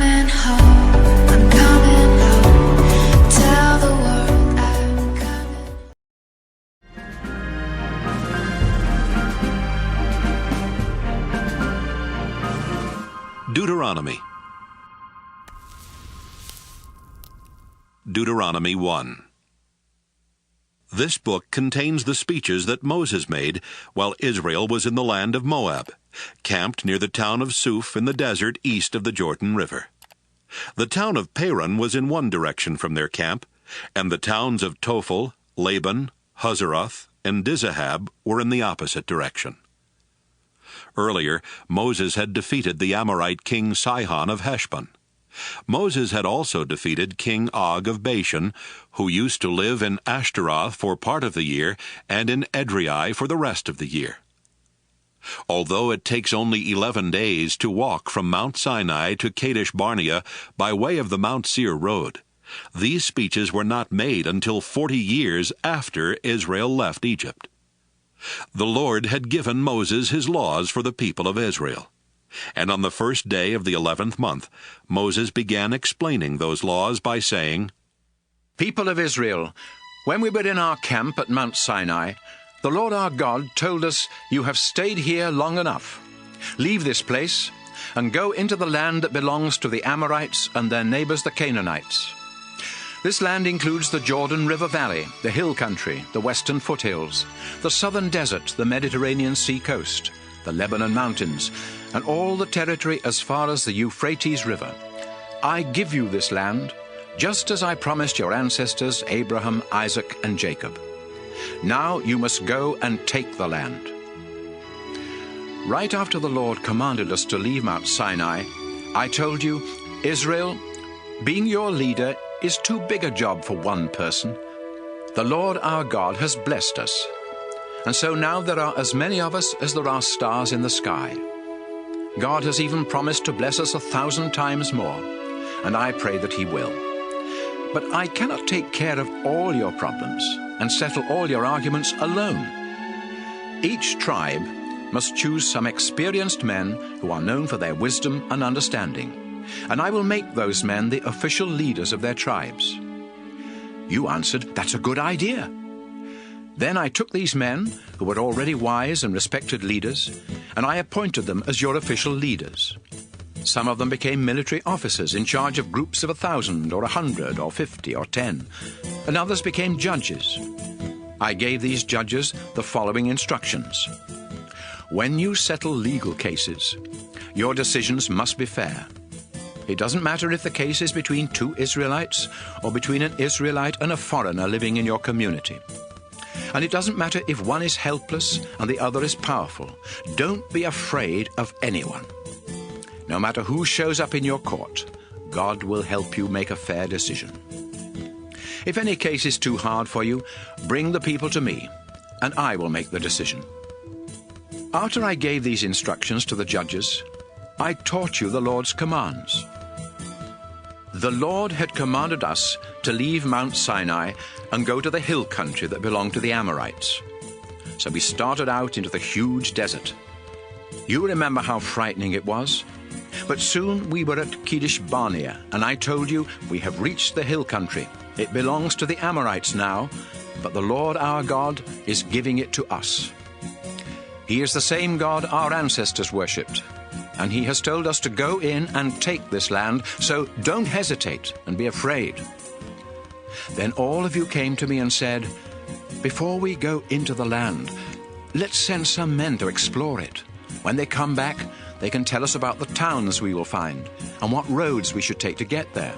coming home, I'm coming home. Tell the world I'm coming. Deuteronomy. Deuteronomy 1. This book contains the speeches that Moses made while Israel was in the land of Moab, camped near the town of Suf in the desert east of the Jordan River. The town of Paran was in one direction from their camp, and the towns of Tophel, Laban, Hazeroth, and Dizahab were in the opposite direction. Earlier, Moses had defeated the Amorite king Sihon of Heshbon. Moses had also defeated King Og of Bashan, who used to live in Ashtaroth for part of the year and in Edrei for the rest of the year. Although it takes only 11 days to walk from Mount Sinai to Kadesh Barnea by way of the Mount Seir road, these speeches were not made until 40 years after Israel left Egypt. The Lord had given Moses his laws for the people of Israel. And on the first day of the 11th month, Moses began explaining those laws by saying, People of Israel, when we were in our camp at Mount Sinai, the Lord our God told us, You have stayed here long enough. Leave this place and go into the land that belongs to the Amorites and their neighbors the Canaanites. This land includes the Jordan River Valley, the hill country, the western foothills, the southern desert, the Mediterranean sea coast, the Lebanon mountains, and all the territory as far as the Euphrates River. I give you this land, just as I promised your ancestors Abraham, Isaac, and Jacob. Now you must go and take the land. Right after the Lord commanded us to leave Mount Sinai, I told you, Israel, being your leader is too big a job for one person. The Lord our God has blessed us, and so now there are as many of us as there are stars in the sky. God has even promised to bless us 1,000 times more, and I pray that He will. But I cannot take care of all your problems and settle all your arguments alone. Each tribe must choose some experienced men who are known for their wisdom and understanding, and I will make those men the official leaders of their tribes. You answered, That's a good idea. Then I took these men, who were already wise and respected leaders, and I appointed them as your official leaders. Some of them became military officers in charge of groups of 1,000 or 100 or 50 or 10, and others became judges. I gave these judges the following instructions. When you settle legal cases, your decisions must be fair. It doesn't matter if the case is between two Israelites or between an Israelite and a foreigner living in your community. And it doesn't matter if one is helpless and the other is powerful. Don't be afraid of anyone. No matter who shows up in your court, God will help you make a fair decision. If any case is too hard for you, bring the people to me, and I will make the decision. After I gave these instructions to the judges, I taught you the Lord's commands. The Lord had commanded us to leave Mount Sinai and go to the hill country that belonged to the Amorites. So we started out into the huge desert. You remember how frightening it was? But soon we were at Kadesh Barnea, and I told you, we have reached the hill country. It belongs to the Amorites now, but the Lord our God is giving it to us. He is the same God our ancestors worshipped, and He has told us to go in and take this land, so don't hesitate and be afraid. Then all of you came to me and said, Before we go into the land, let's send some men to explore it. When they come back, they can tell us about the towns we will find and what roads we should take to get there.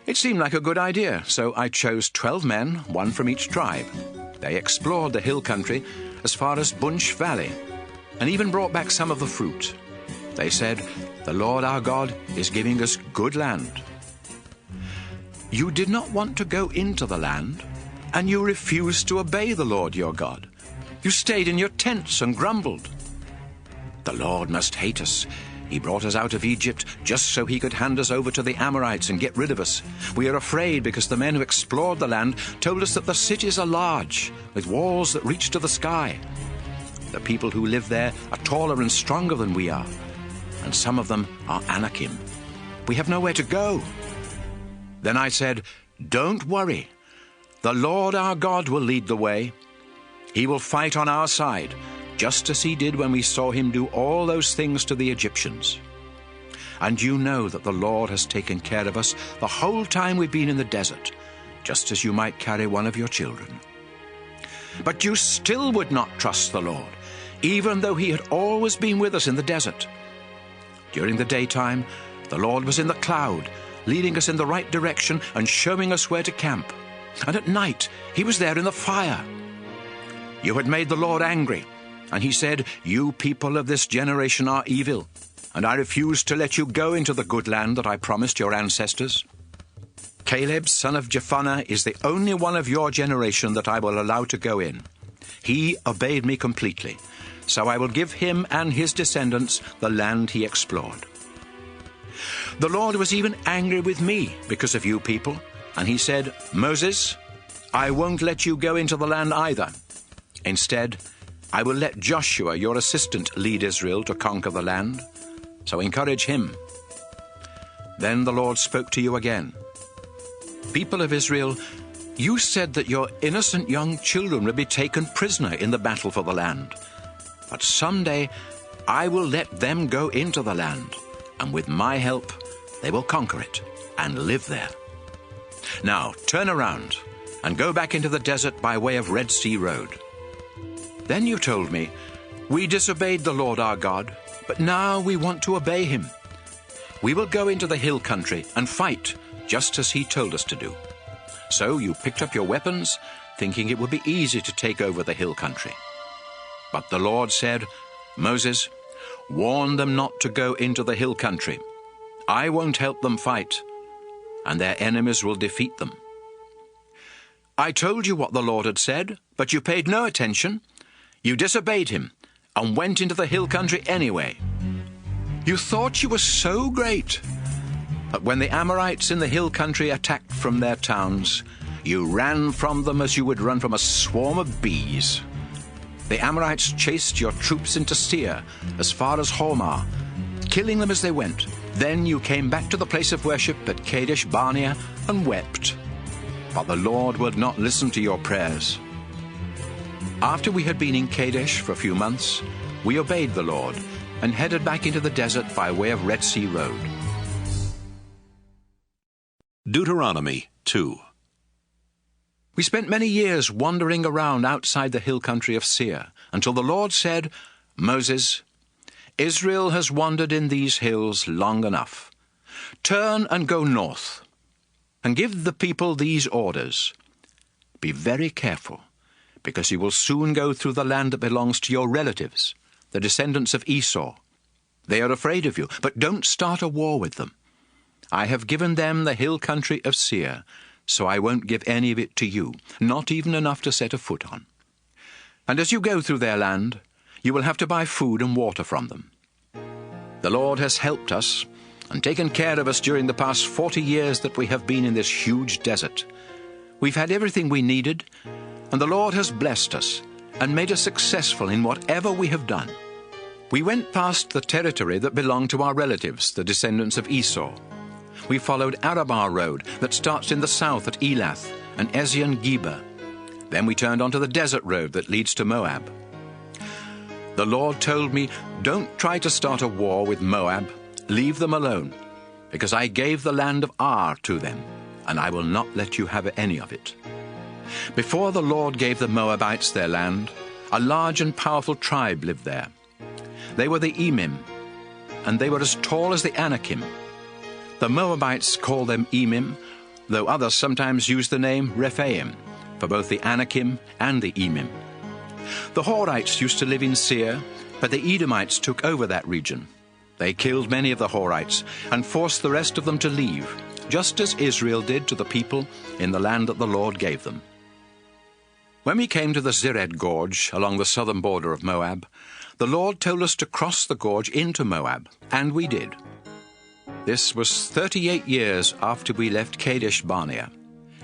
It seemed like a good idea, so I chose 12 men, one from each tribe. They explored the hill country as far as Bunch Valley, and even brought back some of the fruit. They said, The Lord our God is giving us good land. You did not want to go into the land, and you refused to obey the Lord your God. You stayed in your tents and grumbled. The Lord must hate us. He brought us out of Egypt just so He could hand us over to the Amorites and get rid of us. We are afraid because the men who explored the land told us that the cities are large, with walls that reach to the sky. The people who live there are taller and stronger than we are, and some of them are Anakim. We have nowhere to go." Then I said, "Don't worry. The Lord our God will lead the way. He will fight on our side, just as he did when we saw him do all those things to the Egyptians. And you know that the Lord has taken care of us the whole time we've been in the desert, just as you might carry one of your children. But you still would not trust the Lord, even though he had always been with us in the desert. During the daytime, the Lord was in the cloud, leading us in the right direction and showing us where to camp. And at night, he was there in the fire. You had made the Lord angry, and he said, 'You people of this generation are evil, and I refuse to let you go into the good land that I promised your ancestors. Caleb, son of Jephunneh, is the only one of your generation that I will allow to go in. He obeyed me completely, so I will give him and his descendants the land he explored.' The Lord was even angry with me because of you people, and he said, 'Moses, I won't let you go into the land either. Instead, I will let Joshua, your assistant, lead Israel to conquer the land, so encourage him.' Then the Lord spoke to you again. 'People of Israel, you said that your innocent young children would be taken prisoner in the battle for the land. But someday I will let them go into the land, and with my help they will conquer it and live there. Now turn around and go back into the desert by way of Red Sea Road.' Then you told me, 'We disobeyed the Lord our God, but now we want to obey him. We will go into the hill country and fight, just as he told us to do.' So you picked up your weapons, thinking it would be easy to take over the hill country. But the Lord said, 'Moses, warn them not to go into the hill country. I won't help them fight, and their enemies will defeat them.' I told you what the Lord had said, but you paid no attention. You disobeyed him and went into the hill country anyway. You thought you were so great. But when the Amorites in the hill country attacked from their towns, you ran from them as you would run from a swarm of bees. The Amorites chased your troops into Seir, as far as Hormah, killing them as they went. Then you came back to the place of worship at Kadesh Barnea and wept. But the Lord would not listen to your prayers. After we had been in Kadesh for a few months, we obeyed the Lord and headed back into the desert by way of Red Sea Road." Deuteronomy 2. We spent many years wandering around outside the hill country of Seir, until the Lord said, "Moses, Israel has wandered in these hills long enough. Turn and go north, and give the people these orders. Be very careful, because you will soon go through the land that belongs to your relatives, the descendants of Esau. They are afraid of you, but don't start a war with them. I have given them the hill country of Seir, so I won't give any of it to you, not even enough to set a foot on. And as you go through their land, you will have to buy food and water from them. The Lord has helped us and taken care of us during the past 40 years that we have been in this huge desert. We've had everything we needed, and the Lord has blessed us and made us successful in whatever we have done. We went past the territory that belonged to our relatives, the descendants of Esau. We followed Arabah Road that starts in the south at Elath and Ezion-Geber. Then we turned onto the desert road that leads to Moab. The Lord told me, 'Don't try to start a war with Moab. Leave them alone, because I gave the land of Ar to them, and I will not let you have any of it.' Before the Lord gave the Moabites their land, a large and powerful tribe lived there. They were the Emim, and they were as tall as the Anakim. The Moabites call them Emim, though others sometimes use the name Rephaim, for both the Anakim and the Emim. The Horites used to live in Seir, but the Edomites took over that region. They killed many of the Horites and forced the rest of them to leave, just as Israel did to the people in the land that the Lord gave them. When we came to the Zered Gorge along the southern border of Moab, the Lord told us to cross the gorge into Moab, and we did. This was 38 years after we left Kadesh Barnea,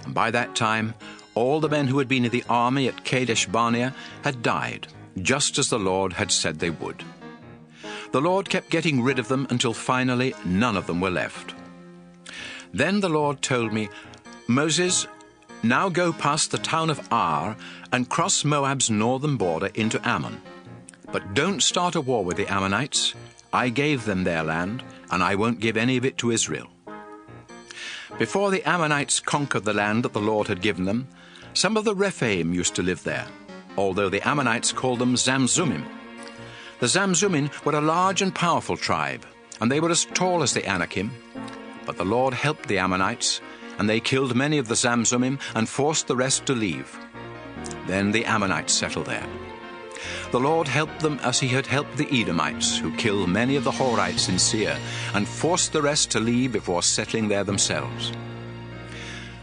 and by that time all the men who had been in the army at Kadesh Barnea had died, just as the Lord had said they would. The Lord kept getting rid of them until finally none of them were left. Then the Lord told me, "Moses, now go past the town of Ar and cross Moab's northern border into Ammon. But don't start a war with the Ammonites. I gave them their land, and I won't give any of it to Israel." Before the Ammonites conquered the land that the Lord had given them, some of the Rephaim used to live there, although the Ammonites called them Zamzummim. The Zamzummim were a large and powerful tribe, and they were as tall as the Anakim. But the Lord helped the Ammonites, and they killed many of the Zamzummim and forced the rest to leave. Then the Ammonites settled there. The Lord helped them as he had helped the Edomites, who killed many of the Horites in Seir, and forced the rest to leave before settling there themselves.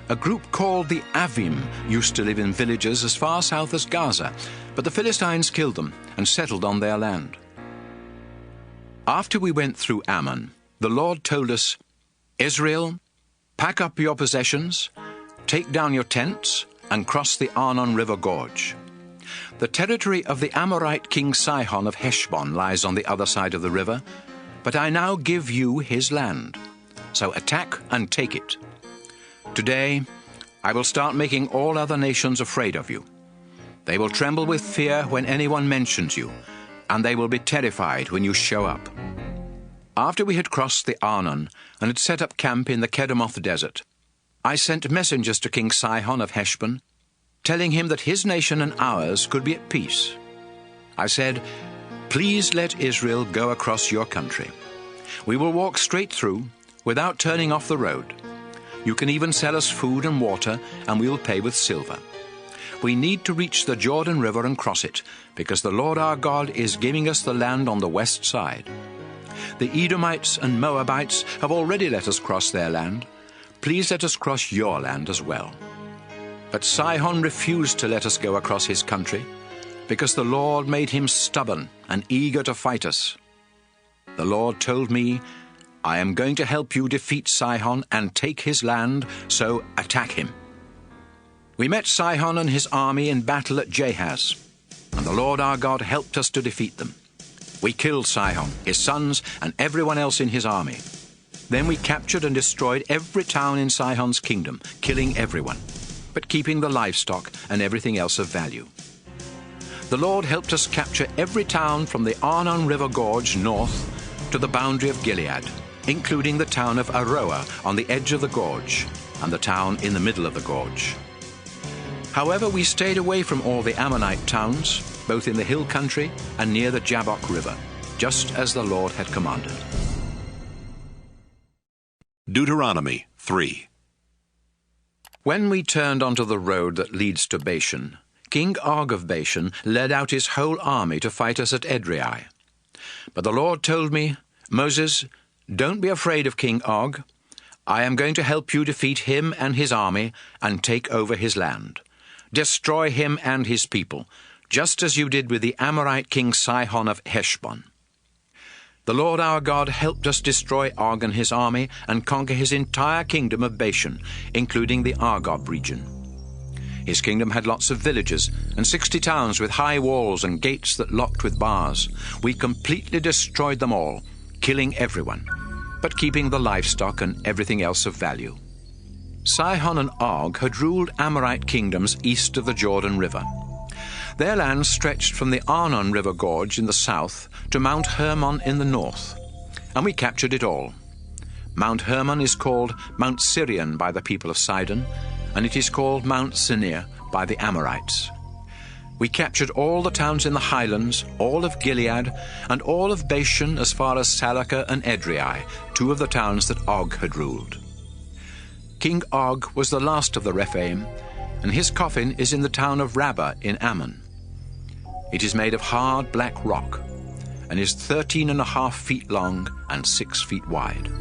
A group called the Avim used to live in villages as far south as Gaza, but the Philistines killed them and settled on their land. After we went through Ammon, the Lord told us, "Israel, pack up your possessions, take down your tents, and cross the Arnon River Gorge. The territory of the Amorite king Sihon of Heshbon lies on the other side of the river, but I now give you his land. So attack and take it. Today, I will start making all other nations afraid of you. They will tremble with fear when anyone mentions you, and they will be terrified when you show up." After we had crossed the Arnon and had set up camp in the Kedemoth desert, I sent messengers to King Sihon of Heshbon, telling him that his nation and ours could be at peace. I said, "Please let Israel go across your country. We will walk straight through without turning off the road. You can even sell us food and water, and we will pay with silver. We need to reach the Jordan River and cross it, because the Lord our God is giving us the land on the west side. The Edomites and Moabites have already let us cross their land. Please let us cross your land as well." But Sihon refused to let us go across his country, because the Lord made him stubborn and eager to fight us. The Lord told me, "I am going to help you defeat Sihon and take his land, so attack him." We met Sihon and his army in battle at Jahaz, and the Lord our God helped us to defeat them. We killed Sihon, his sons, and everyone else in his army. Then we captured and destroyed every town in Sihon's kingdom, killing everyone, but keeping the livestock and everything else of value. The Lord helped us capture every town from the Arnon River Gorge north to the boundary of Gilead, including the town of Aroah on the edge of the gorge, and the town in the middle of the gorge. However, we stayed away from all the Ammonite towns, both in the hill country and near the Jabbok River, just as the Lord had commanded. Deuteronomy 3. When we turned onto the road that leads to Bashan, King Og of Bashan led out his whole army to fight us at Edrei. But the Lord told me, "Moses, don't be afraid of King Og. I am going to help you defeat him and his army and take over his land. Destroy him and his people, just as you did with the Amorite king Sihon of Heshbon." The Lord our God helped us destroy Og and his army and conquer his entire kingdom of Bashan, including the Argob region. His kingdom had lots of villages and 60 towns with high walls and gates that locked with bars. We completely destroyed them all, killing everyone, but keeping the livestock and everything else of value. Sihon and Og had ruled Amorite kingdoms east of the Jordan River. Their land stretched from the Arnon River Gorge in the south to Mount Hermon in the north, and we captured it all. Mount Hermon is called Mount Sirion by the people of Sidon, and it is called Mount Sinir by the Amorites. We captured all the towns in the highlands, all of Gilead, and all of Bashan as far as Salakah and Edrei, 2 of the towns that Og had ruled. King Og was the last of the Rephaim, and his coffin is in the town of Rabbah in Ammon. It is made of hard black rock, and is 13.5 feet long and 6 feet wide.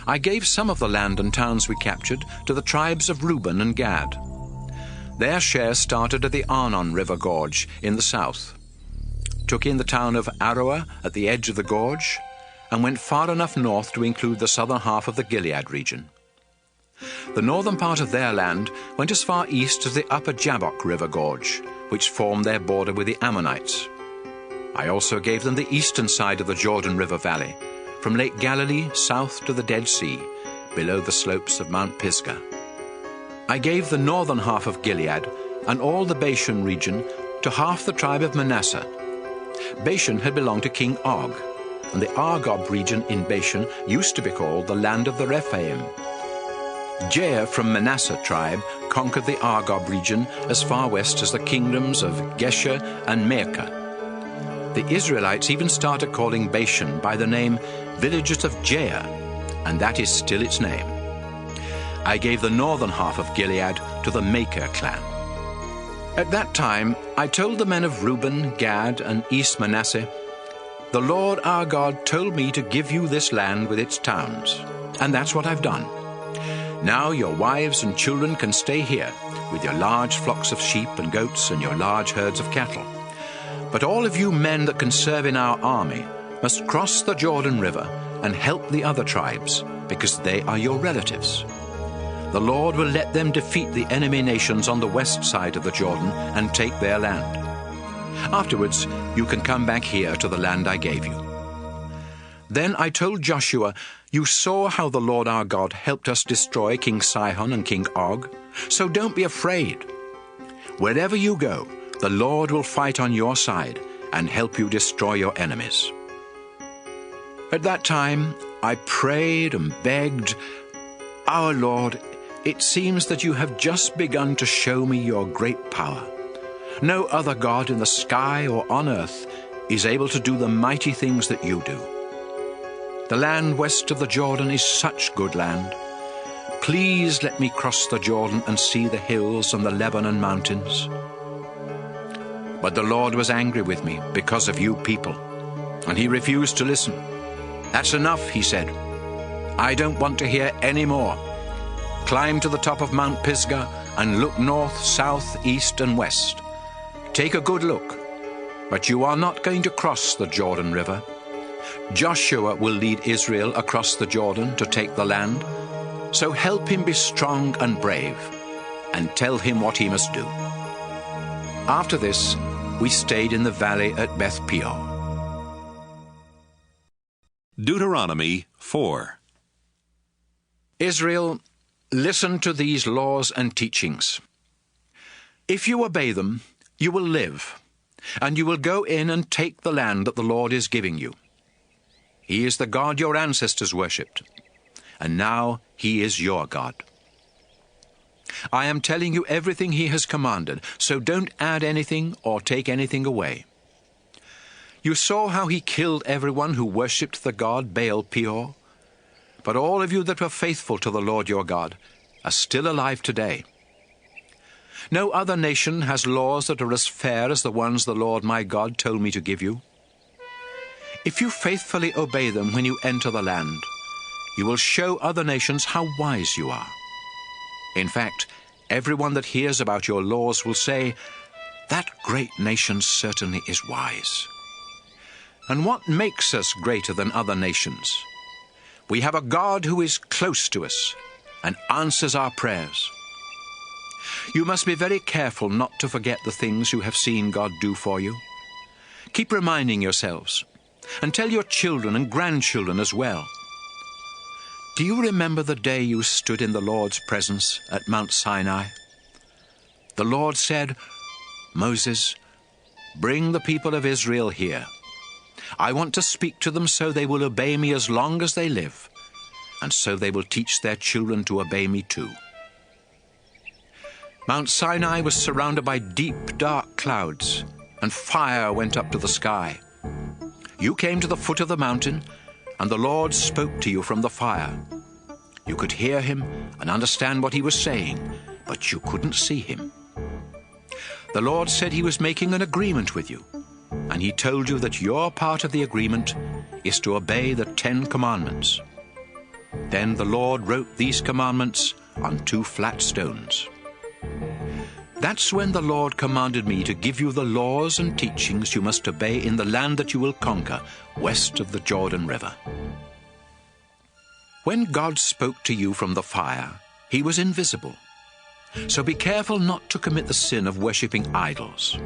I gave some of the land and towns we captured to the tribes of Reuben and Gad. Their share started at the Arnon River Gorge in the south, took in the town of Aroah at the edge of the gorge, and went far enough north to include the southern half of the Gilead region. The northern part of their land went as far east as the upper Jabbok River Gorge, which formed their border with the Ammonites. I also gave them the eastern side of the Jordan River Valley, from Lake Galilee south to the Dead Sea, below the slopes of Mount Pisgah. I gave the northern half of Gilead and all the Bashan region to half the tribe of Manasseh. Bashan had belonged to King Og, and the Argob region in Bashan used to be called the land of the Rephaim. Jair from Manasseh tribe conquered the Argob region as far west as the kingdoms of Gesher and Maacah. The Israelites even started calling Bashan by the name Villages of Jair, and that is still its name. I gave the northern half of Gilead to the Maacah clan. At that time I told the men of Reuben, Gad, and East Manasseh, "The Lord our God told me to give you this land with its towns, and that's what I've done. Now your wives and children can stay here with your large flocks of sheep and goats and your large herds of cattle. But all of you men that can serve in our army must cross the Jordan River and help the other tribes, because they are your relatives. The Lord will let them defeat the enemy nations on the west side of the Jordan and take their land. Afterwards, you can come back here to the land I gave you." Then I told Joshua, "You saw how the Lord our God helped us destroy King Sihon and King Og, so don't be afraid. Wherever you go, the Lord will fight on your side and help you destroy your enemies." At that time, I prayed and begged, "Our Lord, it seems that you have just begun to show me your great power. No other God in the sky or on earth is able to do the mighty things that you do. The land west of the Jordan is such good land. Please let me cross the Jordan and see the hills and the Lebanon mountains." But the Lord was angry with me because of you people, and he refused to listen. "That's enough," he said. "I don't want to hear any more. Climb to the top of Mount Pisgah and look north, south, east, and west. Take a good look, but you are not going to cross the Jordan River. Joshua will lead Israel across the Jordan to take the land, so help him be strong and brave, and tell him what he must do." After this, we stayed in the valley at Beth Peor. Deuteronomy 4. Israel, listen to these laws and teachings. If you obey them, you will live, and you will go in and take the land that the Lord is giving you. He is the God your ancestors worshipped, and now he is your God. I am telling you everything he has commanded, so don't add anything or take anything away. You saw how he killed everyone who worshipped the god Baal Peor, but all of you that were faithful to the Lord your God are still alive today. No other nation has laws that are as fair as the ones the Lord my God told me to give you. If you faithfully obey them when you enter the land, you will show other nations how wise you are. In fact, everyone that hears about your laws will say, "That great nation certainly is wise." And what makes us greater than other nations? We have a God who is close to us and answers our prayers. You must be very careful not to forget the things you have seen God do for you. Keep reminding yourselves, and tell your children and grandchildren as well. Do you remember the day you stood in the Lord's presence at Mount Sinai? The Lord said, "Moses, bring the people of Israel here. I want to speak to them so they will obey me as long as they live, and so they will teach their children to obey me too." Mount Sinai was surrounded by deep, dark clouds, and fire went up to the sky. You came to the foot of the mountain, and the Lord spoke to you from the fire. You could hear him and understand what he was saying, but you couldn't see him. The Lord said he was making an agreement with you, and he told you that your part of the agreement is to obey the 10 Commandments. Then the Lord wrote these commandments on 2 flat stones. That's when the Lord commanded me to give you the laws and teachings you must obey in the land that you will conquer west of the Jordan River. When God spoke to you from the fire, he was invisible. So be careful not to commit the sin of worshipping idols.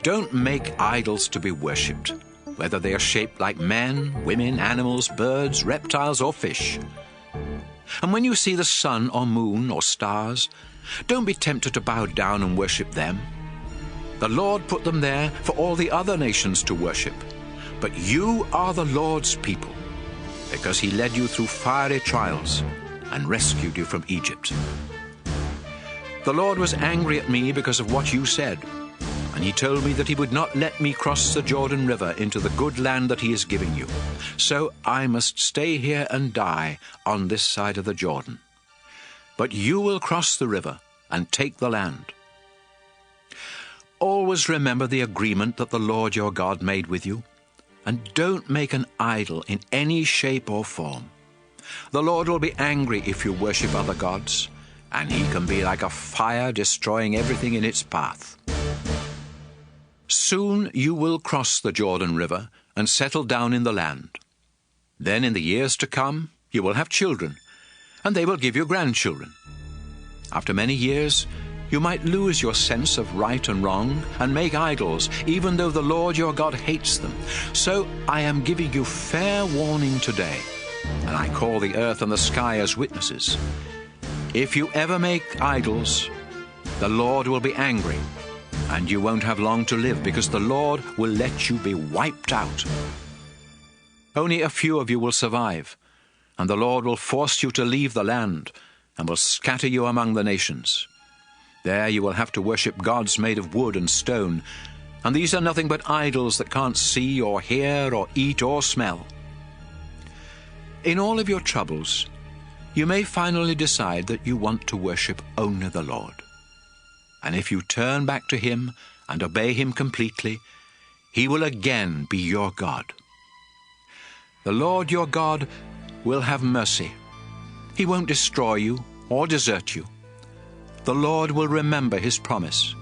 Don't make idols to be worshipped. whether they are shaped like men, women, animals, birds, reptiles, or fish. And when you see the sun or moon or stars, don't be tempted to bow down and worship them. The Lord put them there for all the other nations to worship. But you are the Lord's people, because he led you through fiery trials and rescued you from Egypt. The Lord was angry at me because of what you said, and he told me that he would not let me cross the Jordan River into the good land that he is giving you. So I must stay here and die on this side of the Jordan. But you will cross the river and take the land. Always remember the agreement that the Lord your God made with you, and don't make an idol in any shape or form. The Lord will be angry if you worship other gods, and he can be like a fire destroying everything in its path. Soon you will cross the Jordan River and settle down in the land. Then in the years to come you will have children, and they will give you grandchildren. After many years you might lose your sense of right and wrong and make idols, even though the Lord your God hates them. So I am giving you fair warning today, and I call the earth and the sky as witnesses. If you ever make idols, the Lord will be angry, and you won't have long to live, because the Lord will let you be wiped out. Only a few of you will survive, and the Lord will force you to leave the land and will scatter you among the nations. There you will have to worship gods made of wood and stone, and these are nothing but idols that can't see or hear or eat or smell. In all of your troubles, you may finally decide that you want to worship only the Lord. And if you turn back to him and obey him completely, he will again be your God. The Lord your God will have mercy. He won't destroy you or desert you. The Lord will remember his promise,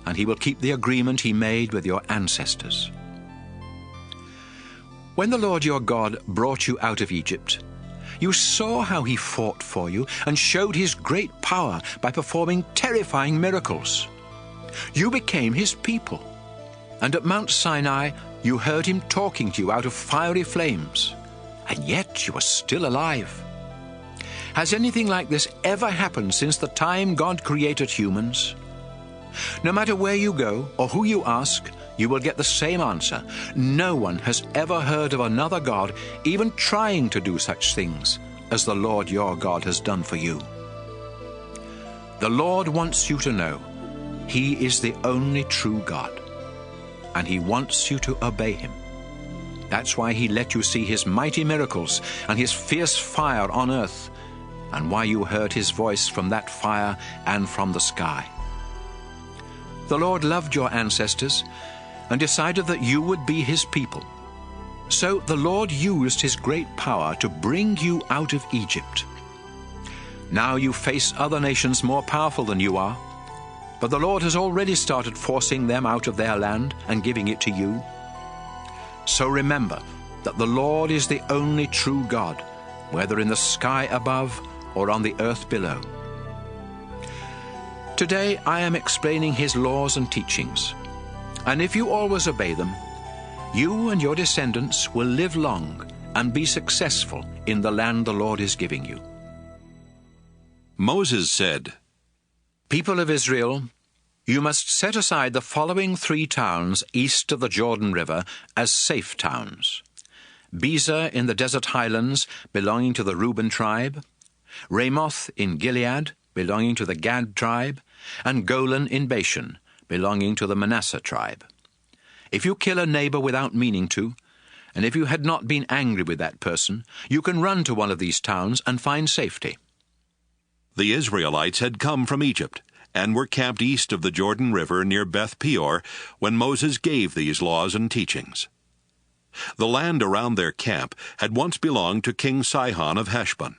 and he will keep the agreement he made with your ancestors. When the Lord your God brought you out of Egypt, you saw how he fought for you and showed his great power by performing terrifying miracles. You became his people, and at Mount Sinai you heard him talking to you out of fiery flames, and yet you are still alive. Has anything like this ever happened since the time God created humans? No matter where you go or who you ask, you will get the same answer. No one has ever heard of another God even trying to do such things as the Lord your God has done for you. The Lord wants you to know he is the only true God, and he wants you to obey him. That's why he let you see his mighty miracles and his fierce fire on earth, and why you heard his voice from that fire and from the sky. The Lord loved your ancestors and decided that you would be his people. So the Lord used his great power to bring you out of Egypt. Now you face other nations more powerful than you are, but the Lord has already started forcing them out of their land and giving it to you. So remember that the Lord is the only true God, whether in the sky above or on the earth below. Today I am explaining his laws and teachings, and if you always obey them, you and your descendants will live long and be successful in the land the Lord is giving you. Moses said, People of Israel, you must set aside the following 3 towns east of the Jordan River as safe towns: Bezer in the desert highlands, belonging to the Reuben tribe; Ramoth in Gilead, belonging to the Gad tribe; and Golan in Bashan, belonging to the Manasseh tribe. If you kill a neighbor without meaning to, and if you had not been angry with that person, you can run to one of these towns and find safety. The Israelites had come from Egypt and were camped east of the Jordan River near Beth Peor when Moses gave these laws and teachings. The land around their camp had once belonged to King Sihon of Heshbon.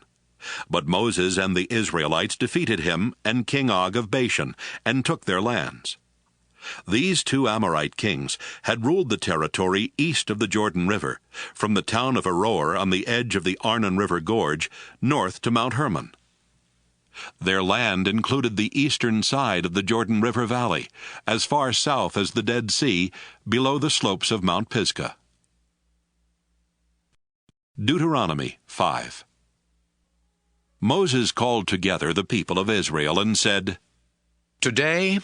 But Moses and the Israelites defeated him and King Og of Bashan and took their lands. These 2 Amorite kings had ruled the territory east of the Jordan River, from the town of Aroer on the edge of the Arnon River Gorge, north to Mount Hermon. Their land included the eastern side of the Jordan River Valley, as far south as the Dead Sea, below the slopes of Mount Pisgah. Deuteronomy 5. Moses called together the people of Israel and said, Today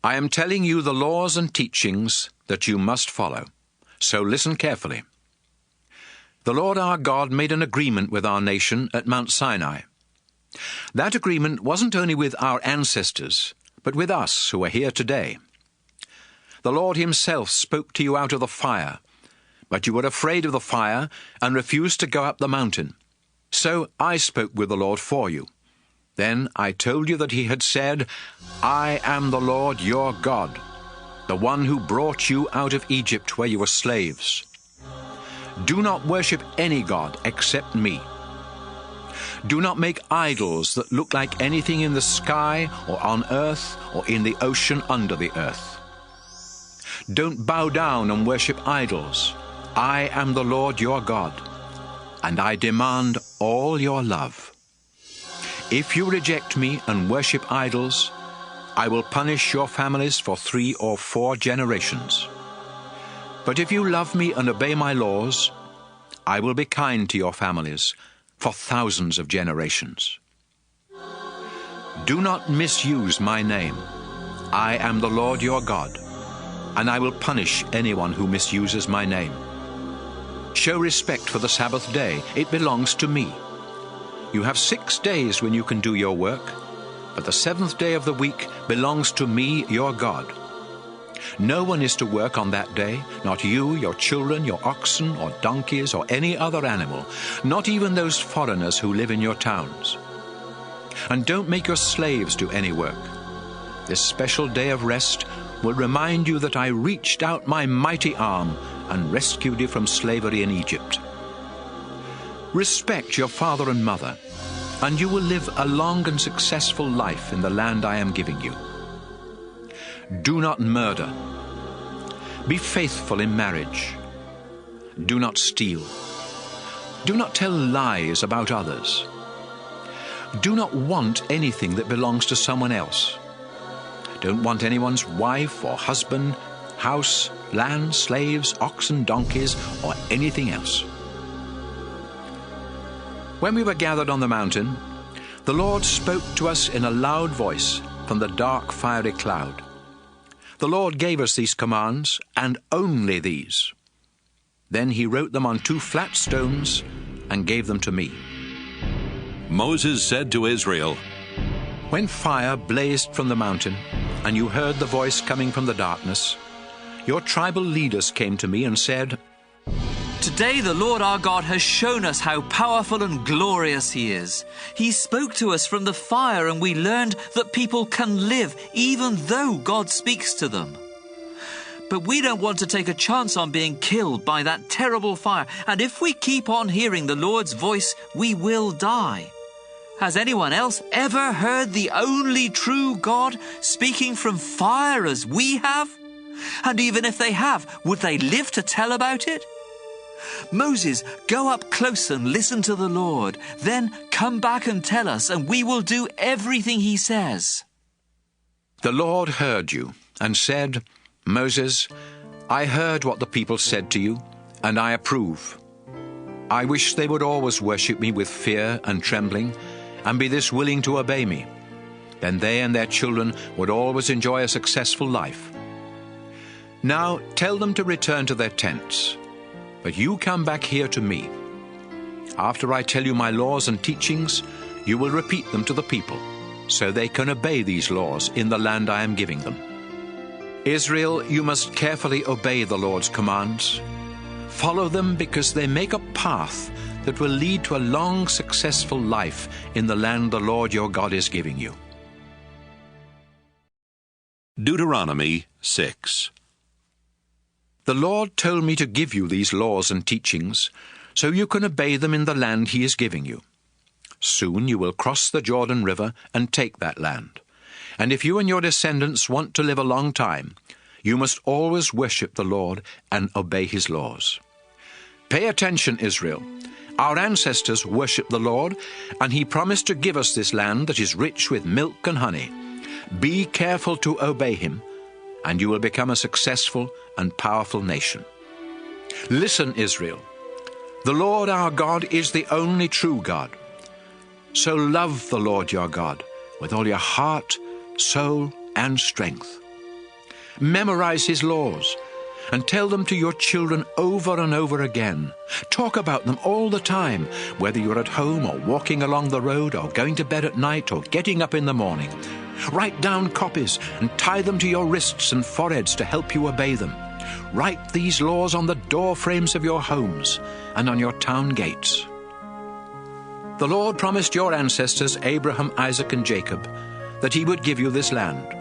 I am telling you the laws and teachings that you must follow, so listen carefully. The Lord our God made an agreement with our nation at Mount Sinai. That agreement wasn't only with our ancestors, but with us who are here today. The Lord himself spoke to you out of the fire, but you were afraid of the fire and refused to go up the mountain. So I spoke with the Lord for you. Then I told you that he had said, I am the Lord your God, the one who brought you out of Egypt where you were slaves. Do not worship any god except me. Do not make idols that look like anything in the sky or on earth or in the ocean under the earth. Don't bow down and worship idols. I am the Lord your God, and I demand all your love. If you reject me and worship idols, I will punish your families for 3 or 4 generations. But if you love me and obey my laws, I will be kind to your families for thousands of generations. Do not misuse my name. I am the Lord your God, and I will punish anyone who misuses my name. Show respect for the Sabbath day. It belongs to me. You have 6 days when you can do your work, but the 7th day of the week belongs to me, your God. No one is to work on that day, not you, your children, your oxen, or donkeys, or any other animal, not even those foreigners who live in your towns. And don't make your slaves do any work. This special day of rest will remind you that I reached out my mighty arm and rescued you from slavery in Egypt. Respect your father and mother, and you will live a long and successful life in the land I am giving you. Do not murder. Be faithful in marriage. Do not steal. Do not tell lies about others. Do not want anything that belongs to someone else. Don't want anyone's wife or husband, house, land, slaves, oxen, donkeys, or anything else. When we were gathered on the mountain, the Lord spoke to us in a loud voice from the dark fiery cloud. The Lord gave us these commands, and only these. Then he wrote them on 2 flat stones and gave them to me. Moses said to Israel, When fire blazed from the mountain, and you heard the voice coming from the darkness, your tribal leaders came to me and said, Today the Lord our God has shown us how powerful and glorious he is. He spoke to us from the fire, and we learned that people can live even though God speaks to them. But we don't want to take a chance on being killed by that terrible fire, and if we keep on hearing the Lord's voice, we will die. Has anyone else ever heard the only true God speaking from fire as we have? And even if they have, would they live to tell about it? Moses, go up close and listen to the Lord. Then come back and tell us, and we will do everything he says. The Lord heard you and said, Moses, I heard what the people said to you, and I approve. I wish they would always worship me with fear and trembling, and be this willing to obey me. Then they and their children would always enjoy a successful life. Now tell them to return to their tents, but you come back here to me. After I tell you my laws and teachings, you will repeat them to the people, so they can obey these laws in the land I am giving them. Israel, you must carefully obey the Lord's commands. Follow them because they make a path that will lead to a long, successful life in the land the Lord your God is giving you. Deuteronomy 6. The Lord told me to give you these laws and teachings so you can obey them in the land he is giving you. Soon you will cross the Jordan River and take that land. And if you and your descendants want to live a long time, you must always worship the Lord and obey his laws. Pay attention, Israel. Our ancestors worshiped the Lord, and he promised to give us this land that is rich with milk and honey. Be careful to obey him, and you will become a successful and powerful nation. Listen, Israel. The Lord our God is the only true God. So love the Lord your God with all your heart, soul, and strength. Memorize his laws and tell them to your children over and over again. Talk about them all the time, whether you're at home or walking along the road or going to bed at night or getting up in the morning. Write down copies and tie them to your wrists and foreheads to help you obey them. Write these laws on the door frames of your homes and on your town gates. The Lord promised your ancestors, Abraham, Isaac, and Jacob, that he would give you this land.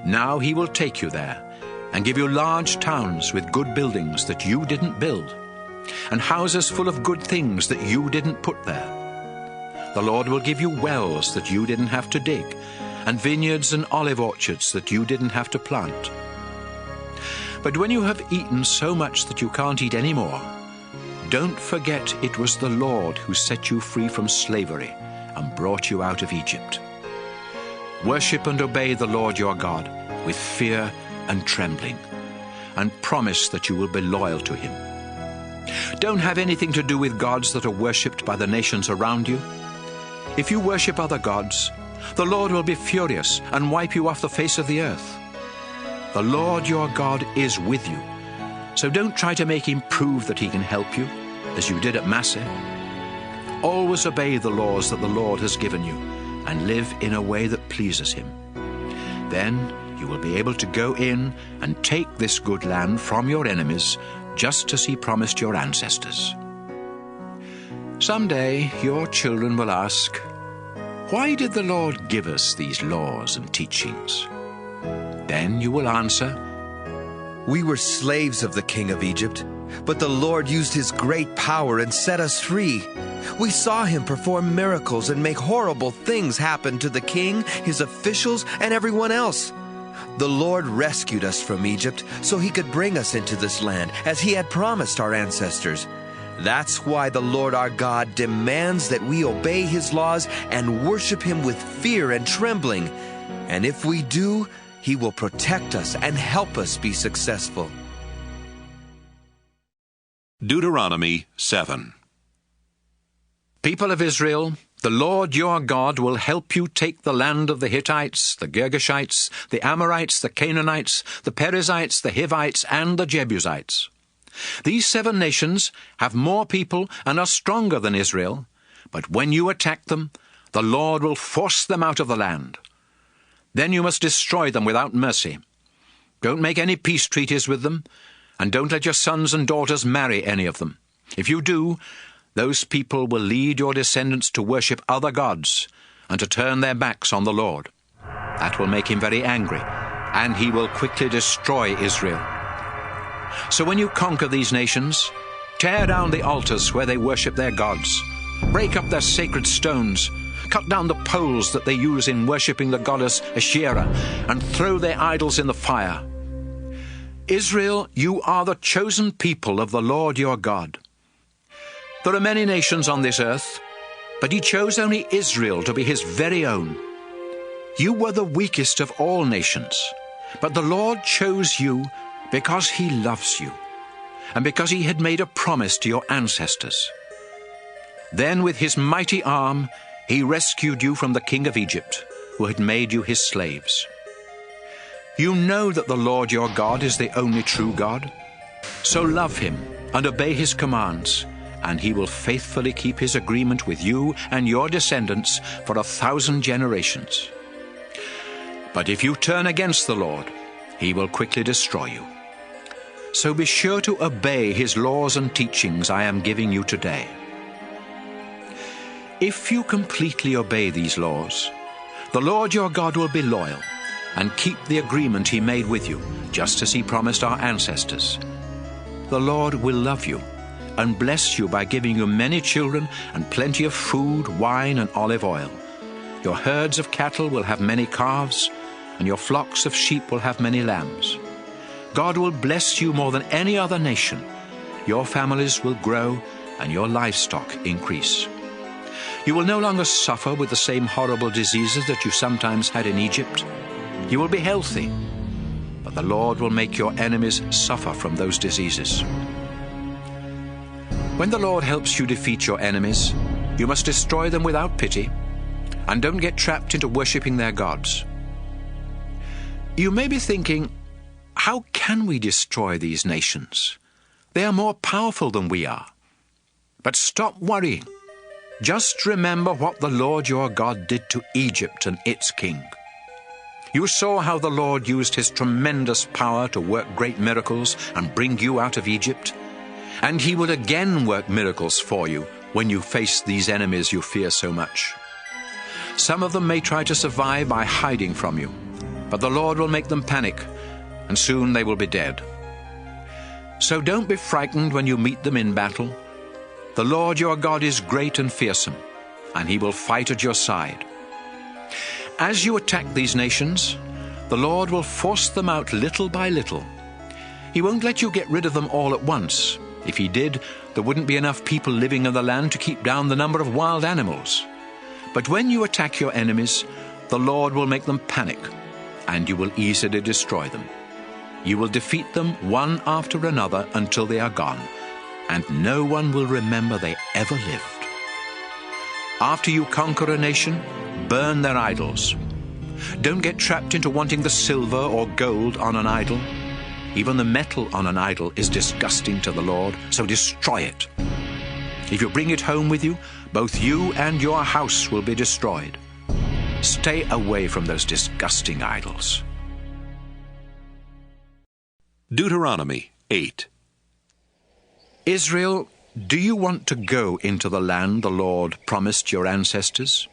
Now he will take you there and give you large towns with good buildings that you didn't build, and houses full of good things that you didn't put there. The Lord will give you wells that you didn't have to dig, and vineyards and olive orchards that you didn't have to plant. But when you have eaten so much that you can't eat any more, don't forget it was the Lord who set you free from slavery and brought you out of Egypt. Worship and obey the Lord your God with fear and trembling, and promise that you will be loyal to him. Don't have anything to do with gods that are worshipped by the nations around you. If you worship other gods, the Lord will be furious and wipe you off the face of the earth. The Lord your God is with you, so don't try to make him prove that he can help you, as you did at Massah. Always obey the laws that the Lord has given you, and live in a way that pleases him. Then you will be able to go in and take this good land from your enemies, just as he promised your ancestors. Someday your children will ask, "Why did the Lord give us these laws and teachings?" Then you will answer, "We were slaves of the king of Egypt, but the Lord used his great power and set us free. We saw him perform miracles and make horrible things happen to the king, his officials, and everyone else. The Lord rescued us from Egypt so he could bring us into this land, as he had promised our ancestors. That's why the Lord our God demands that we obey his laws and worship him with fear and trembling. And if we do, he will protect us and help us be successful." Deuteronomy 7. People of Israel, the Lord your God will help you take the land of the Hittites, the Girgashites, the Amorites, the Canaanites, the Perizzites, the Hivites, and the Jebusites. These 7 nations have more people and are stronger than Israel, but when you attack them, the Lord will force them out of the land. Then you must destroy them without mercy. Don't make any peace treaties with them, and don't let your sons and daughters marry any of them. If you do, those people will lead your descendants to worship other gods and to turn their backs on the Lord. That will make him very angry, and he will quickly destroy Israel. So when you conquer these nations, tear down the altars where they worship their gods, break up their sacred stones, cut down the poles that they use in worshipping the goddess Asherah, and throw their idols in the fire. Israel, you are the chosen people of the Lord your God. There are many nations on this earth, but he chose only Israel to be his very own. You were the weakest of all nations, but the Lord chose you because he loves you, and because he had made a promise to your ancestors. Then with his mighty arm, he rescued you from the king of Egypt, who had made you his slaves. You know that the Lord your God is the only true God. So love him and obey his commands, and he will faithfully keep his agreement with you and your descendants for 1,000 generations. But if you turn against the Lord, he will quickly destroy you. So be sure to obey his laws and teachings I am giving you today. If you completely obey these laws, the Lord your God will be loyal and keep the agreement he made with you, just as he promised our ancestors. The Lord will love you and bless you by giving you many children and plenty of food, wine, and olive oil. Your herds of cattle will have many calves, and your flocks of sheep will have many lambs. God will bless you more than any other nation. Your families will grow, and your livestock increase. You will no longer suffer with the same horrible diseases that you sometimes had in Egypt. You will be healthy, but the Lord will make your enemies suffer from those diseases. When the Lord helps you defeat your enemies, you must destroy them without pity, and don't get trapped into worshipping their gods. You may be thinking, how can we destroy these nations? They are more powerful than we are. But stop worrying. Just remember what the Lord your God did to Egypt and its king. You saw how the Lord used his tremendous power to work great miracles and bring you out of Egypt. And he will again work miracles for you when you face these enemies you fear so much. Some of them may try to survive by hiding from you, but the Lord will make them panic, and soon they will be dead. So don't be frightened when you meet them in battle. The Lord your God is great and fearsome, and he will fight at your side. As you attack these nations, the Lord will force them out little by little. He won't let you get rid of them all at once. If he did, there wouldn't be enough people living in the land to keep down the number of wild animals. But when you attack your enemies, the Lord will make them panic, and you will easily destroy them. You will defeat them one after another until they are gone, and no one will remember they ever lived. After you conquer a nation, burn their idols. Don't get trapped into wanting the silver or gold on an idol. Even the metal on an idol is disgusting to the Lord, so destroy it. If you bring it home with you, both you and your house will be destroyed. Stay away from those disgusting idols. Deuteronomy 8. Israel, do you want to go into the land the Lord promised your ancestors?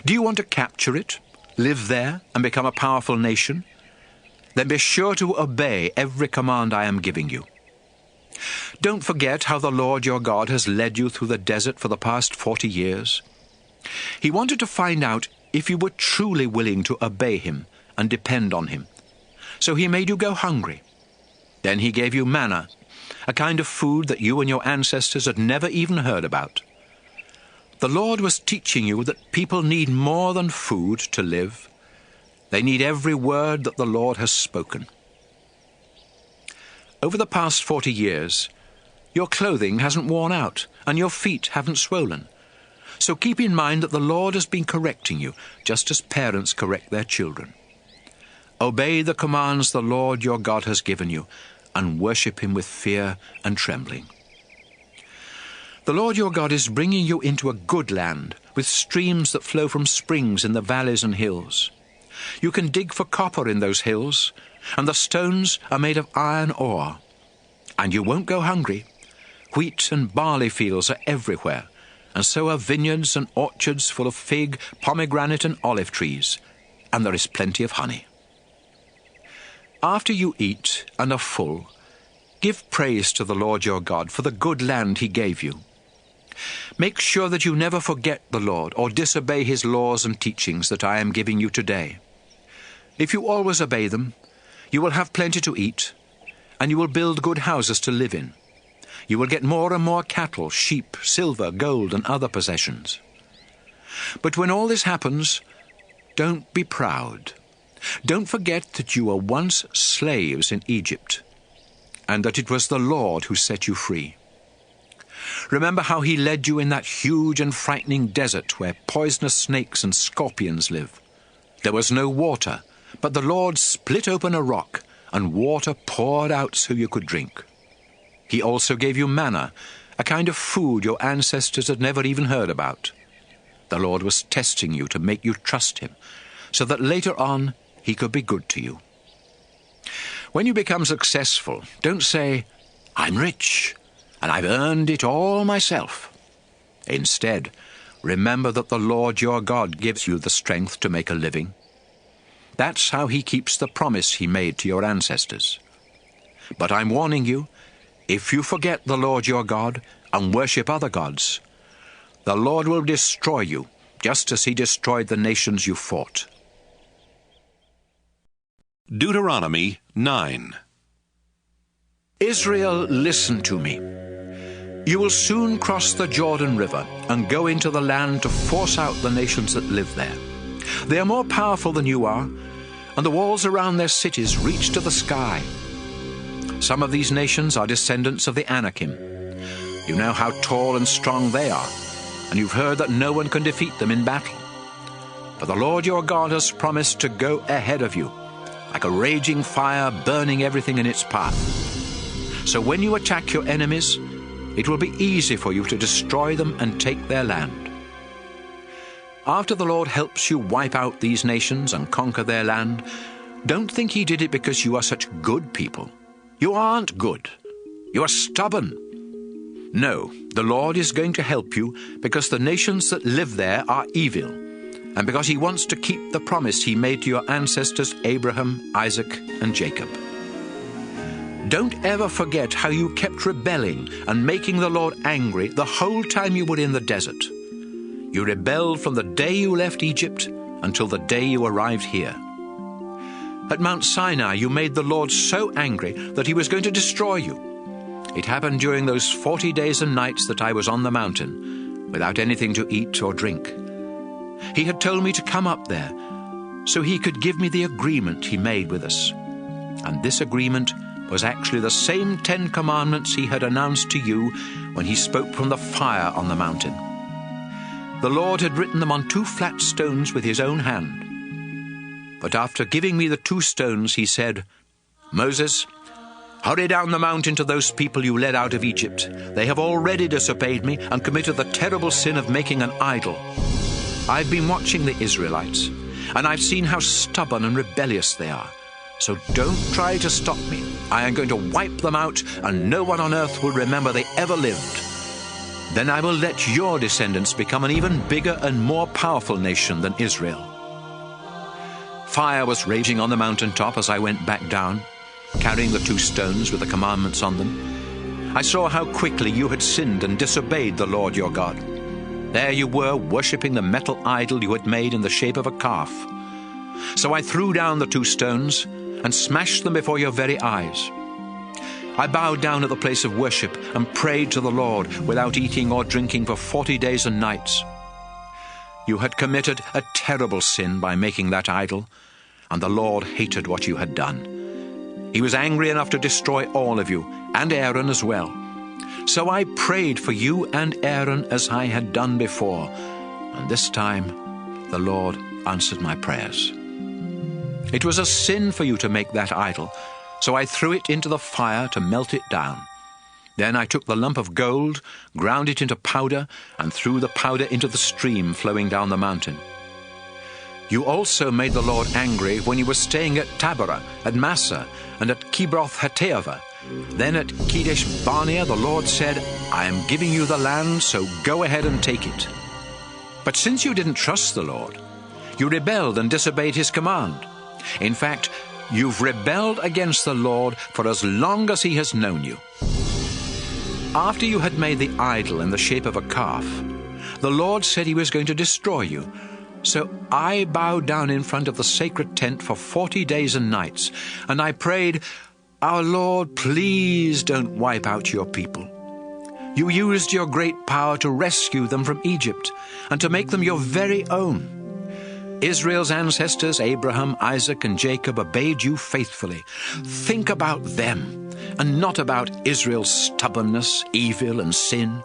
Do you want to capture it, live there, and become a powerful nation? Then be sure to obey every command I am giving you. Don't forget how the Lord your God has led you through the desert for the past 40 years. He wanted to find out if you were truly willing to obey him and depend on him. So he made you go hungry. Then he gave you manna, a kind of food that you and your ancestors had never even heard about. The Lord was teaching you that people need more than food to live. They need every word that the Lord has spoken. Over the past 40 years, your clothing hasn't worn out and your feet haven't swollen. So keep in mind that the Lord has been correcting you, just as parents correct their children. Obey the commands the Lord your God has given you, and worship him with fear and trembling. The Lord your God is bringing you into a good land, with streams that flow from springs in the valleys and hills. You can dig for copper in those hills, and the stones are made of iron ore. And you won't go hungry. Wheat and barley fields are everywhere, and so are vineyards and orchards full of fig, pomegranate and olive trees, and there is plenty of honey. After you eat and are full, give praise to the Lord your God for the good land he gave you. Make sure that you never forget the Lord or disobey his laws and teachings that I am giving you today. If you always obey them, you will have plenty to eat, and you will build good houses to live in. You will get more and more cattle, sheep, silver, gold, and other possessions. But when all this happens, don't be proud. Don't forget that you were once slaves in Egypt, and that it was the Lord who set you free. Remember how he led you in that huge and frightening desert where poisonous snakes and scorpions live. There was no water, but the Lord split open a rock, and water poured out so you could drink. He also gave you manna, a kind of food your ancestors had never even heard about. The Lord was testing you to make you trust him, so that later on he could be good to you. When you become successful, don't say, "I'm rich, and I've earned it all myself." Instead, remember that the Lord your God gives you the strength to make a living. That's how he keeps the promise he made to your ancestors. But I'm warning you, if you forget the Lord your God and worship other gods, the Lord will destroy you, just as he destroyed the nations you fought. Deuteronomy 9. Israel, listen to me. You will soon cross the Jordan River and go into the land to force out the nations that live there. They are more powerful than you are, and the walls around their cities reach to the sky. Some of these nations are descendants of the Anakim. You know how tall and strong they are, and you've heard that no one can defeat them in battle. But the Lord your God has promised to go ahead of you, like a raging fire burning everything in its path. So when you attack your enemies, it will be easy for you to destroy them and take their land. After the Lord helps you wipe out these nations and conquer their land, don't think he did it because you are such good people. You aren't good. You are stubborn. No, the Lord is going to help you because the nations that live there are evil, and because he wants to keep the promise he made to your ancestors Abraham, Isaac, and Jacob. Don't ever forget how you kept rebelling and making the Lord angry the whole time you were in the desert. You rebelled from the day you left Egypt until the day you arrived here. At Mount Sinai, you made the Lord so angry that he was going to destroy you. It happened during those 40 days and nights that I was on the mountain, without anything to eat or drink. He had told me to come up there, so he could give me the agreement he made with us. And this agreement was actually the same 10 commandments he had announced to you when he spoke from the fire on the mountain. The Lord had written them on 2 flat stones with his own hand. But after giving me the 2 stones, he said, "Moses, hurry down the mountain to those people you led out of Egypt. They have already disobeyed me and committed the terrible sin of making an idol. I've been watching the Israelites, and I've seen how stubborn and rebellious they are. So don't try to stop me. I am going to wipe them out, and no one on earth will remember they ever lived. Then I will let your descendants become an even bigger and more powerful nation than Israel." Fire was raging on the mountaintop as I went back down, carrying the 2 stones with the commandments on them. I saw how quickly you had sinned and disobeyed the Lord your God. There you were, worshipping the metal idol you had made in the shape of a calf. So I threw down the 2 stones and smashed them before your very eyes. I bowed down at the place of worship and prayed to the Lord without eating or drinking for 40 days and nights. You had committed a terrible sin by making that idol, and the Lord hated what you had done. He was angry enough to destroy all of you, and Aaron as well. So I prayed for you and Aaron as I had done before, and this time the Lord answered my prayers. It was a sin for you to make that idol, so I threw it into the fire to melt it down. Then I took the lump of gold, ground it into powder, and threw the powder into the stream flowing down the mountain. You also made the Lord angry when you were staying at Taberah, at Massa, and at Kibroth Hattaavah. Then at Kadesh Barnea the Lord said, "I am giving you the land, so go ahead and take it." But since you didn't trust the Lord, you rebelled and disobeyed his command. In fact, you've rebelled against the Lord for as long as he has known you. After you had made the idol in the shape of a calf, the Lord said he was going to destroy you. So I bowed down in front of the sacred tent for 40 days and nights, and I prayed, "Our Lord, please don't wipe out your people." You used your great power to rescue them from Egypt and to make them your very own. Israel's ancestors, Abraham, Isaac, and Jacob, obeyed you faithfully. Think about them and not about Israel's stubbornness, evil, and sin.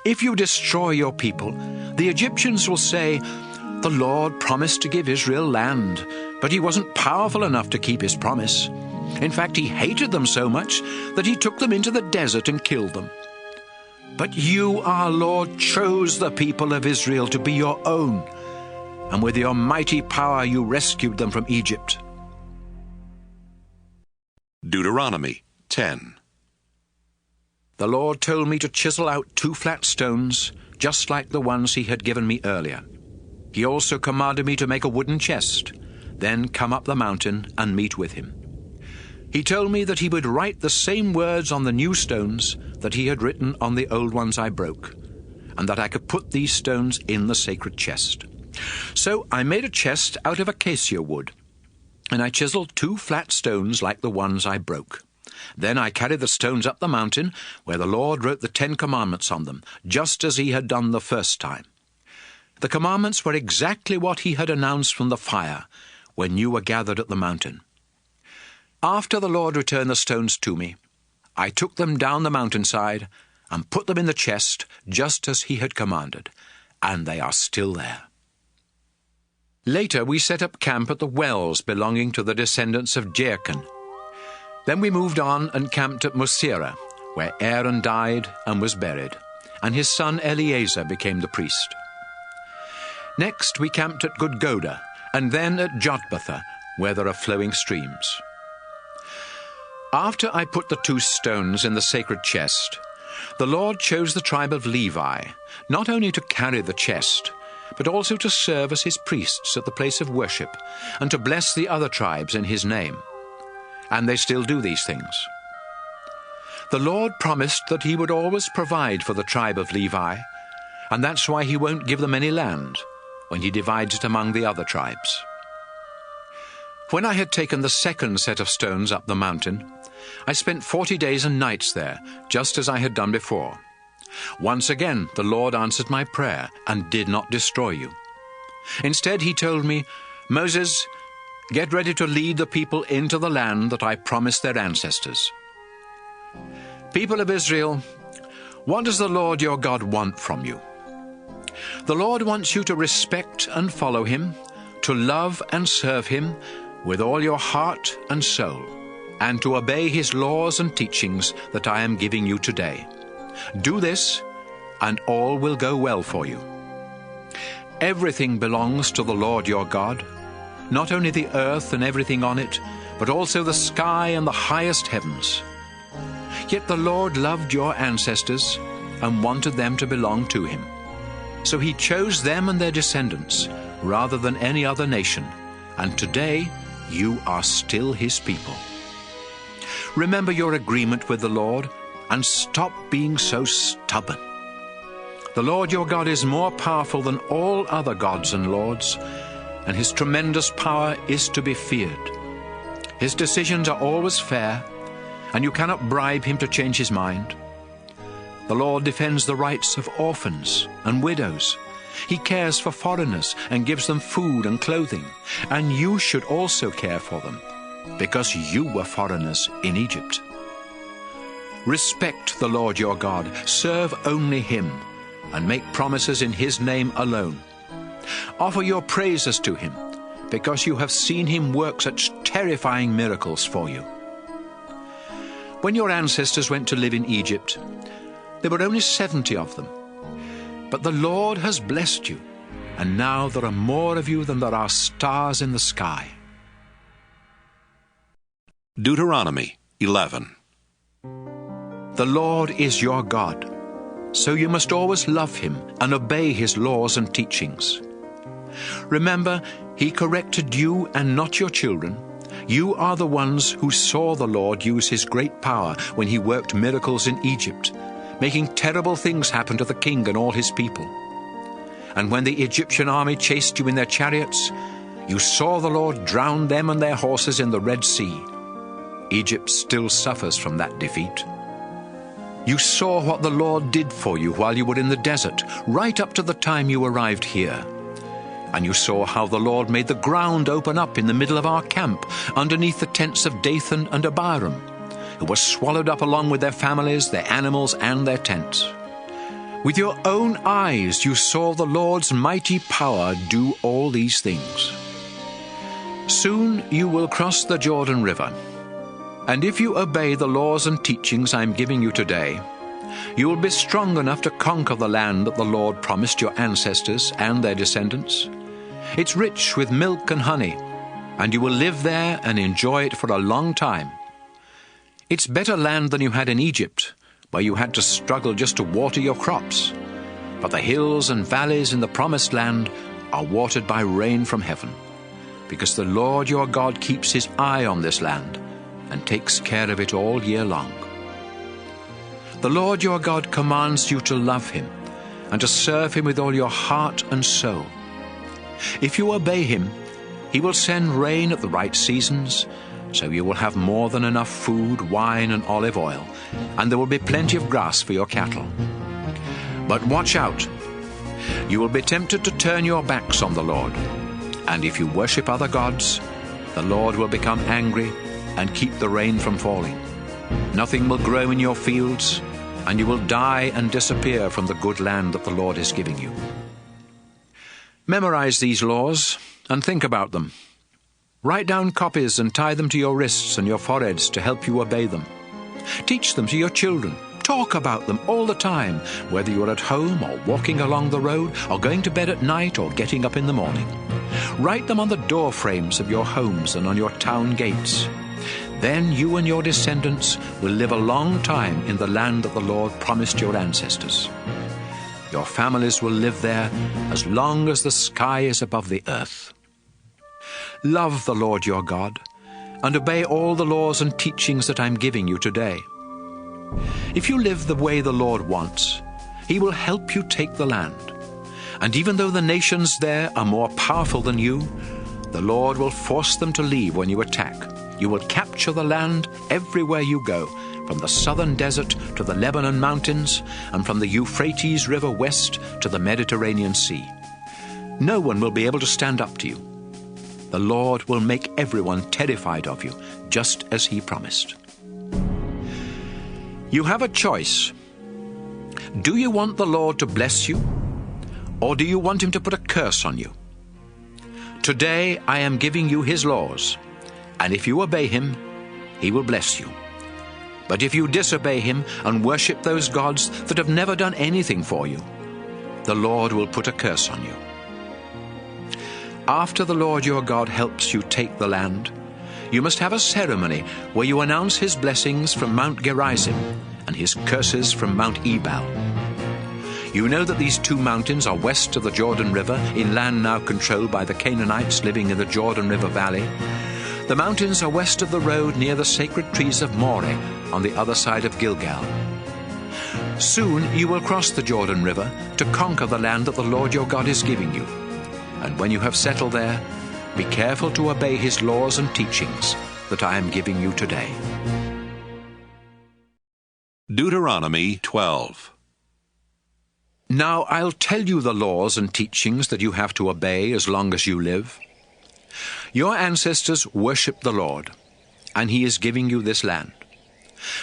If you destroy your people, the Egyptians will say, "The Lord promised to give Israel land, but he wasn't powerful enough to keep his promise. In fact, he hated them so much that he took them into the desert and killed them." But you, our Lord, chose the people of Israel to be your own, and with your mighty power you rescued them from Egypt. Deuteronomy 10. The Lord told me to chisel out 2 flat stones, just like the ones he had given me earlier. He also commanded me to make a wooden chest, then come up the mountain and meet with him. He told me that he would write the same words on the new stones that he had written on the old ones I broke, and that I could put these stones in the sacred chest. So I made a chest out of acacia wood, and I chiseled 2 flat stones like the ones I broke. Then I carried the stones up the mountain, where the Lord wrote the 10 commandments on them, just as he had done the first time. The commandments were exactly what he had announced from the fire when you were gathered at the mountain. After the Lord returned the stones to me, I took them down the mountainside and put them in the chest just as he had commanded, and they are still there. Later we set up camp at the wells belonging to the descendants of Jachin. Then we moved on and camped at Mosera, where Aaron died and was buried, and his son Eleazar became the priest. Next we camped at Gudgoda, and then at Jotbatha, where there are flowing streams. After I put the 2 stones in the sacred chest, the Lord chose the tribe of Levi, not only to carry the chest, but also to serve as his priests at the place of worship, and to bless the other tribes in his name. And they still do these things. The Lord promised that he would always provide for the tribe of Levi, and that's why he won't give them any land when he divides it among the other tribes. When I had taken the second set of stones up the mountain, I spent 40 days and nights there, just as I had done before. Once again the Lord answered my prayer and did not destroy you. Instead he told me, "Moses, get ready to lead the people into the land that I promised their ancestors." People of Israel, what does the Lord your God want from you? The Lord wants you to respect and follow him, to love and serve him with all your heart and soul, and to obey his laws and teachings that I am giving you today. Do this, and all will go well for you. Everything belongs to the Lord your God, not only the earth and everything on it, but also the sky and the highest heavens. Yet the Lord loved your ancestors and wanted them to belong to him. So he chose them and their descendants rather than any other nation, and today you are still his people. Remember your agreement with the Lord, and stop being so stubborn. The Lord your God is more powerful than all other gods and lords, and his tremendous power is to be feared. His decisions are always fair, and you cannot bribe him to change his mind. The Lord defends the rights of orphans and widows. He cares for foreigners and gives them food and clothing, and you should also care for them, because you were foreigners in Egypt. Respect the Lord your God, serve only him, and make promises in his name alone. Offer your praises to him, because you have seen him work such terrifying miracles for you. When your ancestors went to live in Egypt, there were only 70 of them. But the Lord has blessed you, and now there are more of you than there are stars in the sky. Deuteronomy 11. The Lord is your God, so you must always love him and obey his laws and teachings. Remember, he corrected you and not your children. You are the ones who saw the Lord use his great power when he worked miracles in Egypt, making terrible things happen to the king and all his people. And when the Egyptian army chased you in their chariots, you saw the Lord drown them and their horses in the Red Sea. Egypt still suffers from that defeat. You saw what the Lord did for you while you were in the desert, right up to the time you arrived here. And you saw how the Lord made the ground open up in the middle of our camp, underneath the tents of Dathan and Abiram, who were swallowed up along with their families, their animals, and their tents. With your own eyes you saw the Lord's mighty power do all these things. Soon you will cross the Jordan River, and if you obey the laws and teachings I am giving you today, you will be strong enough to conquer the land that the Lord promised your ancestors and their descendants. It's rich with milk and honey, and you will live there and enjoy it for a long time. It's better land than you had in Egypt, where you had to struggle just to water your crops. But the hills and valleys in the promised land are watered by rain from heaven, because the Lord your God keeps his eye on this land and takes care of it all year long. The Lord your God commands you to love him and to serve him with all your heart and soul. If you obey him, he will send rain at the right seasons, so you will have more than enough food, wine, and olive oil, and there will be plenty of grass for your cattle. But watch out! You will be tempted to turn your backs on the Lord, and if you worship other gods, the Lord will become angry and keep the rain from falling. Nothing will grow in your fields, and you will die and disappear from the good land that the Lord is giving you. Memorize these laws and think about them. Write down copies and tie them to your wrists and your foreheads to help you obey them. Teach them to your children. Talk about them all the time, whether you're at home or walking along the road or going to bed at night or getting up in the morning. Write them on the door frames of your homes and on your town gates. Then you and your descendants will live a long time in the land that the Lord promised your ancestors. Your families will live there as long as the sky is above the earth. Love the Lord your God and obey all the laws and teachings that I'm giving you today. If you live the way the Lord wants, He will help you take the land. And even though the nations there are more powerful than you, the Lord will force them to leave when you attack. You will capture the land everywhere you go, from the southern desert to the Lebanon mountains, and from the Euphrates River west to the Mediterranean Sea. No one will be able to stand up to you. The Lord will make everyone terrified of you, just as He promised. You have a choice. Do you want the Lord to bless you, or do you want Him to put a curse on you? Today I am giving you His laws, and if you obey Him, He will bless you. But if you disobey Him and worship those gods that have never done anything for you, the Lord will put a curse on you. After the Lord your God helps you take the land, you must have a ceremony where you announce His blessings from Mount Gerizim and His curses from Mount Ebal. You know that these two mountains are west of the Jordan River, in land now controlled by the Canaanites living in the Jordan River Valley. The mountains are west of the road near the sacred trees of Moreh on the other side of Gilgal. Soon you will cross the Jordan River to conquer the land that the Lord your God is giving you. And when you have settled there, be careful to obey His laws and teachings that I am giving you today. Deuteronomy 12. Now I'll tell you the laws and teachings that you have to obey as long as you live. Your ancestors worshipped the Lord, and He is giving you this land.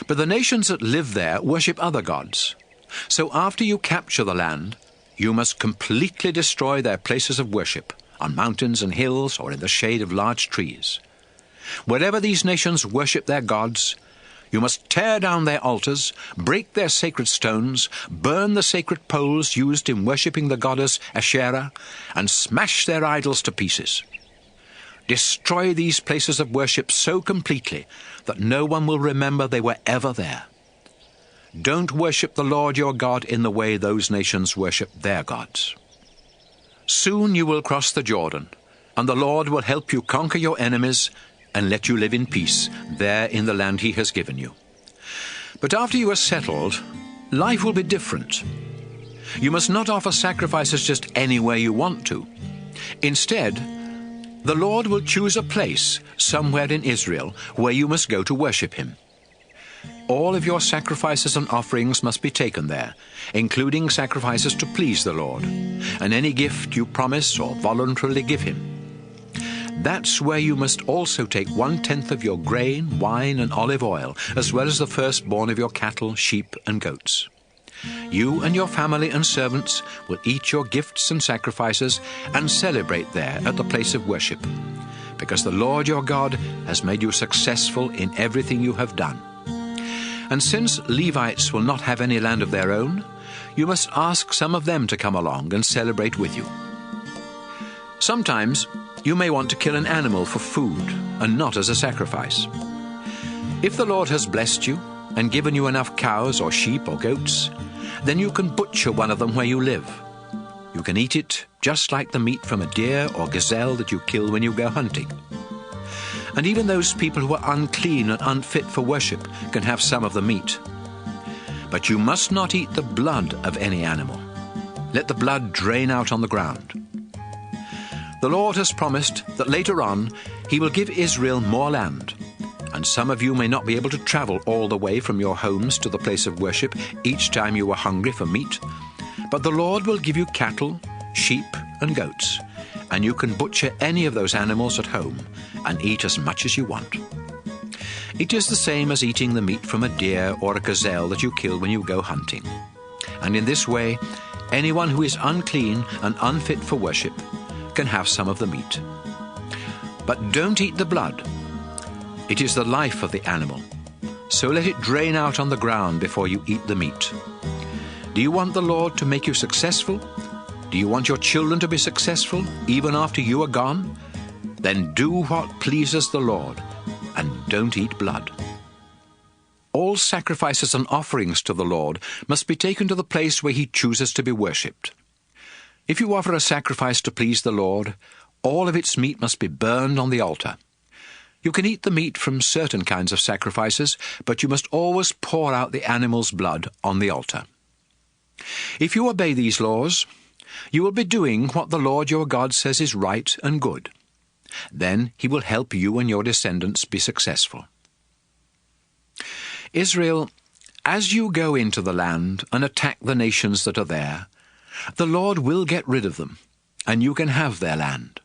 But the nations that live there worship other gods. So after you capture the land, you must completely destroy their places of worship, on mountains and hills or in the shade of large trees. Wherever these nations worship their gods, you must tear down their altars, break their sacred stones, burn the sacred poles used in worshipping the goddess Asherah, and smash their idols to pieces. Destroy these places of worship so completely that no one will remember they were ever there. Don't worship the Lord your God in the way those nations worship their gods. Soon you will cross the Jordan, and the Lord will help you conquer your enemies and let you live in peace there in the land He has given you. But after you are settled, life will be different. You must not offer sacrifices just anywhere you want to. Instead, the Lord will choose a place somewhere in Israel where you must go to worship Him. All of your sacrifices and offerings must be taken there, including sacrifices to please the Lord, and any gift you promise or voluntarily give Him. That's where you must also take 1/10 of your grain, wine, and olive oil, as well as the firstborn of your cattle, sheep, and goats. You and your family and servants will eat your gifts and sacrifices and celebrate there at the place of worship, because the Lord your God has made you successful in everything you have done. And since Levites will not have any land of their own, you must ask some of them to come along and celebrate with you. Sometimes you may want to kill an animal for food and not as a sacrifice. If the Lord has blessed you and given you enough cows or sheep or goats, then you can butcher one of them where you live. You can eat it just like the meat from a deer or gazelle that you kill when you go hunting. And even those people who are unclean and unfit for worship can have some of the meat. But you must not eat the blood of any animal. Let the blood drain out on the ground. The Lord has promised that later on He will give Israel more land, and some of you may not be able to travel all the way from your homes to the place of worship each time you are hungry for meat, but the Lord will give you cattle, sheep, and goats, and you can butcher any of those animals at home and eat as much as you want. It is the same as eating the meat from a deer or a gazelle that you kill when you go hunting. And in this way, anyone who is unclean and unfit for worship can have some of the meat. But don't eat the blood. It is the life of the animal, so let it drain out on the ground before you eat the meat. Do you want the Lord to make you successful? Do you want your children to be successful, even after you are gone? Then do what pleases the Lord, and don't eat blood. All sacrifices and offerings to the Lord must be taken to the place where he chooses to be worshipped. If you offer a sacrifice to please the Lord, all of its meat must be burned on the altar. You can eat the meat from certain kinds of sacrifices, but you must always pour out the animal's blood on the altar. If you obey these laws, you will be doing what the Lord your God says is right and good. Then he will help you and your descendants be successful. Israel, as you go into the land and attack the nations that are there, the Lord will get rid of them, and you can have their land.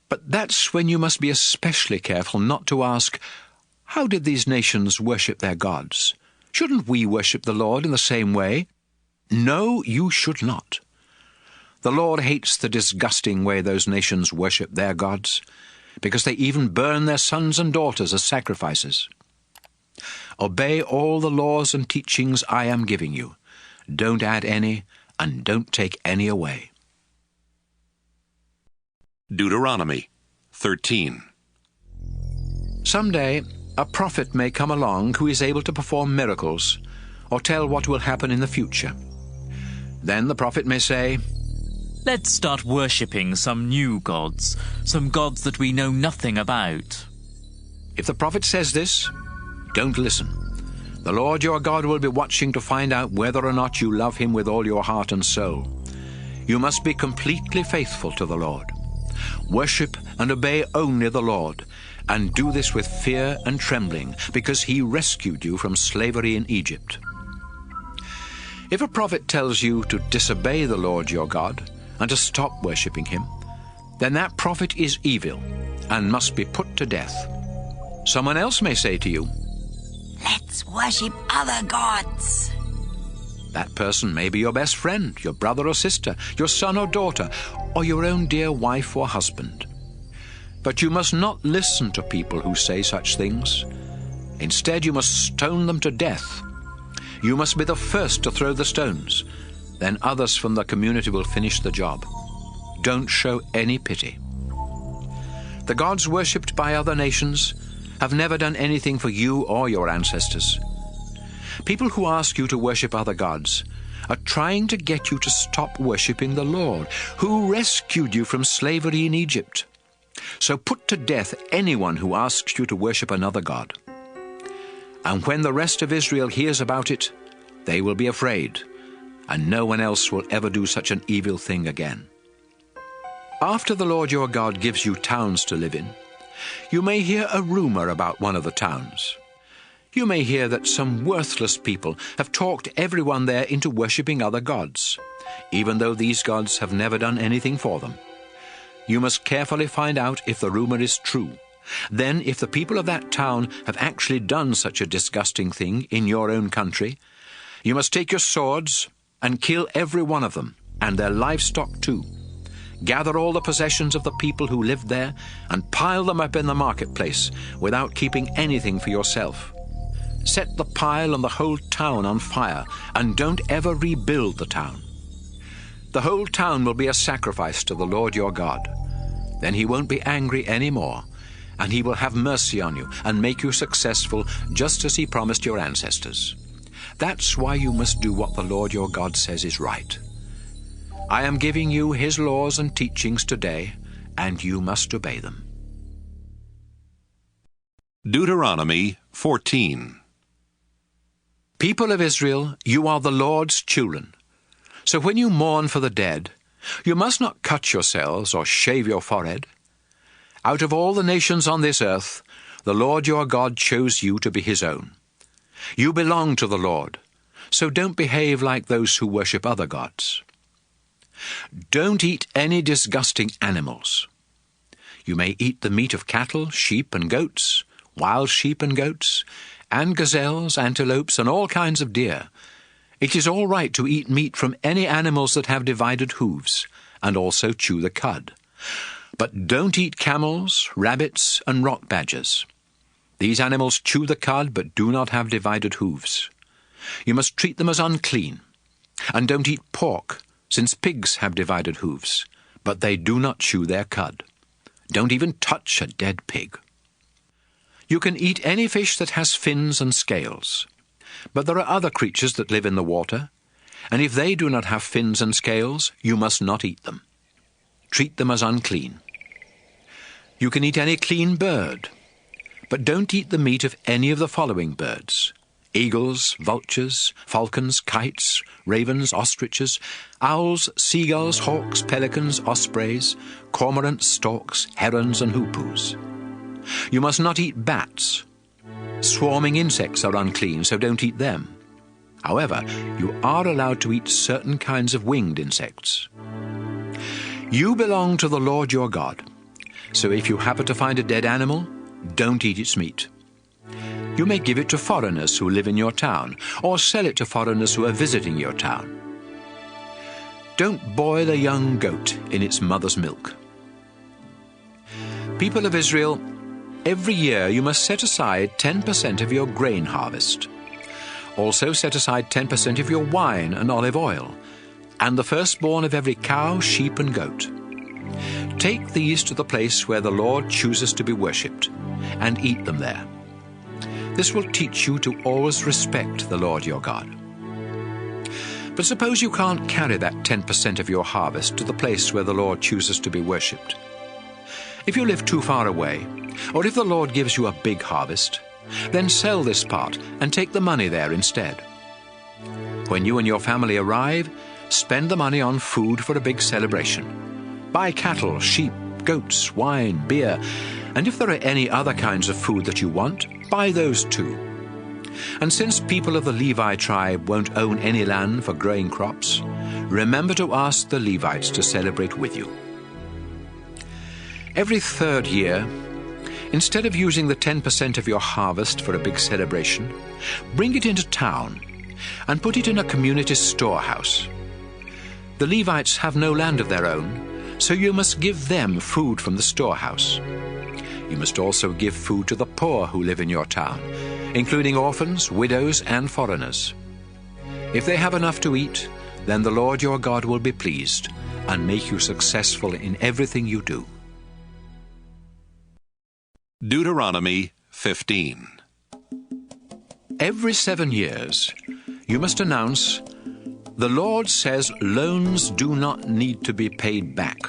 But that's when you must be especially careful not to ask, how did these nations worship their gods? Shouldn't we worship the Lord in the same way? No, you should not. The Lord hates the disgusting way those nations worship their gods, because they even burn their sons and daughters as sacrifices. Obey all the laws and teachings I am giving you. Don't add any, and don't take any away. Deuteronomy 13. Someday, a prophet may come along who is able to perform miracles or tell what will happen in the future. Then the prophet may say, Let's start worshipping some new gods, some gods that we know nothing about. If the prophet says this, don't listen. The Lord your God will be watching to find out whether or not you love him with all your heart and soul. You must be completely faithful to the Lord. Worship and obey only the Lord, and do this with fear and trembling, because he rescued you from slavery in Egypt. If a prophet tells you to disobey the Lord your God and to stop worshipping him, then that prophet is evil and must be put to death. Someone else may say to you, Let's worship other gods. That person may be your best friend, your brother or sister, your son or daughter, or your own dear wife or husband. But you must not listen to people who say such things. Instead, you must stone them to death. You must be the first to throw the stones. Then others from the community will finish the job. Don't show any pity. The gods worshipped by other nations have never done anything for you or your ancestors. People who ask you to worship other gods are trying to get you to stop worshipping the Lord, who rescued you from slavery in Egypt. So put to death anyone who asks you to worship another god. And when the rest of Israel hears about it, they will be afraid, and no one else will ever do such an evil thing again. After the Lord your God gives you towns to live in, you may hear a rumor about one of the towns. You may hear that some worthless people have talked everyone there into worshipping other gods, even though these gods have never done anything for them. You must carefully find out if the rumor is true. Then, if the people of that town have actually done such a disgusting thing in your own country, you must take your swords and kill every one of them, and their livestock too. Gather all the possessions of the people who lived there and pile them up in the marketplace without keeping anything for yourself. Set the pile and the whole town on fire, and don't ever rebuild the town. The whole town will be a sacrifice to the Lord your God. Then he won't be angry anymore, and he will have mercy on you and make you successful just as he promised your ancestors. That's why you must do what the Lord your God says is right. I am giving you his laws and teachings today, and you must obey them. Deuteronomy 14. People of Israel, you are the Lord's children. So when you mourn for the dead, you must not cut yourselves or shave your forehead. Out of all the nations on this earth, the Lord your God chose you to be his own. You belong to the Lord, so don't behave like those who worship other gods. Don't eat any disgusting animals. You may eat the meat of cattle, sheep, and goats, wild sheep and goats, and gazelles, antelopes, and all kinds of deer. It is all right to eat meat from any animals that have divided hooves, and also chew the cud. But don't eat camels, rabbits, and rock badgers. These animals chew the cud but do not have divided hooves. You must treat them as unclean. And don't eat pork, since pigs have divided hooves, but they do not chew their cud. Don't even touch a dead pig. You can eat any fish that has fins and scales. But there are other creatures that live in the water, and if they do not have fins and scales, you must not eat them. Treat them as unclean. You can eat any clean bird, but don't eat the meat of any of the following birds: eagles, vultures, falcons, kites, ravens, ostriches, owls, seagulls, hawks, pelicans, ospreys, cormorants, storks, herons, and hoopoes. You must not eat bats. Swarming insects are unclean, so don't eat them. However, you are allowed to eat certain kinds of winged insects. You belong to the Lord your God, so if you happen to find a dead animal, don't eat its meat. You may give it to foreigners who live in your town, or sell it to foreigners who are visiting your town. Don't boil a young goat in its mother's milk. People of Israel, every year you must set aside 10% of your grain harvest. Also set aside 10% of your wine and olive oil, and the firstborn of every cow, sheep, and goat. Take these to the place where the Lord chooses to be worshipped, and eat them there. This will teach you to always respect the Lord your God. But suppose you can't carry that 10% of your harvest to the place where the Lord chooses to be worshipped. If you live too far away, or if the Lord gives you a big harvest, then sell this part and take the money there instead. When you and your family arrive, spend the money on food for a big celebration. Buy cattle, sheep, goats, wine, beer, and if there are any other kinds of food that you want, buy those too. And since people of the Levi tribe won't own any land for growing crops, remember to ask the Levites to celebrate with you. Every third year, instead of using the 10% of your harvest for a big celebration, bring it into town and put it in a community storehouse. The Levites have no land of their own, so you must give them food from the storehouse. You must also give food to the poor who live in your town, including orphans, widows, and foreigners. If they have enough to eat, then the Lord your God will be pleased and make you successful in everything you do. Deuteronomy 15. Every 7 years, you must announce, "The Lord says loans do not need to be paid back."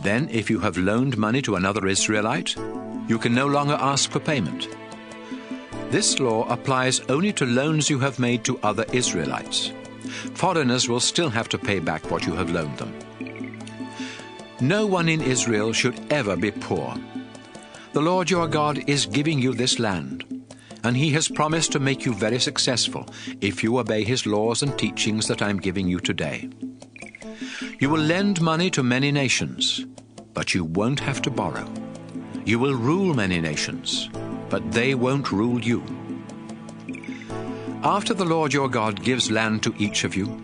Then, if you have loaned money to another Israelite, you can no longer ask for payment. This law applies only to loans you have made to other Israelites. Foreigners will still have to pay back what you have loaned them. No one in Israel should ever be poor. The Lord your God is giving you this land, and He has promised to make you very successful if you obey His laws and teachings that I am giving you today. You will lend money to many nations, but you won't have to borrow. You will rule many nations, but they won't rule you. After the Lord your God gives land to each of you,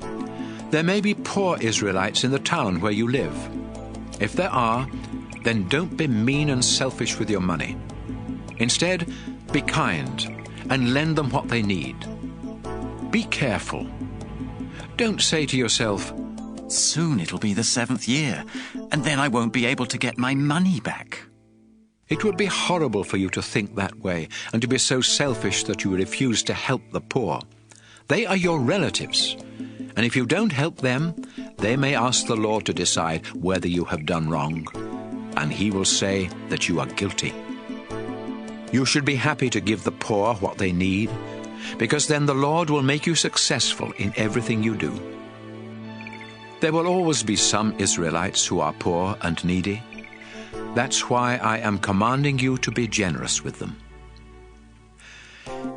there may be poor Israelites in the town where you live. If there are, then don't be mean and selfish with your money. Instead, be kind and lend them what they need. Be careful. Don't say to yourself, "Soon it'll be the 7th year, and then I won't be able to get my money back." It would be horrible for you to think that way and to be so selfish that you refuse to help the poor. They are your relatives, and if you don't help them, they may ask the Lord to decide whether you have done wrong, and He will say that you are guilty. You should be happy to give the poor what they need, because then the Lord will make you successful in everything you do. There will always be some Israelites who are poor and needy. That's why I am commanding you to be generous with them.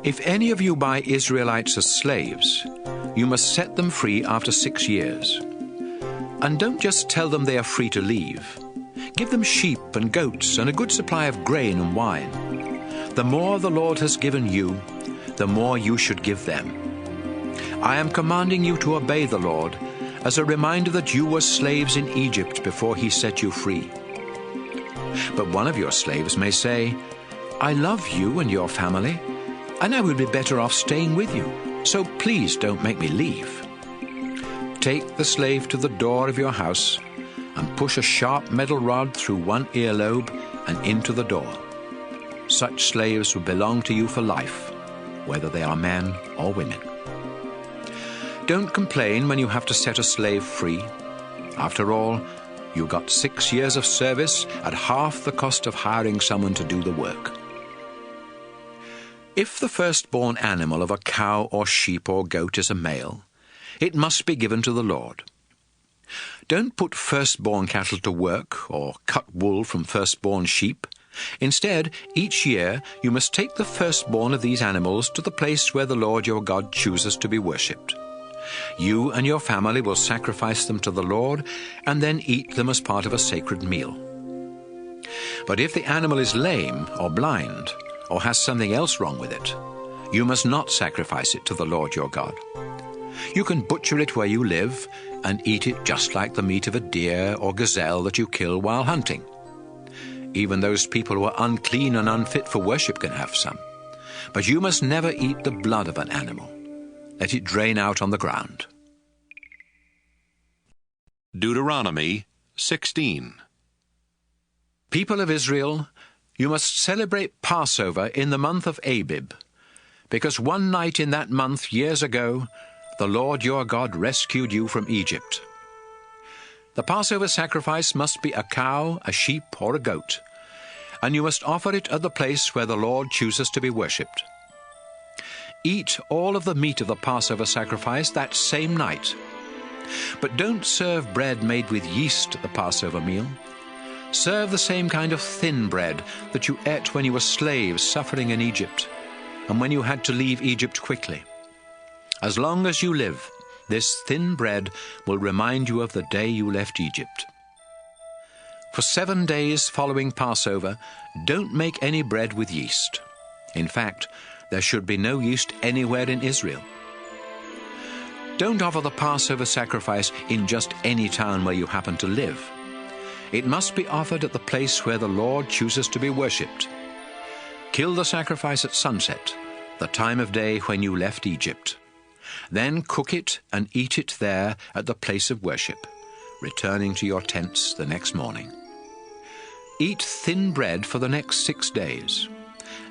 If any of you buy Israelites as slaves, you must set them free after 6 years. And don't just tell them they are free to leave. Give them sheep and goats and a good supply of grain and wine. The more the Lord has given you, the more you should give them. I am commanding you to obey the Lord as a reminder that you were slaves in Egypt before he set you free. But one of your slaves may say, I love you and your family, and I would be better off staying with you, so please don't make me leave. Take the slave to the door of your house and push a sharp metal rod through one earlobe and into the door. Such slaves will belong to you for life, whether they are men or women. Don't complain when you have to set a slave free. After all, you got 6 years of service at half the cost of hiring someone to do the work. If the firstborn animal of a cow or sheep or goat is a male, it must be given to the Lord. Don't put firstborn cattle to work or cut wool from firstborn sheep. Instead, each year you must take the firstborn of these animals to the place where the Lord your God chooses to be worshipped. You and your family will sacrifice them to the Lord and then eat them as part of a sacred meal. But if the animal is lame or blind or has something else wrong with it, you must not sacrifice it to the Lord your God. You can butcher it where you live and eat it just like the meat of a deer or gazelle that you kill while hunting. Even those people who are unclean and unfit for worship can have some. But you must never eat the blood of an animal. Let it drain out on the ground. Deuteronomy 16. People of Israel, you must celebrate Passover in the month of Abib, because one night in that month years ago, the Lord your God rescued you from Egypt. The Passover sacrifice must be a cow, a sheep, or a goat, and you must offer it at the place where the Lord chooses to be worshipped. Eat all of the meat of the Passover sacrifice that same night. But don't serve bread made with yeast at the Passover meal. Serve the same kind of thin bread that you ate when you were slaves suffering in Egypt, and when you had to leave Egypt quickly. As long as you live, this thin bread will remind you of the day you left Egypt. For 7 days following Passover, don't make any bread with yeast. In fact, there should be no yeast anywhere in Israel. Don't offer the Passover sacrifice in just any town where you happen to live. It must be offered at the place where the Lord chooses to be worshipped. Kill the sacrifice at sunset, the time of day when you left Egypt. Then cook it and eat it there at the place of worship, returning to your tents the next morning. Eat thin bread for the next 6 days.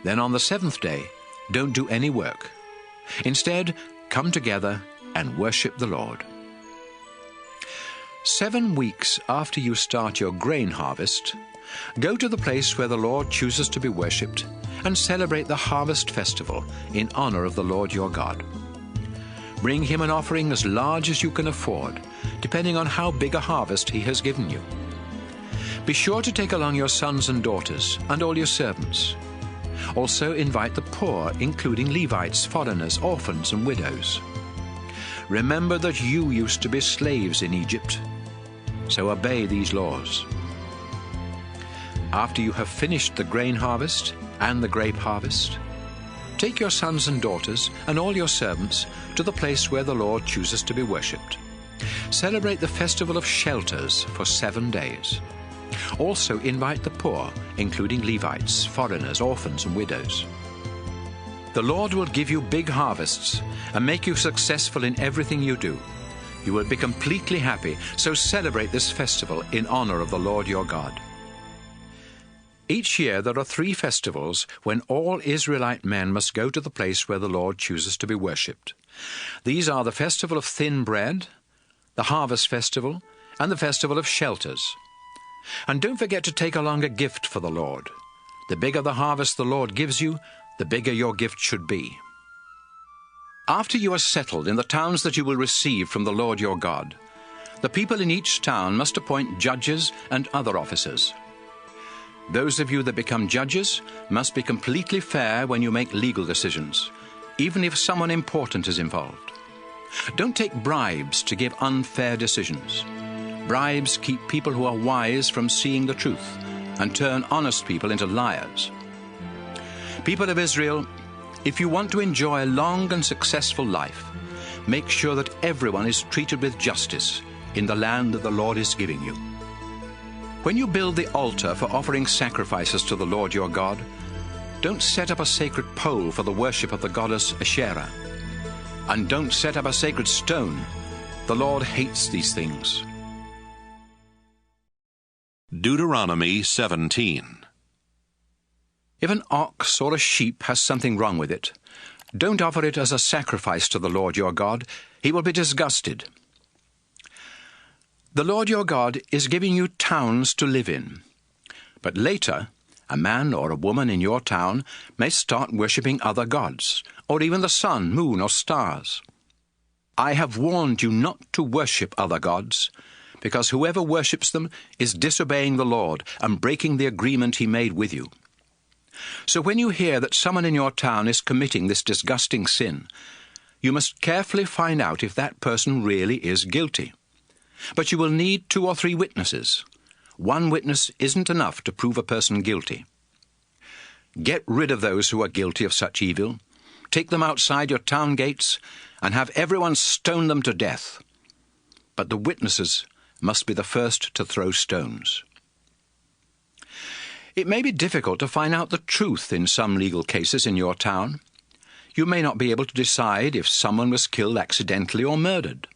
Then on the 7th day, don't do any work. Instead, come together and worship the Lord. 7 weeks after you start your grain harvest, go to the place where the Lord chooses to be worshipped and celebrate the harvest festival in honor of the Lord your God. Bring him an offering as large as you can afford, depending on how big a harvest he has given you. Be sure to take along your sons and daughters and all your servants. Also invite the poor, including Levites, foreigners, orphans, and widows. Remember that you used to be slaves in Egypt, so obey these laws. After you have finished the grain harvest and the grape harvest, take your sons and daughters and all your servants to the place where the Lord chooses to be worshipped. Celebrate the festival of shelters for 7 days. Also invite the poor, including Levites, foreigners, orphans, and widows. The Lord will give you big harvests and make you successful in everything you do. You will be completely happy, so celebrate this festival in honor of the Lord your God. Each year there are 3 festivals when all Israelite men must go to the place where the Lord chooses to be worshipped. These are the festival of thin bread, the harvest festival, and the festival of shelters. And don't forget to take along a gift for the Lord. The bigger the harvest the Lord gives you, the bigger your gift should be. After you are settled in the towns that you will receive from the Lord your God, the people in each town must appoint judges and other officers. Those of you that become judges must be completely fair when you make legal decisions, even if someone important is involved. Don't take bribes to give unfair decisions. Bribes keep people who are wise from seeing the truth and turn honest people into liars. People of Israel, if you want to enjoy a long and successful life, make sure that everyone is treated with justice in the land that the Lord is giving you. When you build the altar for offering sacrifices to the Lord your God, don't set up a sacred pole for the worship of the goddess Asherah. And don't set up a sacred stone. The Lord hates these things. Deuteronomy 17. If an ox or a sheep has something wrong with it, don't offer it as a sacrifice to the Lord your God. He will be disgusted. The Lord your God is giving you towns to live in. But later, a man or a woman in your town may start worshipping other gods, or even the sun, moon, or stars. I have warned you not to worship other gods, because whoever worships them is disobeying the Lord and breaking the agreement he made with you. So when you hear that someone in your town is committing this disgusting sin, you must carefully find out if that person really is guilty. But you will need 2 or 3 witnesses. One witness isn't enough to prove a person guilty. Get rid of those who are guilty of such evil. Take them outside your town gates and have everyone stone them to death. But the witnesses must be the first to throw stones. It may be difficult to find out the truth in some legal cases in your town. You may not be able to decide if someone was killed accidentally or murdered.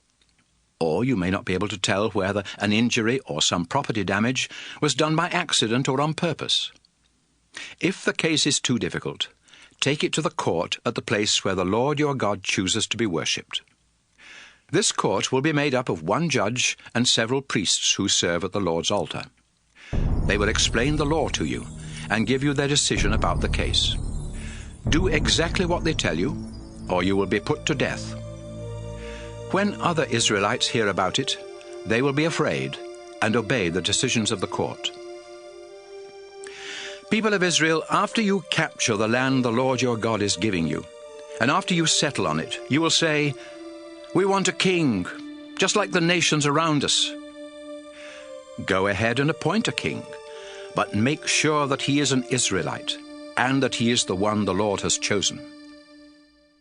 Or you may not be able to tell whether an injury or some property damage was done by accident or on purpose. If the case is too difficult, take it to the court at the place where the Lord your God chooses to be worshipped. This court will be made up of 1 judge and several priests who serve at the Lord's altar. They will explain the law to you and give you their decision about the case. Do exactly what they tell you, or you will be put to death. When other Israelites hear about it, they will be afraid and obey the decisions of the court. People of Israel, after you capture the land the Lord your God is giving you, and after you settle on it, you will say, "We want a king, just like the nations around us." Go ahead and appoint a king, but make sure that he is an Israelite, and that he is the one the Lord has chosen.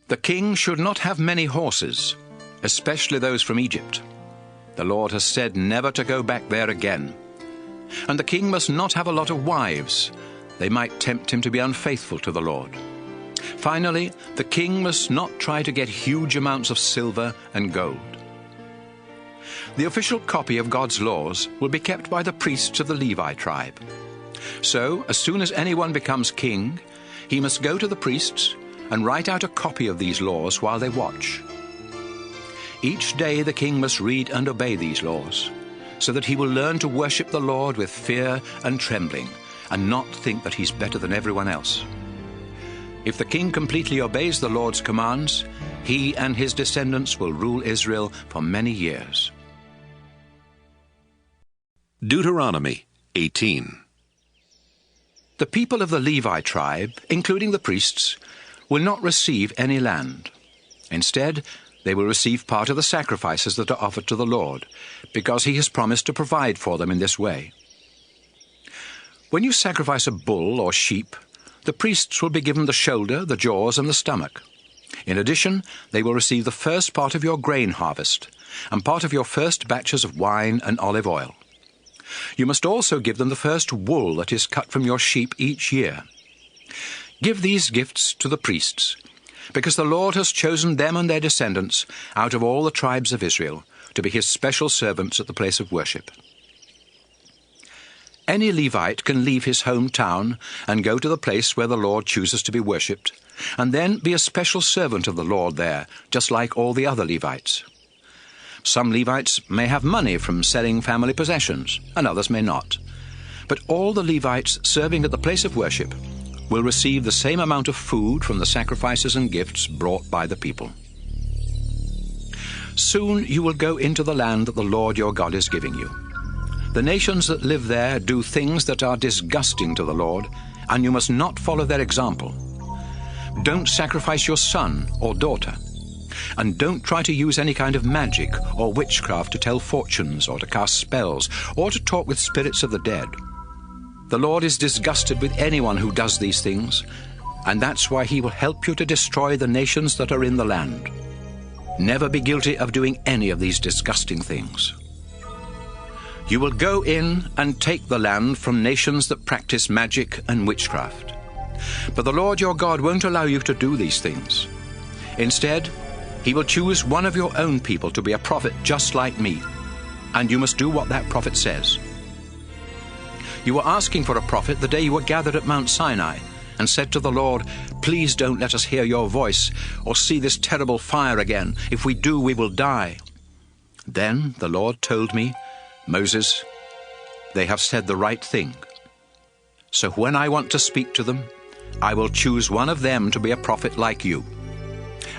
The king should not have many horses, especially those from Egypt. The Lord has said never to go back there again. And the king must not have a lot of wives. They might tempt him to be unfaithful to the Lord. Finally, the king must not try to get huge amounts of silver and gold. The official copy of God's laws will be kept by the priests of the Levi tribe. So, as soon as anyone becomes king, he must go to the priests and write out a copy of these laws while they watch. Each day the king must read and obey these laws, so that he will learn to worship the Lord with fear and trembling, and not think that he's better than everyone else. If the king completely obeys the Lord's commands, he and his descendants will rule Israel for many years. Deuteronomy 18. The people of the Levi tribe, including the priests, will not receive any land. Instead, they will receive part of the sacrifices that are offered to the Lord, because he has promised to provide for them in this way. When you sacrifice a bull or sheep, the priests will be given the shoulder, the jaws, and the stomach. In addition, they will receive the first part of your grain harvest, and part of your first batches of wine and olive oil. You must also give them the first wool that is cut from your sheep each year. Give these gifts to the priests, because the Lord has chosen them and their descendants out of all the tribes of Israel to be his special servants at the place of worship. Any Levite can leave his hometown and go to the place where the Lord chooses to be worshipped, and then be a special servant of the Lord there, just like all the other Levites. Some Levites may have money from selling family possessions, and others may not. But all the Levites serving at the place of worship will receive the same amount of food from the sacrifices and gifts brought by the people. Soon you will go into the land that the Lord your God is giving you. The nations that live there do things that are disgusting to the Lord, and you must not follow their example. Don't sacrifice your son or daughter, and don't try to use any kind of magic or witchcraft to tell fortunes or to cast spells or to talk with spirits of the dead. The Lord is disgusted with anyone who does these things, and that's why he will help you to destroy the nations that are in the land. Never be guilty of doing any of these disgusting things. You will go in and take the land from nations that practice magic and witchcraft. But the Lord your God won't allow you to do these things. Instead, he will choose one of your own people to be a prophet just like me, and you must do what that prophet says. You were asking for a prophet the day you were gathered at Mount Sinai, and said to the Lord, "Please don't let us hear your voice or see this terrible fire again. If we do, we will die." Then the Lord told me, "Moses, they have said the right thing. So when I want to speak to them, I will choose one of them to be a prophet like you.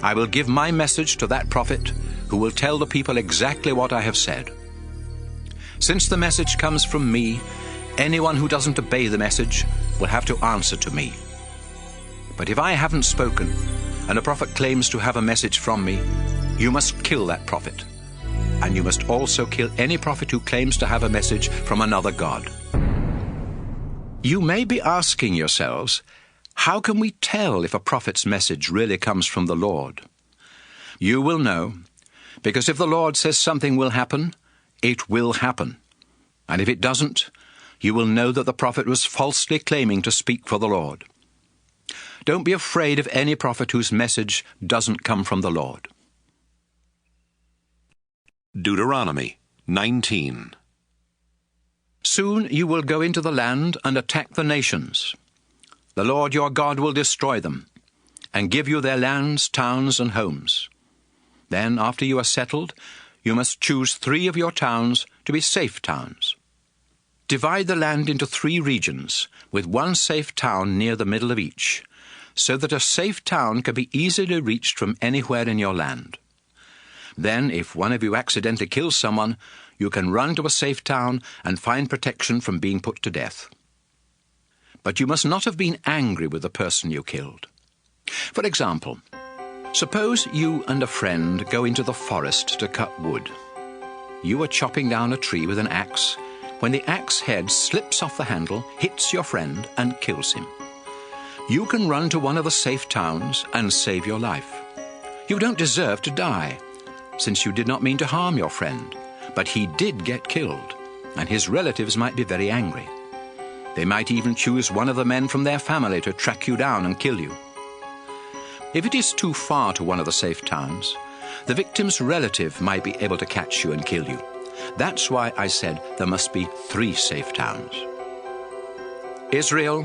I will give my message to that prophet, who will tell the people exactly what I have said. Since the message comes from me, anyone who doesn't obey the message will have to answer to me. But if I haven't spoken, and a prophet claims to have a message from me, you must kill that prophet. And you must also kill any prophet who claims to have a message from another god." You may be asking yourselves, how can we tell if a prophet's message really comes from the Lord? You will know, because if the Lord says something will happen, it will happen. And if it doesn't, you will know that the prophet was falsely claiming to speak for the Lord. Don't be afraid of any prophet whose message doesn't come from the Lord. Deuteronomy 19. Soon you will go into the land and attack the nations. The Lord your God will destroy them, and give you their lands, towns, and homes. Then, after you are settled, you must choose 3 of your towns to be safe towns. Divide the land into 3 regions, with 1 safe town near the middle of each, so that a safe town can be easily reached from anywhere in your land. Then, if one of you accidentally kills someone, you can run to a safe town and find protection from being put to death. But you must not have been angry with the person you killed. For example, suppose you and a friend go into the forest to cut wood. You are chopping down a tree with an axe when the axe head slips off the handle, hits your friend, and kills him. You can run to one of the safe towns and save your life. You don't deserve to die, since you did not mean to harm your friend, but he did get killed, and his relatives might be very angry. They might even choose one of the men from their family to track you down and kill you. If it is too far to one of the safe towns, the victim's relative might be able to catch you and kill you. That's why I said there must be 3 safe towns. Israel,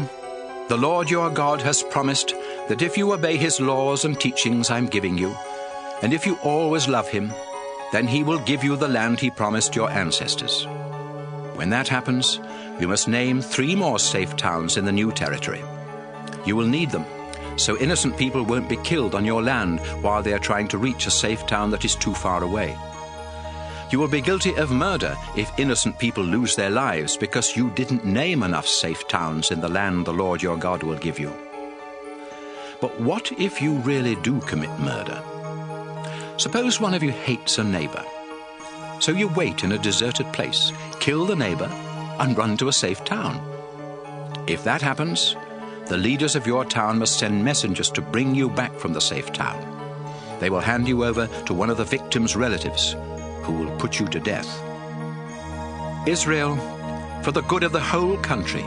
the Lord your God has promised that if you obey his laws and teachings I'm giving you, and if you always love him, then he will give you the land he promised your ancestors. When that happens, you must name 3 more safe towns in the new territory. You will need them, so innocent people won't be killed on your land while they are trying to reach a safe town that is too far away. You will be guilty of murder if innocent people lose their lives because you didn't name enough safe towns in the land the Lord your God will give you. But what if you really do commit murder? Suppose one of you hates a neighbor. So you wait in a deserted place, kill the neighbor, and run to a safe town. If that happens, the leaders of your town must send messengers to bring you back from the safe town. They will hand you over to one of the victim's relatives, who will put you to death. Israel, for the good of the whole country,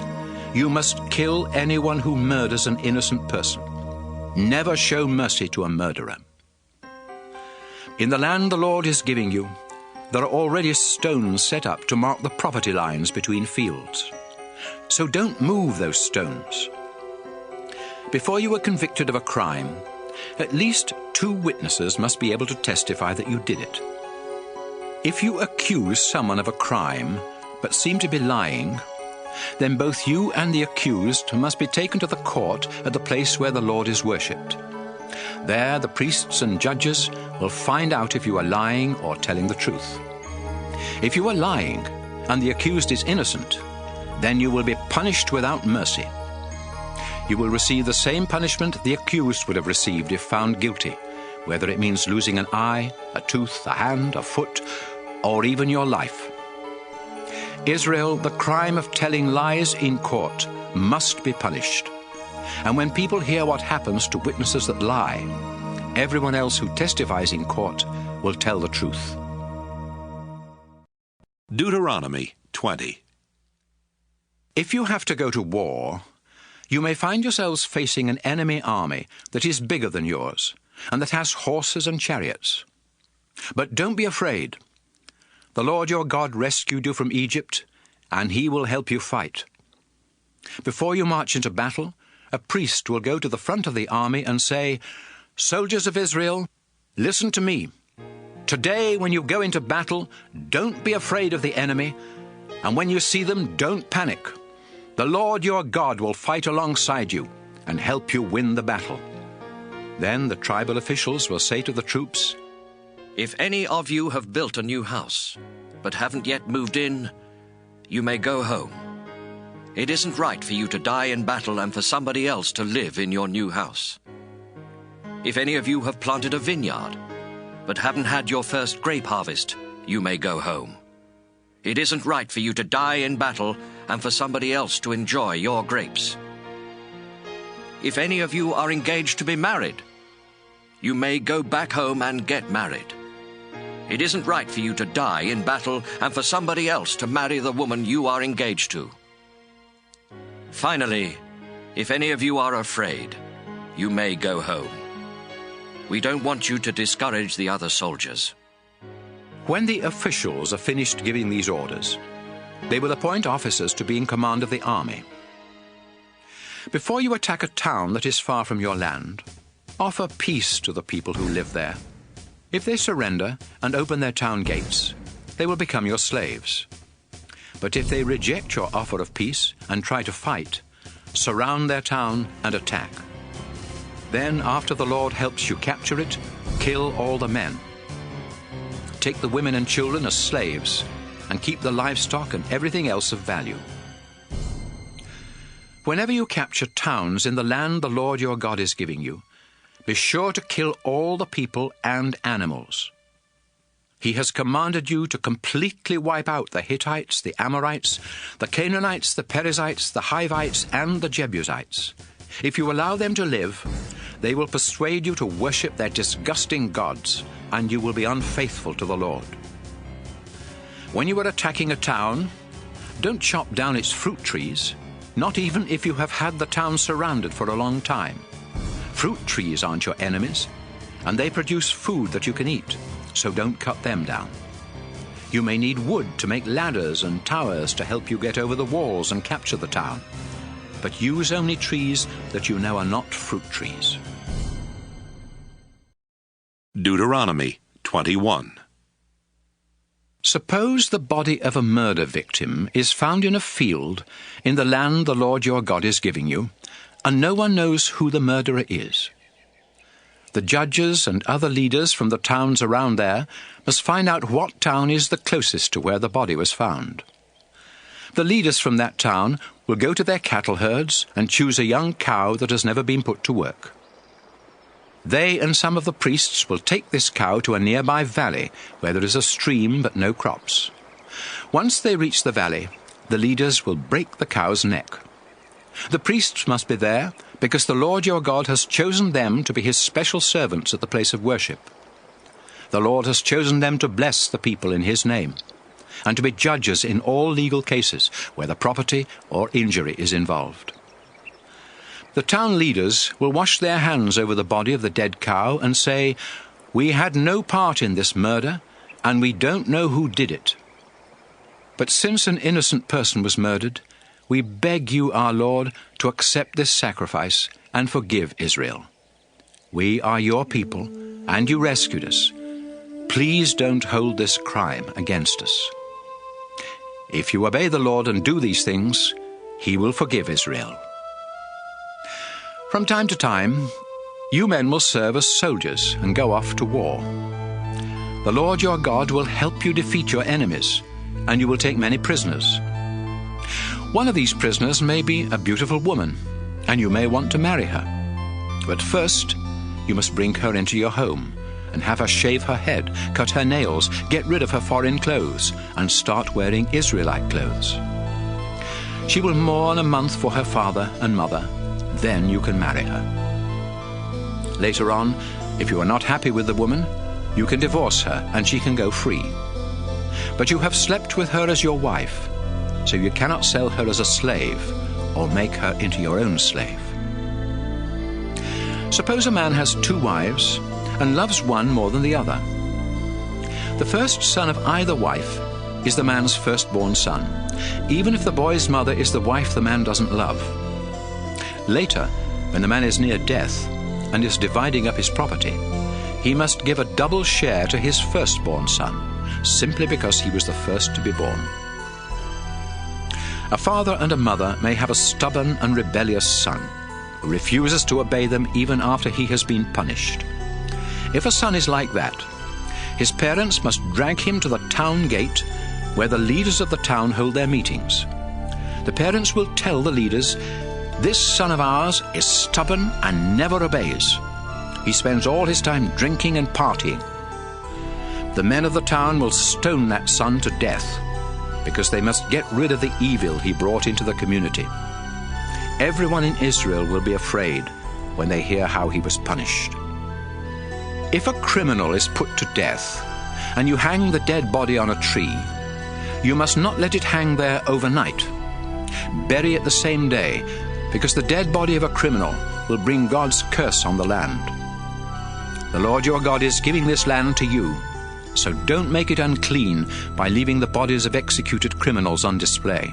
you must kill anyone who murders an innocent person. Never show mercy to a murderer. In the land the Lord is giving you, there are already stones set up to mark the property lines between fields. So don't move those stones. Before you are convicted of a crime, at least 2 witnesses must be able to testify that you did it. If you accuse someone of a crime, but seem to be lying, then both you and the accused must be taken to the court at the place where the Lord is worshipped. There the priests and judges will find out if you are lying or telling the truth. If you are lying and the accused is innocent, then you will be punished without mercy. You will receive the same punishment the accused would have received if found guilty, whether it means losing an eye, a tooth, a hand, a foot, or even your life. Israel, the crime of telling lies in court must be punished. And when people hear what happens to witnesses that lie, everyone else who testifies in court will tell the truth. Deuteronomy 20. If you have to go to war, you may find yourselves facing an enemy army that is bigger than yours, and that has horses and chariots. But don't be afraid. The Lord your God rescued you from Egypt, and he will help you fight. Before you march into battle, a priest will go to the front of the army and say, "Soldiers of Israel, listen to me. Today, when you go into battle, don't be afraid of the enemy, and when you see them, don't panic. The Lord your God will fight alongside you and help you win the battle." Then the tribal officials will say to the troops, "If any of you have built a new house, but haven't yet moved in, you may go home. It isn't right for you to die in battle and for somebody else to live in your new house. If any of you have planted a vineyard, but haven't had your first grape harvest, you may go home. It isn't right for you to die in battle and for somebody else to enjoy your grapes. If any of you are engaged to be married, you may go back home and get married. It isn't right for you to die in battle and for somebody else to marry the woman you are engaged to. Finally, if any of you are afraid, you may go home. We don't want you to discourage the other soldiers." When the officials are finished giving these orders, they will appoint officers to be in command of the army. Before you attack a town that is far from your land, offer peace to the people who live there. If they surrender and open their town gates, they will become your slaves. But if they reject your offer of peace and try to fight, surround their town and attack. Then, after the Lord helps you capture it, kill all the men. Take the women and children as slaves, and keep the livestock and everything else of value. Whenever you capture towns in the land the Lord your God is giving you, be sure to kill all the people and animals. He has commanded you to completely wipe out the Hittites, the Amorites, the Canaanites, the Perizzites, the Hivites, and the Jebusites. If you allow them to live, they will persuade you to worship their disgusting gods, and you will be unfaithful to the Lord. When you are attacking a town, don't chop down its fruit trees, not even if you have had the town surrounded for a long time. Fruit trees aren't your enemies, and they produce food that you can eat, so don't cut them down. You may need wood to make ladders and towers to help you get over the walls and capture the town, but use only trees that you know are not fruit trees. Deuteronomy 21. Suppose the body of a murder victim is found in a field in the land the Lord your God is giving you, and no one knows who the murderer is. The judges and other leaders from the towns around there must find out what town is the closest to where the body was found. The leaders from that town will go to their cattle herds and choose a young cow that has never been put to work. They and some of the priests will take this cow to a nearby valley where there is a stream but no crops. Once they reach the valley, the leaders will break the cow's neck. The priests must be there because the Lord your God has chosen them to be his special servants at the place of worship. The Lord has chosen them to bless the people in his name and to be judges in all legal cases, whether property or injury is involved. The town leaders will wash their hands over the body of the dead cow and say, "We had no part in this murder, and we don't know who did it. But since an innocent person was murdered, we beg you, our Lord, to accept this sacrifice and forgive Israel. We are your people, and you rescued us. Please don't hold this crime against us." If you obey the Lord and do these things, he will forgive Israel. From time to time, you men will serve as soldiers and go off to war. The Lord your God will help you defeat your enemies, and you will take many prisoners. One of these prisoners may be a beautiful woman, and you may want to marry her. But first, you must bring her into your home and have her shave her head, cut her nails, get rid of her foreign clothes, and start wearing Israelite clothes. She will mourn a month for her father and mother, Then you can marry her. Later on, if you are not happy with the woman, you can divorce her and she can go free. But you have slept with her as your wife, so you cannot sell her as a slave or make her into your own slave. Suppose a man has 2 wives and loves one more than the other. The first son of either wife is the man's firstborn son, even if the boy's mother is the wife the man doesn't love. Later, when the man is near death and is dividing up his property, he must give a double share to his firstborn son, simply because he was the first to be born. A father and a mother may have a stubborn and rebellious son who refuses to obey them even after he has been punished. If a son is like that, his parents must drag him to the town gate where the leaders of the town hold their meetings. The parents will tell the leaders, "This son of ours is stubborn and never obeys. He spends all his time drinking and partying." The men of the town will stone that son to death because they must get rid of the evil he brought into the community. Everyone in Israel will be afraid when they hear how he was punished. If a criminal is put to death and you hang the dead body on a tree, you must not let it hang there overnight. Bury it the same day, because the dead body of a criminal will bring God's curse on the land. The Lord your God is giving this land to you, so don't make it unclean by leaving the bodies of executed criminals on display.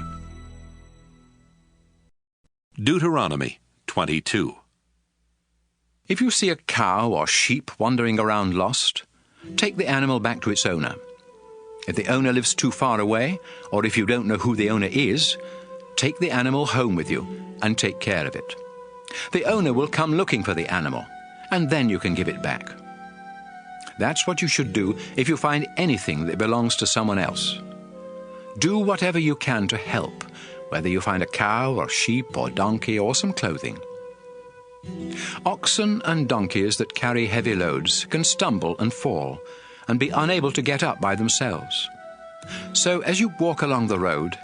Deuteronomy 22. If you see a cow or sheep wandering around lost, take the animal back to its owner. If the owner lives too far away, or if you don't know who the owner is, take the animal home with you and take care of it. The owner will come looking for the animal, and then you can give it back. That's what you should do if you find anything that belongs to someone else. Do whatever you can to help, whether you find a cow or sheep or donkey or some clothing. Oxen and donkeys that carry heavy loads can stumble and fall and be unable to get up by themselves. So as you walk along the road,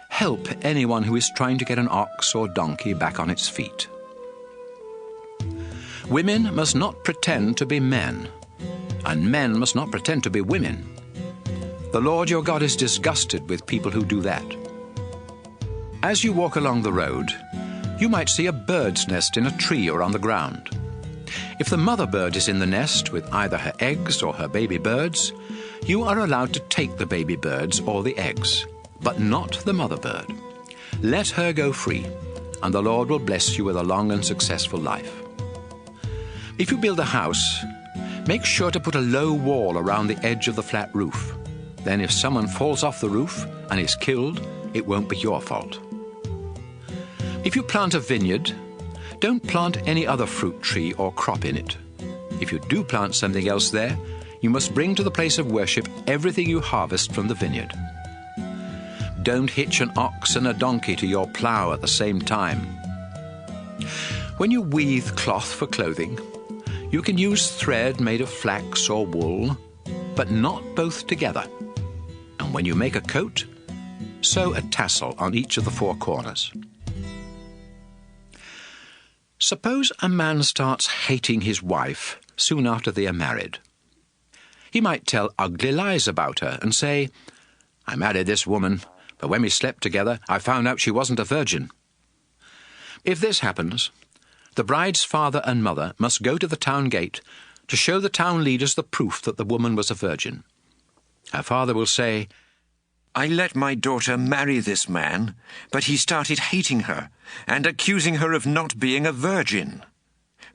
help anyone who is trying to get an ox or donkey back on its feet. Women must not pretend to be men, and men must not pretend to be women. The Lord your God is disgusted with people who do that. As you walk along the road, you might see a bird's nest in a tree or on the ground. If the mother bird is in the nest with either her eggs or her baby birds, you are allowed to take the baby birds or the eggs, but not the mother bird. Let her go free, and the Lord will bless you with a long and successful life. If you build a house, make sure to put a low wall around the edge of the flat roof. Then if someone falls off the roof and is killed, it won't be your fault. If you plant a vineyard, don't plant any other fruit tree or crop in it. If you do plant something else there, you must bring to the place of worship everything you harvest from the vineyard. Don't hitch an ox and a donkey to your plow at the same time. When you weave cloth for clothing, you can use thread made of flax or wool, but not both together. And when you make a coat, sew a tassel on each of the 4 corners. Suppose a man starts hating his wife soon after they are married. He might tell ugly lies about her and say, "I married this woman, but when we slept together, I found out she wasn't a virgin." If this happens, the bride's father and mother must go to the town gate to show the town leaders the proof that the woman was a virgin. Her father will say, "I let my daughter marry this man, but he started hating her and accusing her of not being a virgin.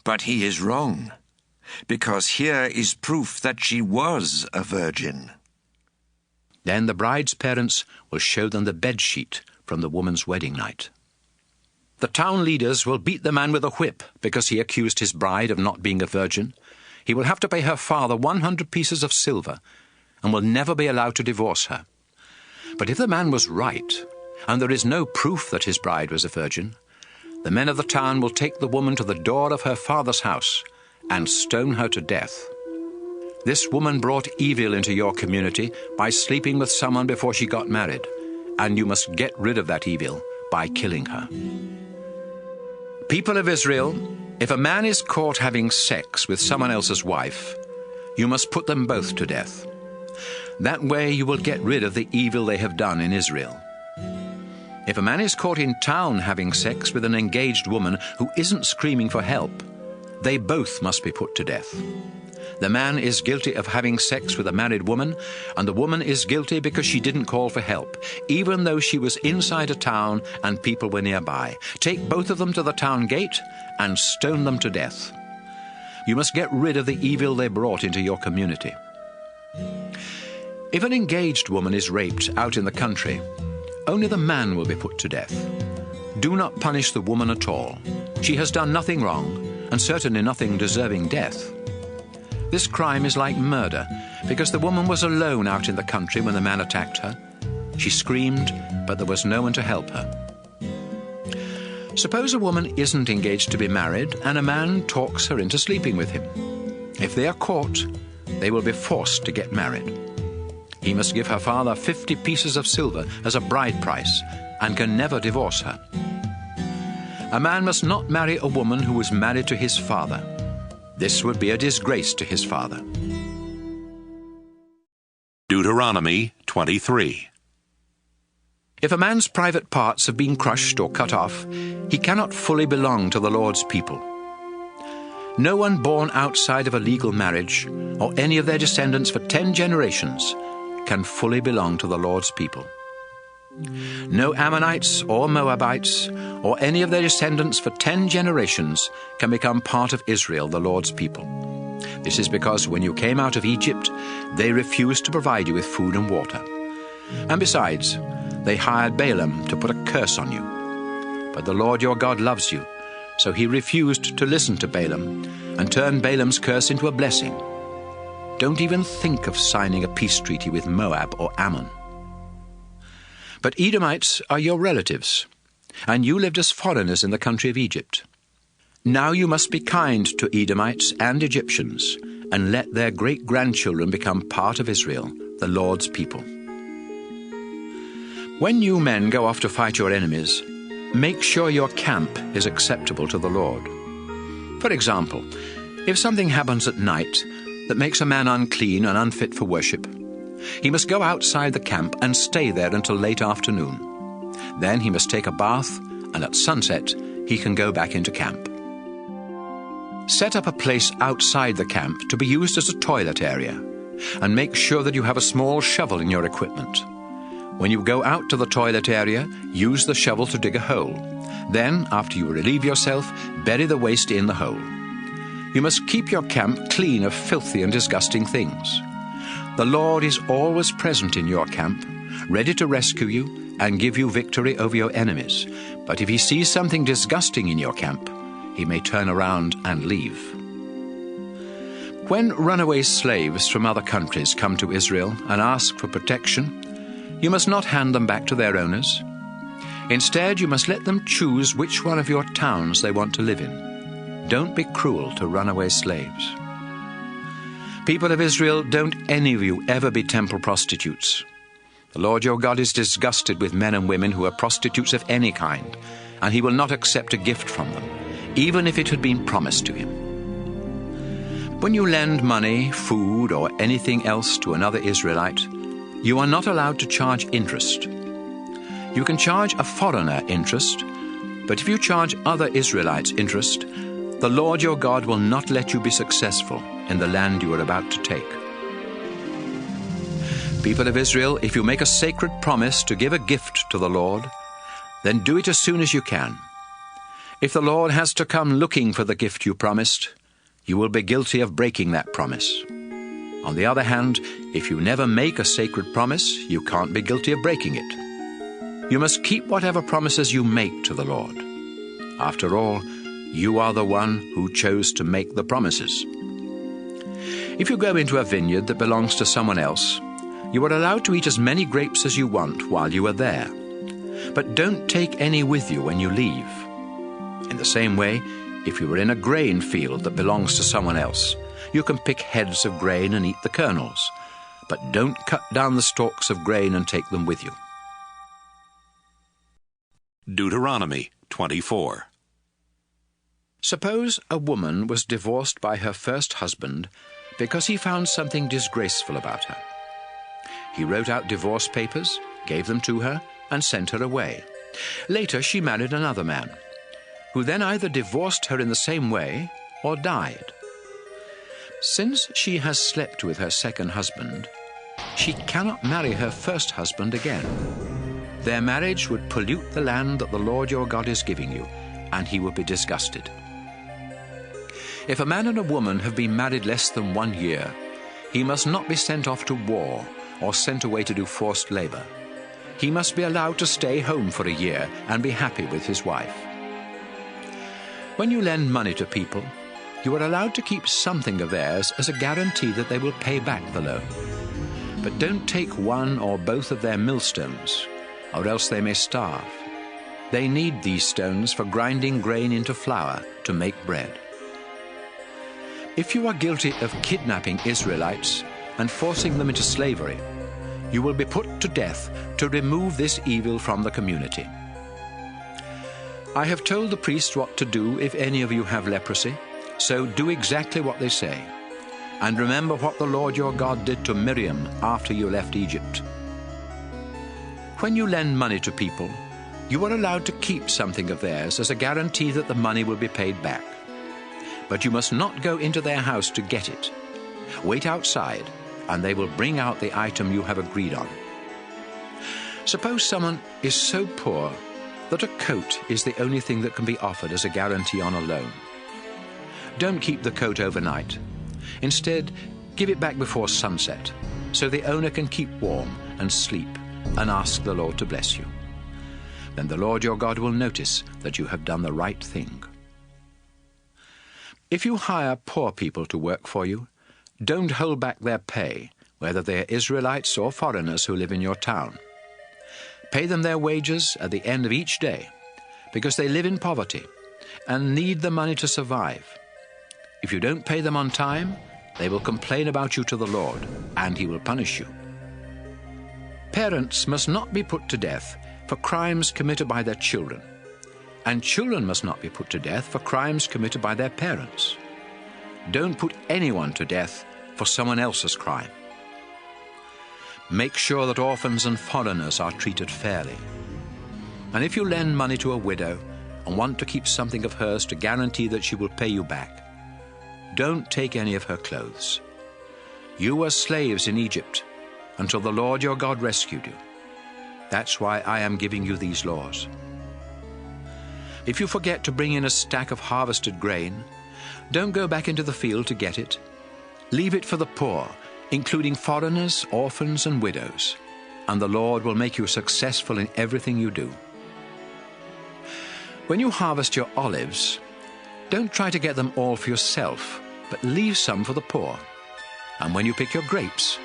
But he is wrong, because here is proof that she was a virgin." Then the bride's parents will show them the bedsheet from the woman's wedding night. The town leaders will beat the man with a whip because he accused his bride of not being a virgin. He will have to pay her father 100 pieces of silver and will never be allowed to divorce her. But if the man was right, and there is no proof that his bride was a virgin, the men of the town will take the woman to the door of her father's house and stone her to death. This woman brought evil into your community by sleeping with someone before she got married, and you must get rid of that evil by killing her. People of Israel, if a man is caught having sex with someone else's wife, you must put them both to death. That way you will get rid of the evil they have done in Israel. If a man is caught in town having sex with an engaged woman who isn't screaming for help, they both must be put to death. The man is guilty of having sex with a married woman, and the woman is guilty because she didn't call for help, even though she was inside a town and people were nearby. Take both of them to the town gate and stone them to death. You must get rid of the evil they brought into your community. If an engaged woman is raped out in the country, only the man will be put to death. Do not punish the woman at all. She has done nothing wrong, and certainly nothing deserving death. This crime is like murder, because the woman was alone out in the country when the man attacked her. She screamed, but there was no one to help her. Suppose a woman isn't engaged to be married, and a man talks her into sleeping with him. If they are caught, they will be forced to get married. He must give her father 50 pieces of silver as a bride price, and can never divorce her. A man must not marry a woman who was married to his father. This would be a disgrace to his father. Deuteronomy 23. If a man's private parts have been crushed or cut off, he cannot fully belong to the Lord's people. No one born outside of a legal marriage, or any of their descendants for 10 generations, can fully belong to the Lord's people. No Ammonites or Moabites, or any of their descendants for 10 generations, can become part of Israel, the Lord's people. This is because when you came out of Egypt, they refused to provide you with food and water. And besides, they hired Balaam to put a curse on you. But the Lord your God loves you, so he refused to listen to Balaam, and turned Balaam's curse into a blessing. Don't even think of signing a peace treaty with Moab or Ammon. But Edomites are your relatives, and you lived as foreigners in the country of Egypt. Now you must be kind to Edomites and Egyptians, and let their great-grandchildren become part of Israel, the Lord's people. When you men go off to fight your enemies, make sure your camp is acceptable to the Lord. For example, if something happens at night that makes a man unclean and unfit for worship, he must go outside the camp and stay there until late afternoon. Then he must take a bath, and at sunset he can go back into camp. Set up a place outside the camp to be used as a toilet area, and make sure that you have a small shovel in your equipment. When you go out to the toilet area, use the shovel to dig a hole. Then, after you relieve yourself, bury the waste in the hole. You must keep your camp clean of filthy and disgusting things. The Lord is always present in your camp, ready to rescue you and give you victory over your enemies. But if he sees something disgusting in your camp, he may turn around and leave. When runaway slaves from other countries come to Israel and ask for protection, you must not hand them back to their owners. Instead, you must let them choose which one of your towns they want to live in. Don't be cruel to runaway slaves. People of Israel, don't any of you ever be temple prostitutes. The Lord your God is disgusted with men and women who are prostitutes of any kind, and he will not accept a gift from them, even if it had been promised to him. When you lend money, food, or anything else to another Israelite, you are not allowed to charge interest. You can charge a foreigner interest, but if you charge other Israelites interest, the Lord your God will not let you be successful in the land you are about to take. People of Israel, if you make a sacred promise to give a gift to the Lord, then do it as soon as you can. If the Lord has to come looking for the gift you promised, you will be guilty of breaking that promise. On the other hand, if you never make a sacred promise, you can't be guilty of breaking it. You must keep whatever promises you make to the Lord. After all, you are the one who chose to make the promises. If you go into a vineyard that belongs to someone else, you are allowed to eat as many grapes as you want while you are there. But don't take any with you when you leave. In the same way, if you are in a grain field that belongs to someone else, you can pick heads of grain and eat the kernels, but don't cut down the stalks of grain and take them with you. Deuteronomy 24. Suppose a woman was divorced by her first husband because he found something disgraceful about her. He wrote out divorce papers, gave them to her, and sent her away. Later she married another man, who then either divorced her in the same way or died. Since she has slept with her second husband, she cannot marry her first husband again. Their marriage would pollute the land that the Lord your God is giving you, and he would be disgusted. If a man and a woman have been married less than 1 year, he must not be sent off to war or sent away to do forced labor. He must be allowed to stay home for a year and be happy with his wife. When you lend money to people, you are allowed to keep something of theirs as a guarantee that they will pay back the loan. But don't take one or both of their millstones, or else they may starve. They need these stones for grinding grain into flour to make bread. If you are guilty of kidnapping Israelites and forcing them into slavery, you will be put to death to remove this evil from the community. I have told the priests what to do if any of you have leprosy, so do exactly what they say. And remember what the Lord your God did to Miriam after you left Egypt. When you lend money to people, you are allowed to keep something of theirs as a guarantee that the money will be paid back. But you must not go into their house to get it. Wait outside, and they will bring out the item you have agreed on. Suppose someone is so poor that a coat is the only thing that can be offered as a guarantee on a loan. Don't keep the coat overnight. Instead, give it back before sunset, so the owner can keep warm and sleep and ask the Lord to bless you. Then the Lord your God will notice that you have done the right thing. If you hire poor people to work for you, don't hold back their pay, whether they are Israelites or foreigners who live in your town. Pay them their wages at the end of each day, because they live in poverty and need the money to survive. If you don't pay them on time, they will complain about you to the Lord, and he will punish you. Parents must not be put to death for crimes committed by their children, and children must not be put to death for crimes committed by their parents. Don't put anyone to death for someone else's crime. Make sure that orphans and foreigners are treated fairly. And if you lend money to a widow and want to keep something of hers to guarantee that she will pay you back, don't take any of her clothes. You were slaves in Egypt until the Lord your God rescued you. That's why I am giving you these laws. If you forget to bring in a stack of harvested grain, don't go back into the field to get it. Leave it for the poor, including foreigners, orphans, and widows, and the Lord will make you successful in everything you do. When you harvest your olives, don't try to get them all for yourself, but leave some for the poor. And when you pick your grapes,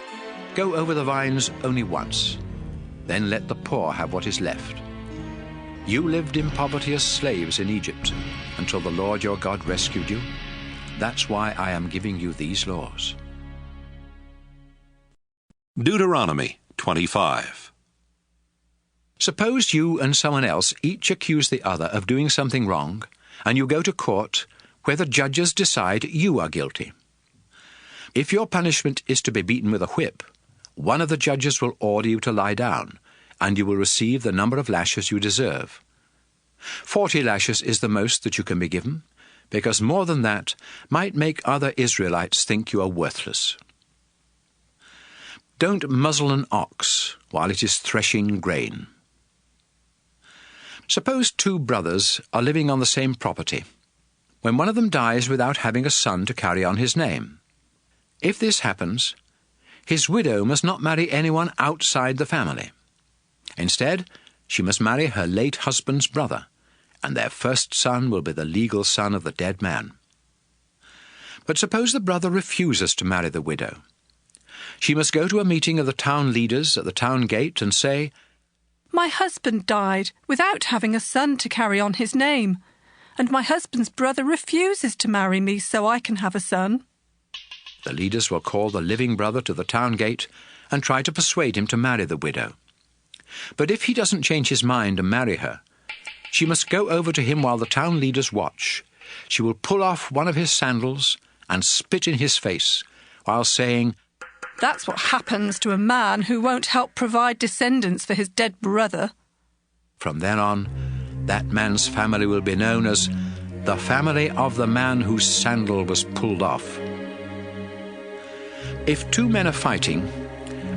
go over the vines only once. Then let the poor have what is left. You lived in poverty as slaves in Egypt until the Lord your God rescued you. That's why I am giving you these laws. Deuteronomy 25. Suppose you and someone else each accuse the other of doing something wrong, and you go to court where the judges decide you are guilty. If your punishment is to be beaten with a whip, one of the judges will order you to lie down, and you will receive the number of lashes you deserve. 40 lashes is the most that you can be given, because more than that might make other Israelites think you are worthless. Don't muzzle an ox while it is threshing grain. Suppose two brothers are living on the same property, when one of them dies without having a son to carry on his name. If this happens, his widow must not marry anyone outside the family. Instead, she must marry her late husband's brother, and their first son will be the legal son of the dead man. But suppose the brother refuses to marry the widow. She must go to a meeting of the town leaders at the town gate and say, "My husband died without having a son to carry on his name, and my husband's brother refuses to marry me so I can have a son." The leaders will call the living brother to the town gate and try to persuade him to marry the widow. But if he doesn't change his mind and marry her, she must go over to him while the town leaders watch, she will pull off one of his sandals and spit in his face, while saying, That's what happens to a man who won't help provide descendants for his dead brother. From then on, that man's family will be known as the family of the man whose sandal was pulled off. If two men are fighting,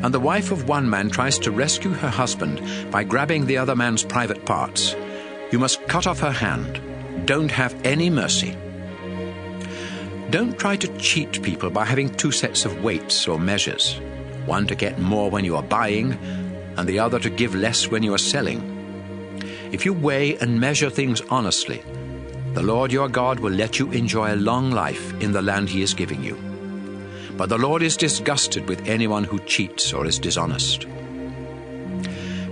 and the wife of one man tries to rescue her husband by grabbing the other man's private parts, you must cut off her hand. Don't have any mercy. Don't try to cheat people by having two sets of weights or measures, one to get more when you are buying, and the other to give less when you are selling. If you weigh and measure things honestly, the Lord your God will let you enjoy a long life in the land he is giving you. But the Lord is disgusted with anyone who cheats or is dishonest.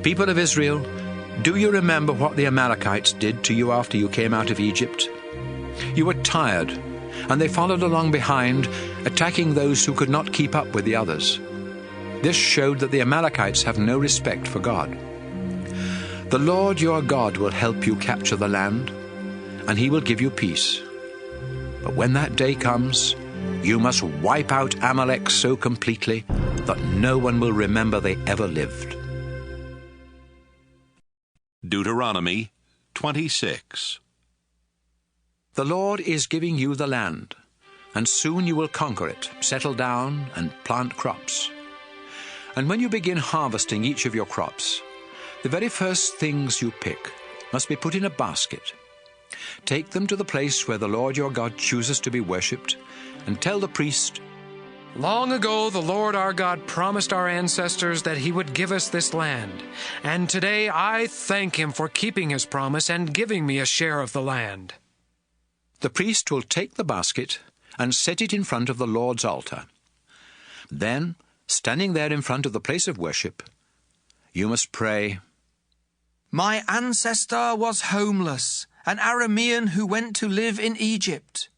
People of Israel, do you remember what the Amalekites did to you after you came out of Egypt? You were tired, and they followed along behind, attacking those who could not keep up with the others. This showed that the Amalekites have no respect for God. The Lord your God will help you capture the land, and he will give you peace. But when that day comes, you must wipe out Amalek so completely that no one will remember they ever lived. Deuteronomy 26. The Lord is giving you the land, and soon you will conquer it, settle down, and plant crops. And when you begin harvesting each of your crops, the very first things you pick must be put in a basket. Take them to the place where the Lord your God chooses to be worshipped, and tell the priest, Long ago the Lord our God promised our ancestors that he would give us this land, and today I thank him for keeping his promise and giving me a share of the land. The priest will take the basket and set it in front of the Lord's altar. Then, standing there in front of the place of worship, you must pray, My ancestor was homeless, an Aramean who went to live in Egypt.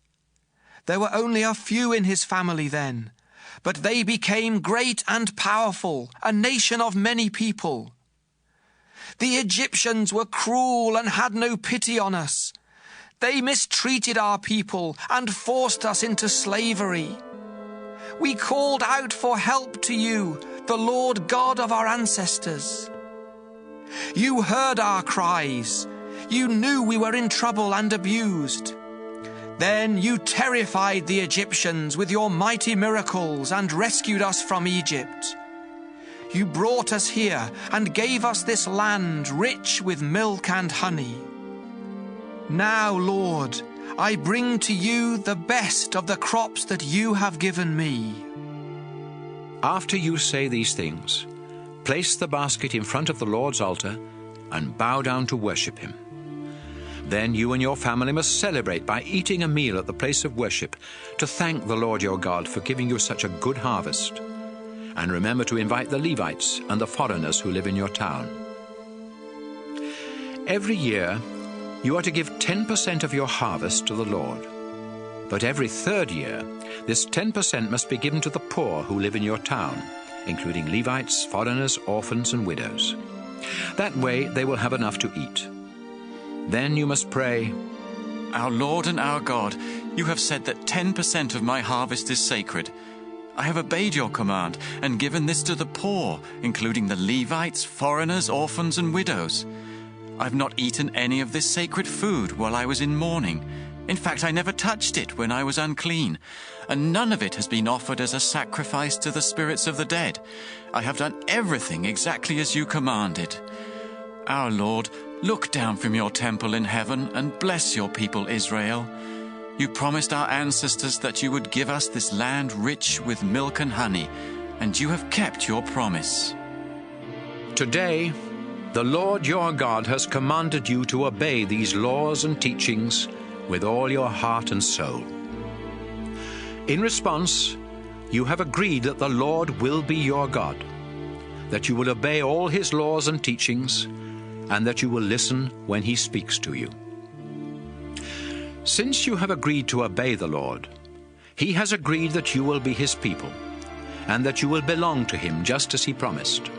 There were only a few in his family then, but they became great and powerful, a nation of many people. The Egyptians were cruel and had no pity on us. They mistreated our people and forced us into slavery. We called out for help to you, the Lord God of our ancestors. You heard our cries. You knew we were in trouble and abused. Then you terrified the Egyptians with your mighty miracles and rescued us from Egypt. You brought us here and gave us this land rich with milk and honey. Now, Lord, I bring to you the best of the crops that you have given me. After you say these things, place the basket in front of the Lord's altar and bow down to worship him. Then you and your family must celebrate by eating a meal at the place of worship to thank the Lord your God for giving you such a good harvest. And remember to invite the Levites and the foreigners who live in your town. Every year, you are to give 10% of your harvest to the Lord. But every third year, this 10% must be given to the poor who live in your town, including Levites, foreigners, orphans, and widows. That way they will have enough to eat. Then you must pray, Our Lord and our God, you have said that 10% of my harvest is sacred. I have obeyed your command and given this to the poor, including the Levites, foreigners, orphans, and widows. I've not eaten any of this sacred food while I was in mourning. In fact, I never touched it when I was unclean, and none of it has been offered as a sacrifice to the spirits of the dead. I have done everything exactly as you commanded. Our Lord, look down from your temple in heaven and bless your people Israel. You promised our ancestors that you would give us this land rich with milk and honey, and you have kept your promise. Today, the Lord your God has commanded you to obey these laws and teachings with all your heart and soul. In response, you have agreed that the Lord will be your God, that you will obey all his laws and teachings, and that you will listen when he speaks to you. Since you have agreed to obey the Lord, he has agreed that you will be his people, and that you will belong to him just as he promised.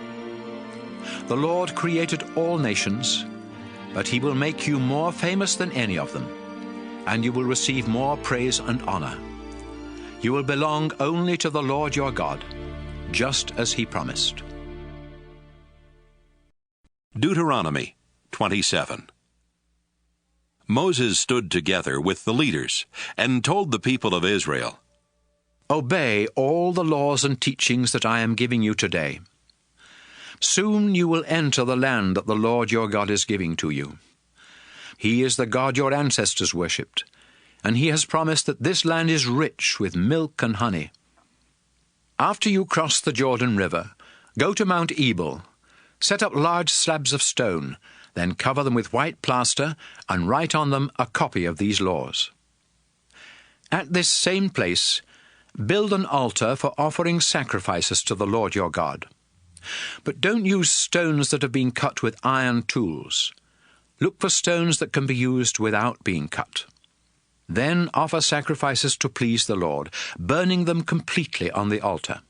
The Lord created all nations, but he will make you more famous than any of them, and you will receive more praise and honor. You will belong only to the Lord your God, just as he promised. Deuteronomy 27. Moses stood together with the leaders and told the people of Israel, Obey all the laws and teachings that I am giving you today. Soon you will enter the land that the Lord your God is giving to you. He is the God your ancestors worshipped, and he has promised that this land is rich with milk and honey. After you cross the Jordan River, go to Mount Ebal, set up large slabs of stone, then cover them with white plaster and write on them a copy of these laws. At this same place, build an altar for offering sacrifices to the Lord your God. But don't use stones that have been cut with iron tools. Look for stones that can be used without being cut. Then offer sacrifices to please the Lord, burning them completely on the altar.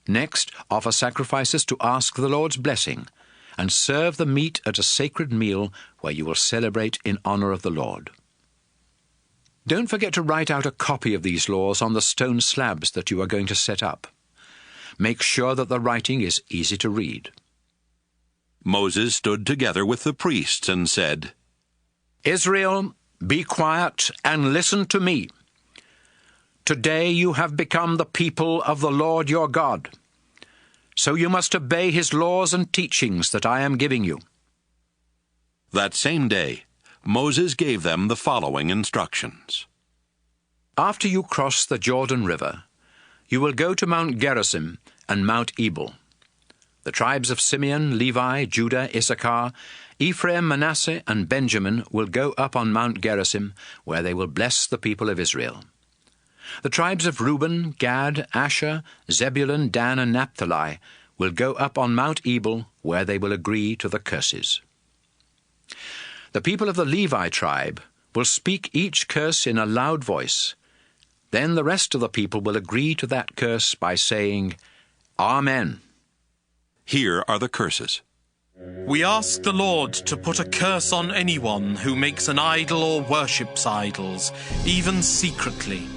Next, offer sacrifices to ask the Lord's blessing, and serve the meat at a sacred meal where you will celebrate in honor of the Lord. Don't forget to write out a copy of these laws on the stone slabs that you are going to set up. Make sure that the writing is easy to read. Moses stood together with the priests and said, Israel, be quiet and listen to me. Today you have become the people of the Lord your God. So you must obey his laws and teachings that I am giving you. That same day, Moses gave them the following instructions. After you cross the Jordan River, you will go to Mount Gerizim and Mount Ebal. The tribes of Simeon, Levi, Judah, Issachar, Ephraim, Manasseh, and Benjamin will go up on Mount Gerizim, where they will bless the people of Israel. The tribes of Reuben, Gad, Asher, Zebulun, Dan, and Naphtali will go up on Mount Ebal, where they will agree to the curses. The people of the Levi tribe will speak each curse in a loud voice. Then the rest of the people will agree to that curse by saying, Amen. Here are the curses. We ask the Lord to put a curse on anyone who makes an idol or worships idols, even secretly.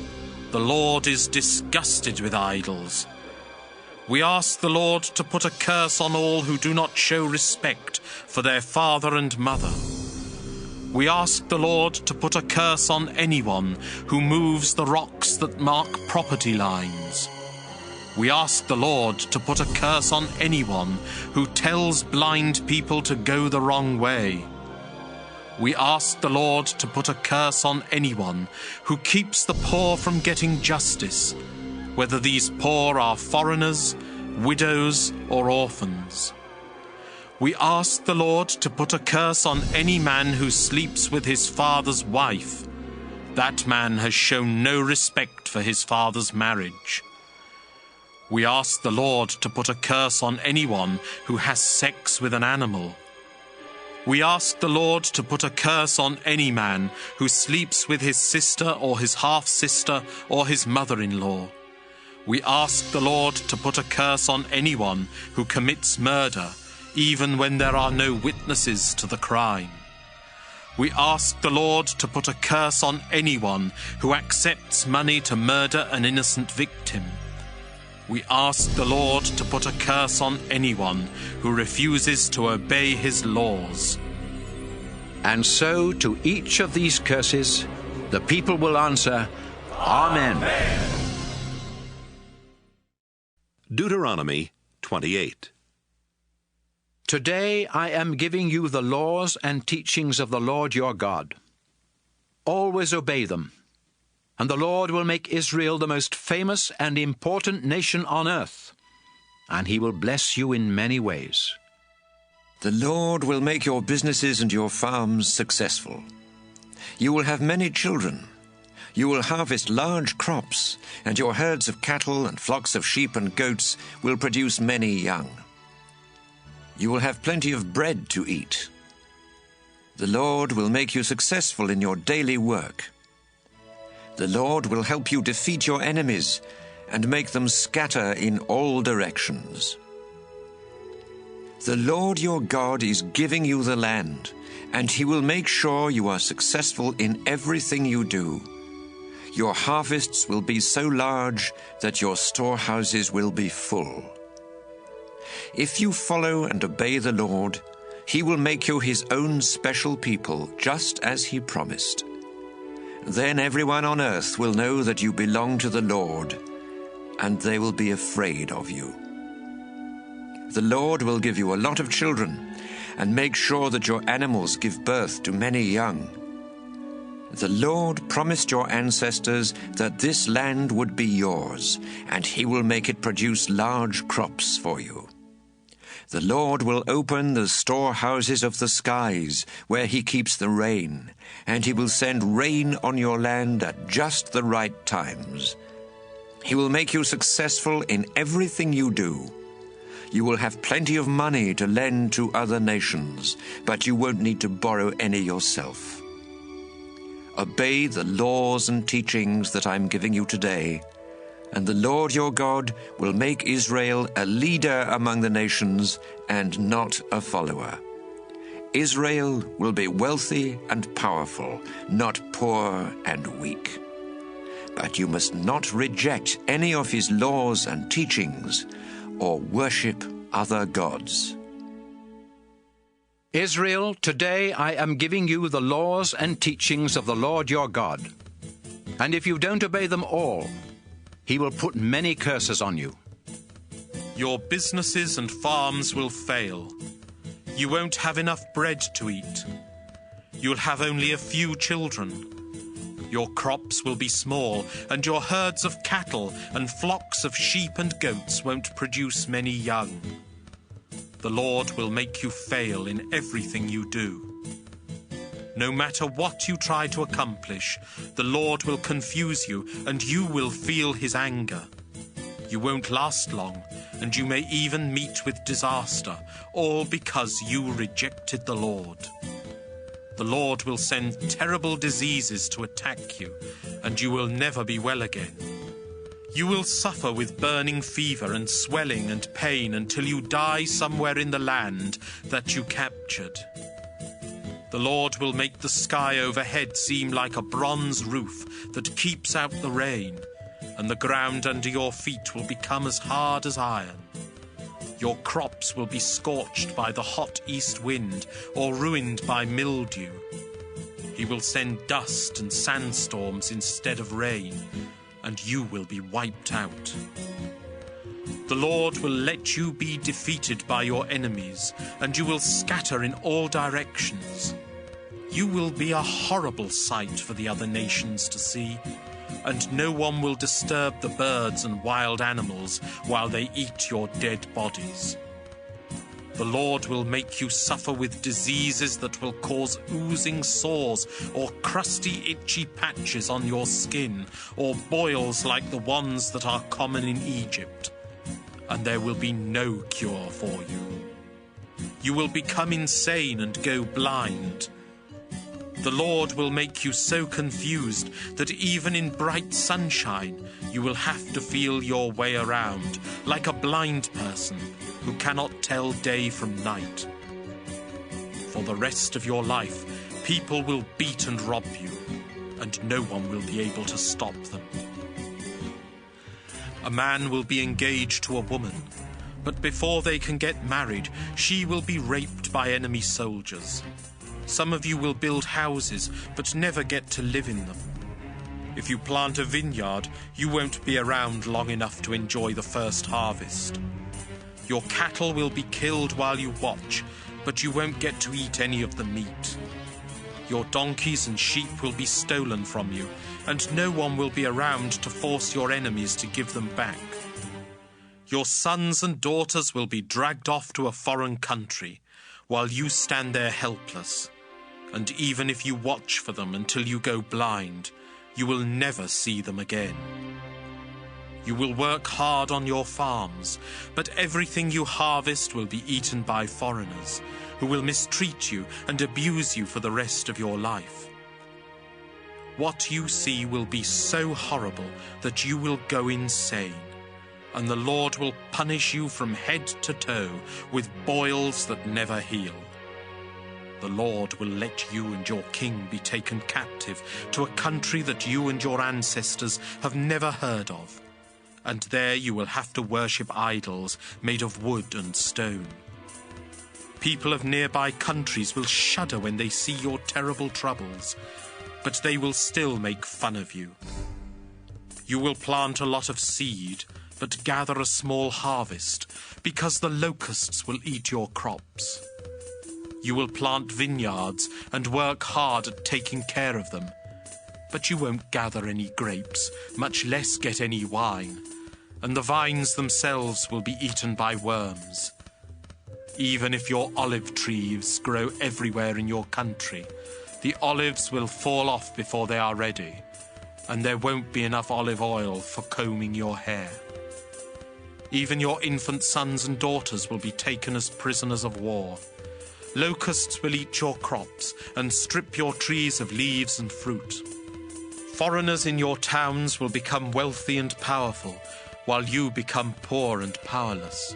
The Lord is disgusted with idols. We ask the Lord to put a curse on all who do not show respect for their father and mother. We ask the Lord to put a curse on anyone who moves the rocks that mark property lines. We ask the Lord to put a curse on anyone who tells blind people to go the wrong way. We ask the Lord to put a curse on anyone who keeps the poor from getting justice, whether these poor are foreigners, widows, or orphans. We ask the Lord to put a curse on any man who sleeps with his father's wife. That man has shown no respect for his father's marriage. We ask the Lord to put a curse on anyone who has sex with an animal. We ask the Lord to put a curse on any man who sleeps with his sister or his half-sister or his mother-in-law. We ask the Lord to put a curse on anyone who commits murder, even when there are no witnesses to the crime. We ask the Lord to put a curse on anyone who accepts money to murder an innocent victim. We ask the Lord to put a curse on anyone who refuses to obey his laws. And so to each of these curses, the people will answer, Amen. Deuteronomy 28. Today I am giving you the laws and teachings of the Lord your God. Always obey them, and the Lord will make Israel the most famous and important nation on earth, and he will bless you in many ways. The Lord will make your businesses and your farms successful. You will have many children. You will harvest large crops, and your herds of cattle and flocks of sheep and goats will produce many young. You will have plenty of bread to eat. The Lord will make you successful in your daily work. The Lord will help you defeat your enemies and make them scatter in all directions. The Lord your God is giving you the land, and he will make sure you are successful in everything you do. Your harvests will be so large that your storehouses will be full. If you follow and obey the Lord, he will make you his own special people, just as he promised. Then everyone on earth will know that you belong to the Lord, and they will be afraid of you. The Lord will give you a lot of children, and make sure that your animals give birth to many young. The Lord promised your ancestors that this land would be yours, and he will make it produce large crops for you. The Lord will open the storehouses of the skies, where he keeps the rain, and he will send rain on your land at just the right times. He will make you successful in everything you do. You will have plenty of money to lend to other nations, but you won't need to borrow any yourself. Obey the laws and teachings that I'm giving you today, and the Lord your God will make Israel a leader among the nations and not a follower. Israel will be wealthy and powerful, not poor and weak. But you must not reject any of his laws and teachings or worship other gods. Israel, today I am giving you the laws and teachings of the Lord your God. And if you don't obey them all, he will put many curses on you. Your businesses and farms will fail. You won't have enough bread to eat. You'll have only a few children. Your crops will be small, and your herds of cattle and flocks of sheep and goats won't produce many young. The Lord will make you fail in everything you do. No matter what you try to accomplish, the Lord will confuse you, and you will feel his anger. You won't last long, and you may even meet with disaster, all because you rejected the Lord. The Lord will send terrible diseases to attack you, and you will never be well again. You will suffer with burning fever and swelling and pain until you die somewhere in the land that you captured. The Lord will make the sky overhead seem like a bronze roof that keeps out the rain, and the ground under your feet will become as hard as iron. Your crops will be scorched by the hot east wind or ruined by mildew. He will send dust and sandstorms instead of rain, and you will be wiped out. The Lord will let you be defeated by your enemies, and you will scatter in all directions. You will be a horrible sight for the other nations to see, and no one will disturb the birds and wild animals while they eat your dead bodies. The Lord will make you suffer with diseases that will cause oozing sores or crusty, itchy patches on your skin, or boils like the ones that are common in Egypt. And there will be no cure for you. You will become insane and go blind. The Lord will make you so confused that even in bright sunshine you will have to feel your way around, like a blind person who cannot tell day from night. For the rest of your life, people will beat and rob you, and no one will be able to stop them. A man will be engaged to a woman, but before they can get married, she will be raped by enemy soldiers. Some of you will build houses, but never get to live in them. If you plant a vineyard, you won't be around long enough to enjoy the first harvest. Your cattle will be killed while you watch, but you won't get to eat any of the meat. Your donkeys and sheep will be stolen from you, and no one will be around to force your enemies to give them back. Your sons and daughters will be dragged off to a foreign country, while you stand there helpless. And even if you watch for them until you go blind, you will never see them again. You will work hard on your farms, but everything you harvest will be eaten by foreigners, who will mistreat you and abuse you for the rest of your life. What you see will be so horrible that you will go insane, and the Lord will punish you from head to toe with boils that never heal. the Lord will let you and your king be taken captive to a country that you and your ancestors have never heard of, and there you will have to worship idols made of wood and stone. People of nearby countries will shudder when they see your terrible troubles, but they will still make fun of you. You will plant a lot of seed, but gather a small harvest, because the locusts will eat your crops. You will plant vineyards and work hard at taking care of them, but you won't gather any grapes, much less get any wine, and the vines themselves will be eaten by worms. Even if your olive trees grow everywhere in your country, the olives will fall off before they are ready, and there won't be enough olive oil for combing your hair. Even your infant sons and daughters will be taken as prisoners of war. Locusts will eat your crops and strip your trees of leaves and fruit. Foreigners in your towns will become wealthy and powerful, while you become poor and powerless.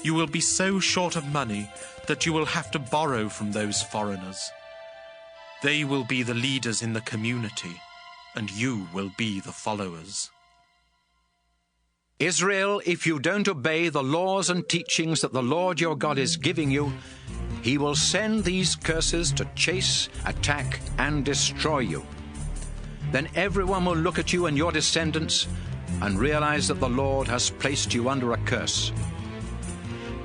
You will be so short of money that you will have to borrow from those foreigners. They will be the leaders in the community, and you will be the followers. Israel, if you don't obey the laws and teachings that the Lord your God is giving you, he will send these curses to chase, attack, and destroy you. Then everyone will look at you and your descendants and realize that the Lord has placed you under a curse.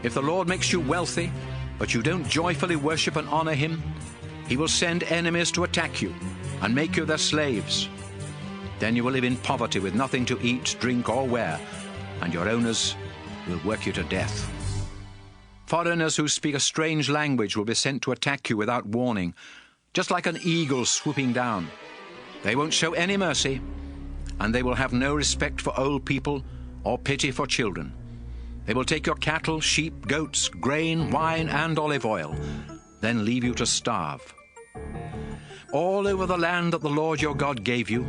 If the Lord makes you wealthy, but you don't joyfully worship and honor him, he will send enemies to attack you and make you their slaves. Then you will live in poverty with nothing to eat, drink, or wear, and your owners will work you to death. Foreigners who speak a strange language will be sent to attack you without warning, just like an eagle swooping down. They won't show any mercy, and they will have no respect for old people or pity for children. They will take your cattle, sheep, goats, grain, wine, and olive oil, then leave you to starve. All over the land that the Lord your God gave you,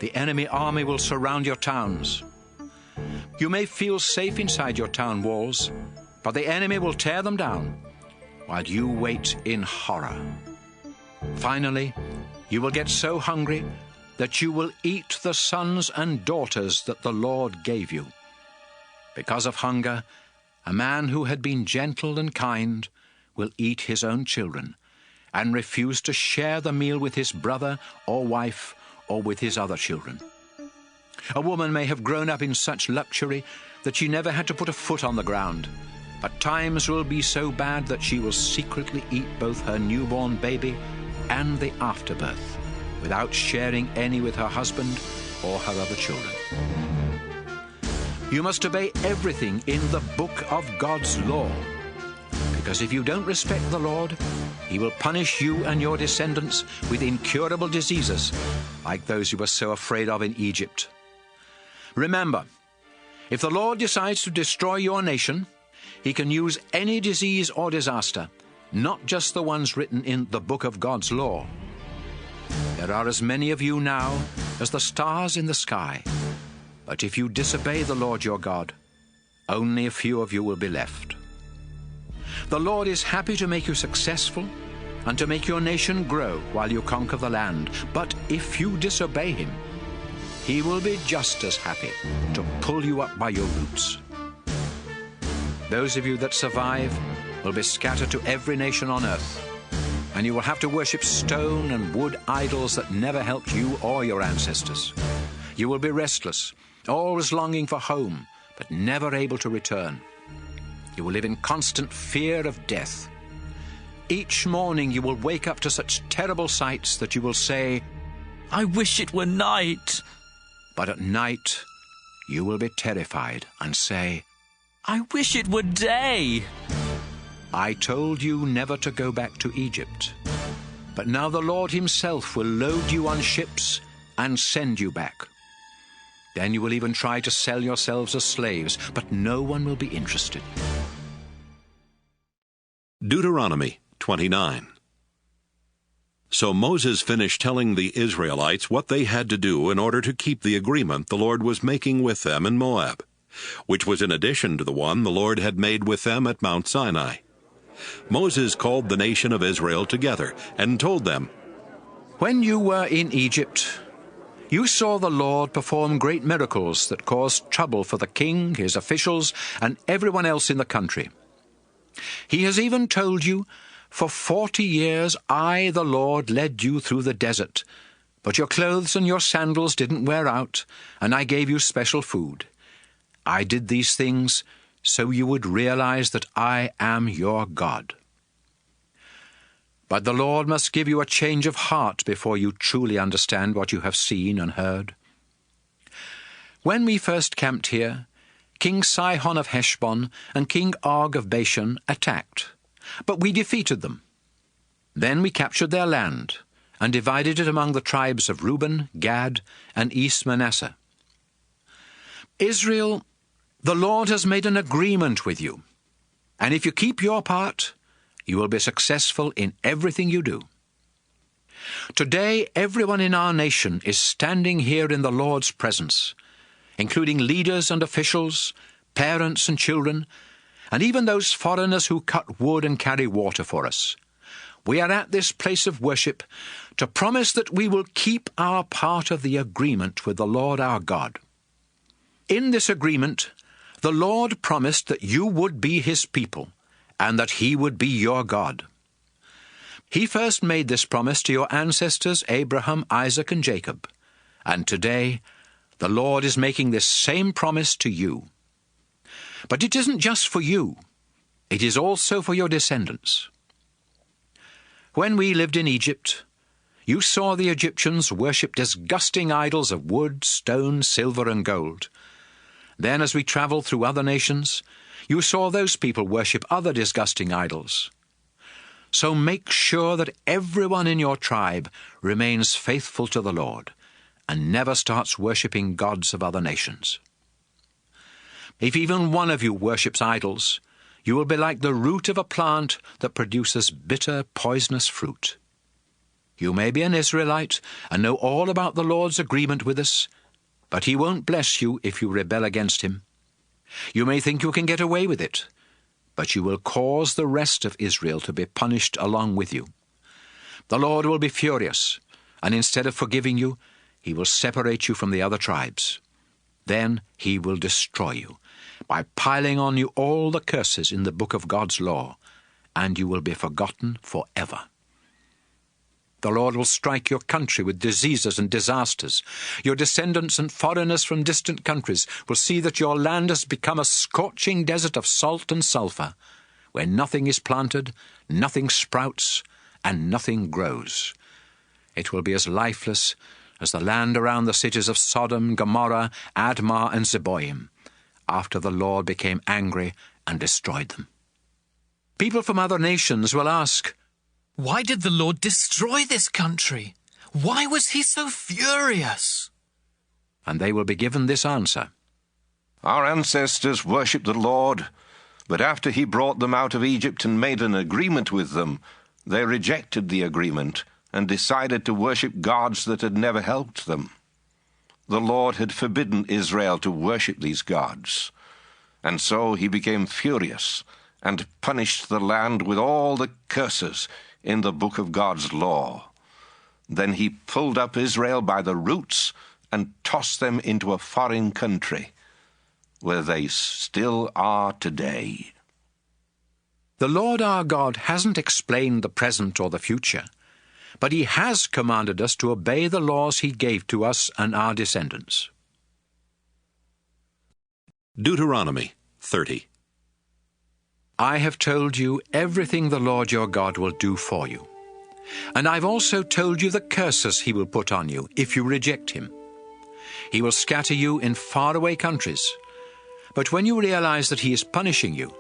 the enemy army will surround your towns. You may feel safe inside your town walls, but the enemy will tear them down while you wait in horror. Finally, you will get so hungry that you will eat the sons and daughters that the Lord gave you. Because of hunger, a man who had been gentle and kind will eat his own children and refuse to share the meal with his brother or wife or with his other children. A woman may have grown up in such luxury that she never had to put a foot on the ground, but times will be so bad that she will secretly eat both her newborn baby and the afterbirth without sharing any with her husband or her other children. You must obey everything in the book of God's law, because if you don't respect the Lord, he will punish you and your descendants with incurable diseases like those you were so afraid of in Egypt. Remember, if the Lord decides to destroy your nation, he can use any disease or disaster, not just the ones written in the book of God's law. There are as many of you now as the stars in the sky, but if you disobey the Lord your God, only a few of you will be left. The Lord is happy to make you successful and to make your nation grow while you conquer the land, but if you disobey him, he will be just as happy to pull you up by your roots. Those of you that survive will be scattered to every nation on earth, and you will have to worship stone and wood idols that never helped you or your ancestors. You will be restless, always longing for home, but never able to return. You will live in constant fear of death. Each morning you will wake up to such terrible sights that you will say, "I wish it were night." But at night you will be terrified and say, "I wish it were day." I told you never to go back to Egypt, but now the Lord himself will load you on ships and send you back. Then you will even try to sell yourselves as slaves, but no one will be interested. Deuteronomy 29. So Moses finished telling the Israelites what they had to do in order to keep the agreement the Lord was making with them in Moab, which was in addition to the one the Lord had made with them at Mount Sinai. Moses called the nation of Israel together and told them, When you were in Egypt, you saw the Lord perform great miracles that caused trouble for the king, his officials, and everyone else in the country. He has even told you, for 40 years I, the Lord, led you through the desert, but your clothes and your sandals didn't wear out, and I gave you special food. I did these things so you would realize that I am your God. But the Lord must give you a change of heart before you truly understand what you have seen and heard. When we first camped here, King Sihon of Heshbon and King Og of Bashan attacked, but we defeated them. Then we captured their land and divided it among the tribes of Reuben, Gad, and East Manasseh. Israel, the Lord has made an agreement with you, and if you keep your part, you will be successful in everything you do. Today, everyone in our nation is standing here in the Lord's presence, including leaders and officials, parents and children, and even those foreigners who cut wood and carry water for us. We are at this place of worship to promise that we will keep our part of the agreement with the Lord our God. In this agreement, the Lord promised that you would be his people, and that he would be your God. He first made this promise to your ancestors Abraham, Isaac, and Jacob, and today the Lord is making this same promise to you. But it isn't just for you, it is also for your descendants. When we lived in Egypt, you saw the Egyptians worship disgusting idols of wood, stone, silver, and gold. Then as we traveled through other nations, you saw those people worship other disgusting idols. So make sure that everyone in your tribe remains faithful to the Lord and never starts worshipping gods of other nations. If even one of you worships idols, you will be like the root of a plant that produces bitter, poisonous fruit. You may be an Israelite and know all about the Lord's agreement with us, but he won't bless you if you rebel against him. You may think you can get away with it, but you will cause the rest of Israel to be punished along with you. The Lord will be furious, and instead of forgiving you, he will separate you from the other tribes. Then he will destroy you by piling on you all the curses in the book of God's law, and you will be forgotten forever. The Lord will strike your country with diseases and disasters. Your descendants and foreigners from distant countries will see that your land has become a scorching desert of salt and sulfur, where nothing is planted, nothing sprouts, and nothing grows. It will be as lifeless as the land around the cities of Sodom, Gomorrah, Admah, and Zeboim, after the Lord became angry and destroyed them. People from other nations will ask, "Why did the Lord destroy this country? Why was he so furious?" And they will be given this answer. Our ancestors worshipped the Lord, but after he brought them out of Egypt and made an agreement with them, they rejected the agreement and decided to worship gods that had never helped them. The Lord had forbidden Israel to worship these gods, and so he became furious and punished the land with all the curses in the book of God's law. Then he pulled up Israel by the roots and tossed them into a foreign country, where they still are today. The Lord our God hasn't explained the present or the future, but he has commanded us to obey the laws he gave to us and our descendants. Deuteronomy 30. I have told you everything the Lord your God will do for you. And I've also told you the curses he will put on you if you reject him. He will scatter you in faraway countries. But when you realize that he is punishing you,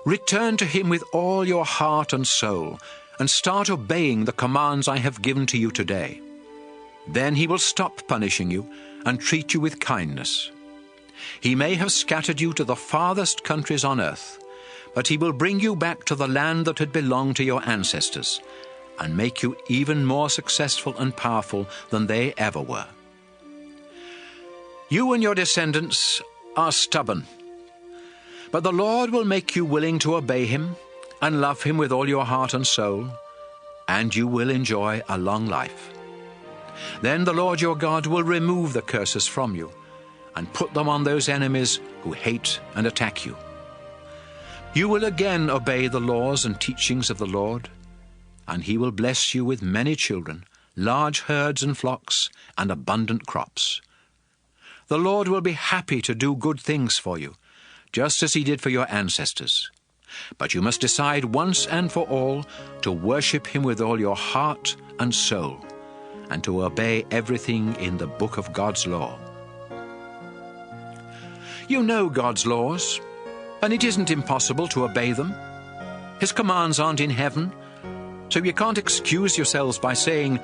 return to him with all your heart and soul, and start obeying the commands I have given to you today. Then he will stop punishing you and treat you with kindness. He may have scattered you to the farthest countries on earth, but he will bring you back to the land that had belonged to your ancestors, and make you even more successful and powerful than they ever were. You and your descendants are stubborn, but the Lord will make you willing to obey him, and love him with all your heart and soul, and you will enjoy a long life. Then the Lord your God will remove the curses from you and put them on those enemies who hate and attack you. You will again obey the laws and teachings of the Lord, and he will bless you with many children, large herds and flocks, and abundant crops. The Lord will be happy to do good things for you, just as he did for your ancestors. But you must decide once and for all to worship him with all your heart and soul, and to obey everything in the book of God's law. You know God's laws, and it isn't impossible to obey them. His commands aren't in heaven, so you can't excuse yourselves by saying,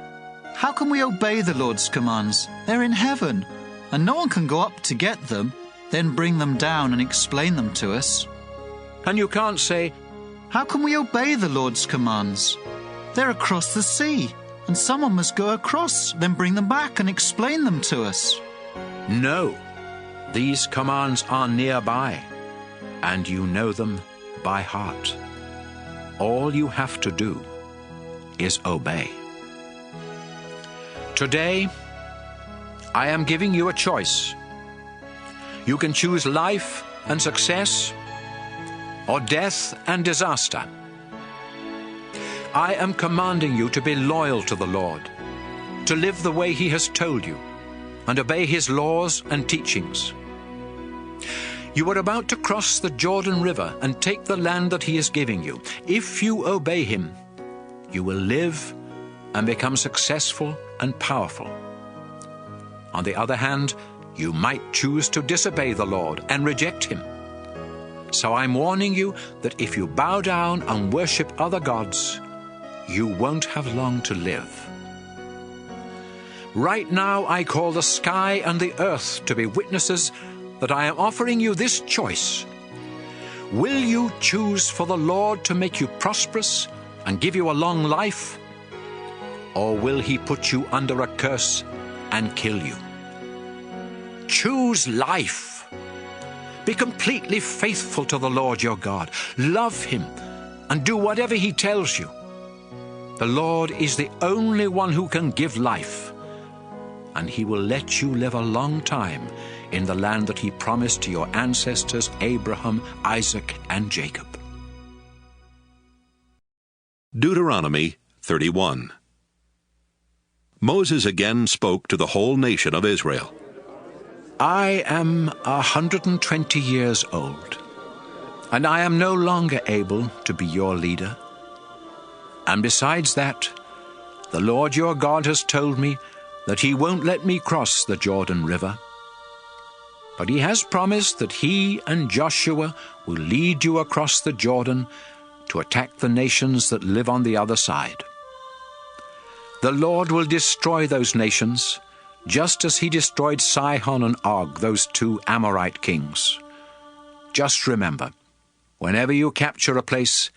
"How can we obey the Lord's commands? They're in heaven, and no one can go up to get them, then bring them down and explain them to us." And you can't say, "How can we obey the Lord's commands? They're across the sea, and someone must go across, then bring them back and explain them to us." No, these commands are nearby, and you know them by heart. All you have to do is obey. Today, I am giving you a choice. You can choose life and success, or death and disaster. I am commanding you to be loyal to the Lord, to live the way he has told you, and obey his laws and teachings. You are about to cross the Jordan River and take the land that he is giving you. If you obey him, you will live and become successful and powerful. On the other hand, you might choose to disobey the Lord and reject him. So I'm warning you that if you bow down and worship other gods, you won't have long to live. Right now I call the sky and the earth to be witnesses that I am offering you this choice. Will you choose for the Lord to make you prosperous and give you a long life? Or will he put you under a curse and kill you? Choose life. Be completely faithful to the Lord your God. Love him and do whatever he tells you. The Lord is the only one who can give life, and he will let you live a long time in the land that he promised to your ancestors Abraham, Isaac, and Jacob. Deuteronomy 31. Moses again spoke to the whole nation of Israel. I am 120 years old, and I am no longer able to be your leader. And besides that, the Lord your God has told me that he won't let me cross the Jordan River. But he has promised that he and Joshua will lead you across the Jordan to attack the nations that live on the other side. The Lord will destroy those nations, just as he destroyed Sihon and Og, those two Amorite kings. Just remember, whenever you capture a place,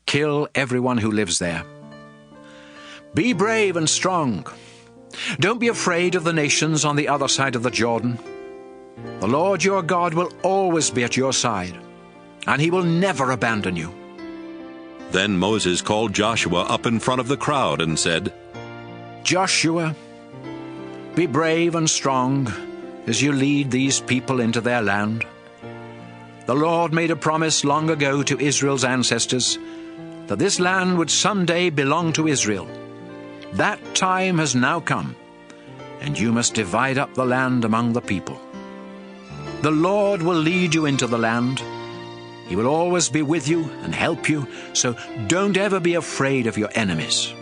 kill everyone who lives there. Be brave and strong. Don't be afraid of the nations on the other side of the Jordan. The Lord your God will always be at your side, and he will never abandon you. Then Moses called Joshua up in front of the crowd and said, Joshua, be brave and strong as you lead these people into their land. The Lord made a promise long ago to Israel's ancestors that this land would someday belong to Israel. That time has now come, and you must divide up the land among the people. The Lord will lead you into the land. He will always be with you and help you, so don't ever be afraid of your enemies.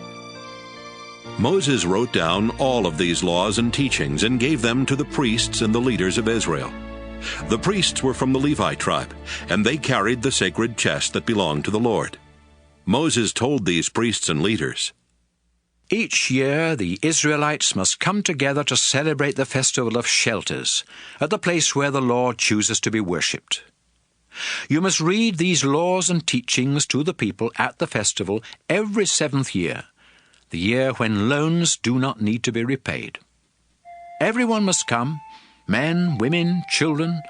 Moses wrote down all of these laws and teachings and gave them to the priests and the leaders of Israel. The priests were from the Levi tribe, and they carried the sacred chest that belonged to the Lord. Moses told these priests and leaders, Each year the Israelites must come together to celebrate the festival of shelters at the place where the Lord chooses to be worshipped. You must read these laws and teachings to the people at the festival every 7th year, the year when loans do not need to be repaid. Everyone must come, men, women, children,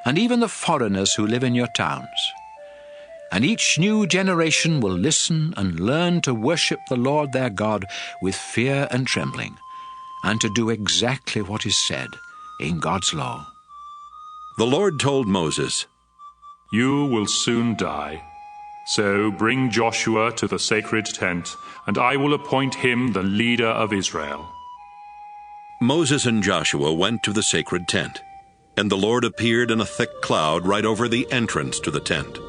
and even the foreigners who live in your towns. And each new generation will listen and learn to worship the Lord their God with fear and trembling, and to do exactly what is said in God's law. The Lord told Moses, "You will soon die. So bring Joshua to the sacred tent, and I will appoint him the leader of Israel." Moses and Joshua went to the sacred tent, and the Lord appeared in a thick cloud right over the entrance to the tent.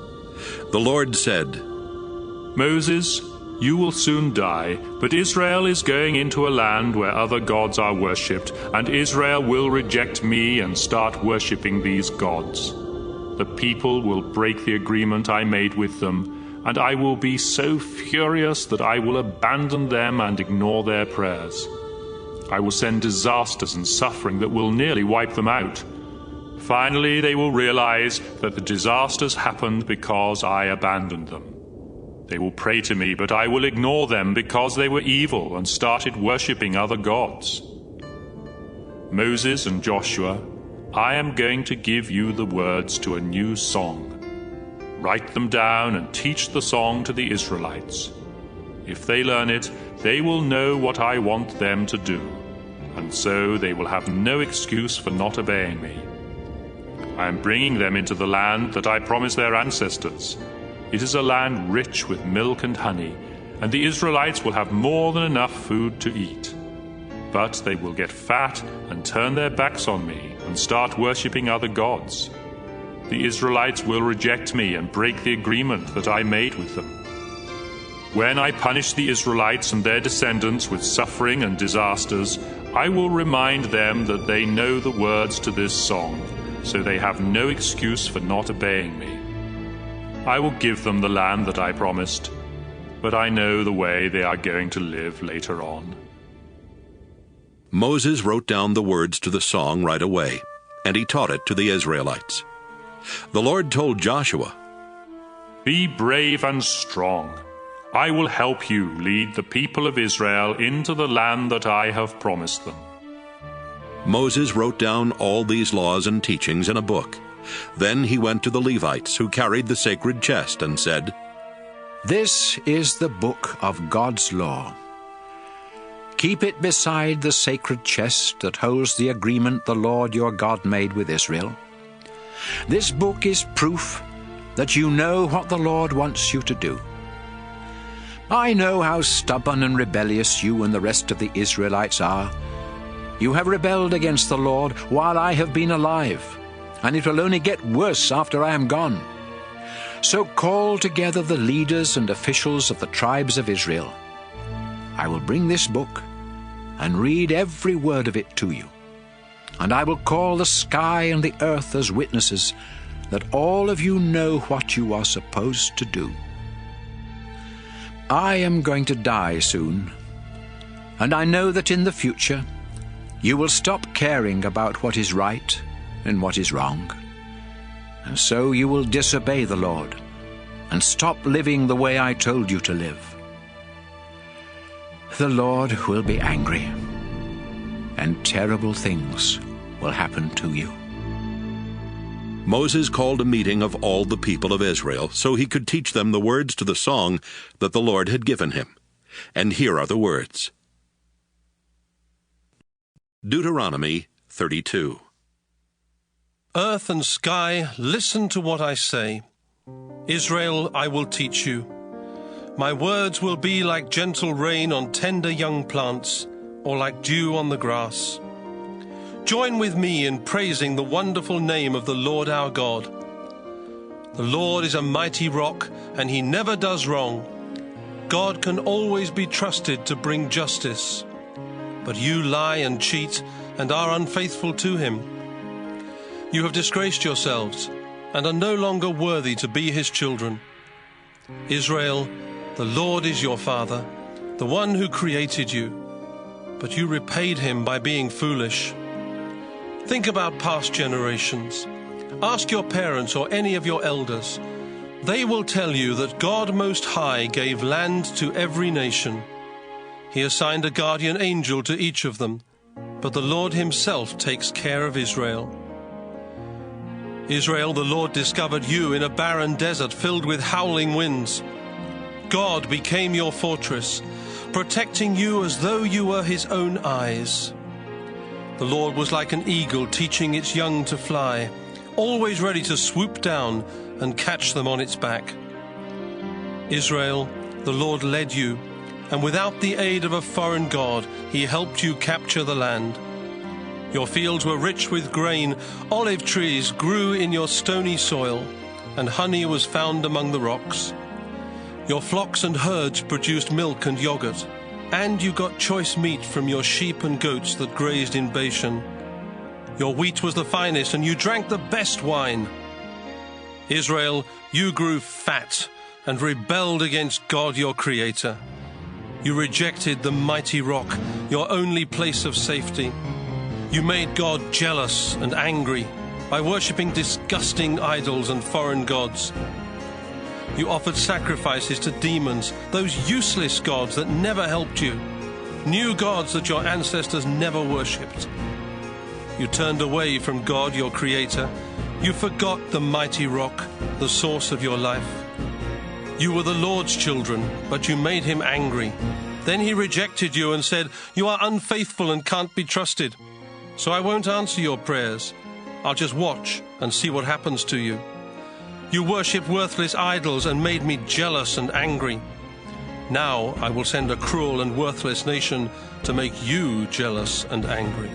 The Lord said, "Moses, you will soon die, but Israel is going into a land where other gods are worshipped, and Israel will reject me and start worshipping these gods. The people will break the agreement I made with them, and I will be so furious that I will abandon them and ignore their prayers. I will send disasters and suffering that will nearly wipe them out. Finally, they will realize that the disasters happened because I abandoned them. They will pray to me, but I will ignore them because they were evil and started worshipping other gods. Moses and Joshua, I am going to give you the words to a new song. Write them down and teach the song to the Israelites. If they learn it, they will know what I want them to do, and so they will have no excuse for not obeying me. I am bringing them into the land that I promised their ancestors. It is a land rich with milk and honey, and the Israelites will have more than enough food to eat. But they will get fat and turn their backs on me and start worshipping other gods. The Israelites will reject me and break the agreement that I made with them. When I punish the Israelites and their descendants with suffering and disasters, I will remind them that they know the words to this song, so they have no excuse for not obeying me. I will give them the land that I promised, but I know the way they are going to live later on." Moses wrote down the words to the song right away, and he taught it to the Israelites. The Lord told Joshua, "Be brave and strong. I will help you lead the people of Israel into the land that I have promised them." Moses wrote down all these laws and teachings in a book. Then he went to the Levites who carried the sacred chest and said, "This is the book of God's law. Keep it beside the sacred chest that holds the agreement the Lord your God made with Israel. This book is proof that you know what the Lord wants you to do. I know how stubborn and rebellious you and the rest of the Israelites are. You have rebelled against the Lord while I have been alive, and it will only get worse after I am gone. So call together the leaders and officials of the tribes of Israel. I will bring this book and read every word of it to you. And I will call the sky and the earth as witnesses that all of you know what you are supposed to do. I am going to die soon, and I know that in the future you will stop caring about what is right and what is wrong. And so you will disobey the Lord and stop living the way I told you to live. The Lord will be angry, and terrible things will happen to you." Moses called a meeting of all the people of Israel so he could teach them the words to the song that the Lord had given him. And here are the words. Deuteronomy 32. Earth and sky, listen to what I say. Israel, I will teach you. My words will be like gentle rain on tender young plants, or like dew on the grass. Join with me in praising the wonderful name of the Lord our God. The Lord is a mighty rock, and he never does wrong. God can always be trusted to bring justice. But you lie and cheat and are unfaithful to him. You have disgraced yourselves and are no longer worthy to be his children. Israel, the Lord is your Father, the one who created you. But you repaid him by being foolish. Think about past generations. Ask your parents or any of your elders. They will tell you that God Most High gave land to every nation. He assigned a guardian angel to each of them, but the Lord himself takes care of Israel. Israel, the Lord discovered you in a barren desert filled with howling winds. God became your fortress, protecting you as though you were his own eyes. The Lord was like an eagle teaching its young to fly, always ready to swoop down and catch them on its back. Israel, the Lord led you, and without the aid of a foreign god, he helped you capture the land. Your fields were rich with grain, olive trees grew in your stony soil, and honey was found among the rocks. Your flocks and herds produced milk and yogurt, and you got choice meat from your sheep and goats that grazed in Bashan. Your wheat was the finest, and you drank the best wine. Israel, you grew fat and rebelled against God your Creator. You rejected the mighty rock, your only place of safety. You made God jealous and angry by worshipping disgusting idols and foreign gods. You offered sacrifices to demons, those useless gods that never helped you, new gods that your ancestors never worshipped. You turned away from God your Creator. You forgot the mighty rock, the source of your life. You were the Lord's children, but you made him angry. Then he rejected you and said, "You are unfaithful and can't be trusted. So I won't answer your prayers. I'll just watch and see what happens to you." You worshipped worthless idols and made me jealous and angry. Now I will send a cruel and worthless nation to make you jealous and angry.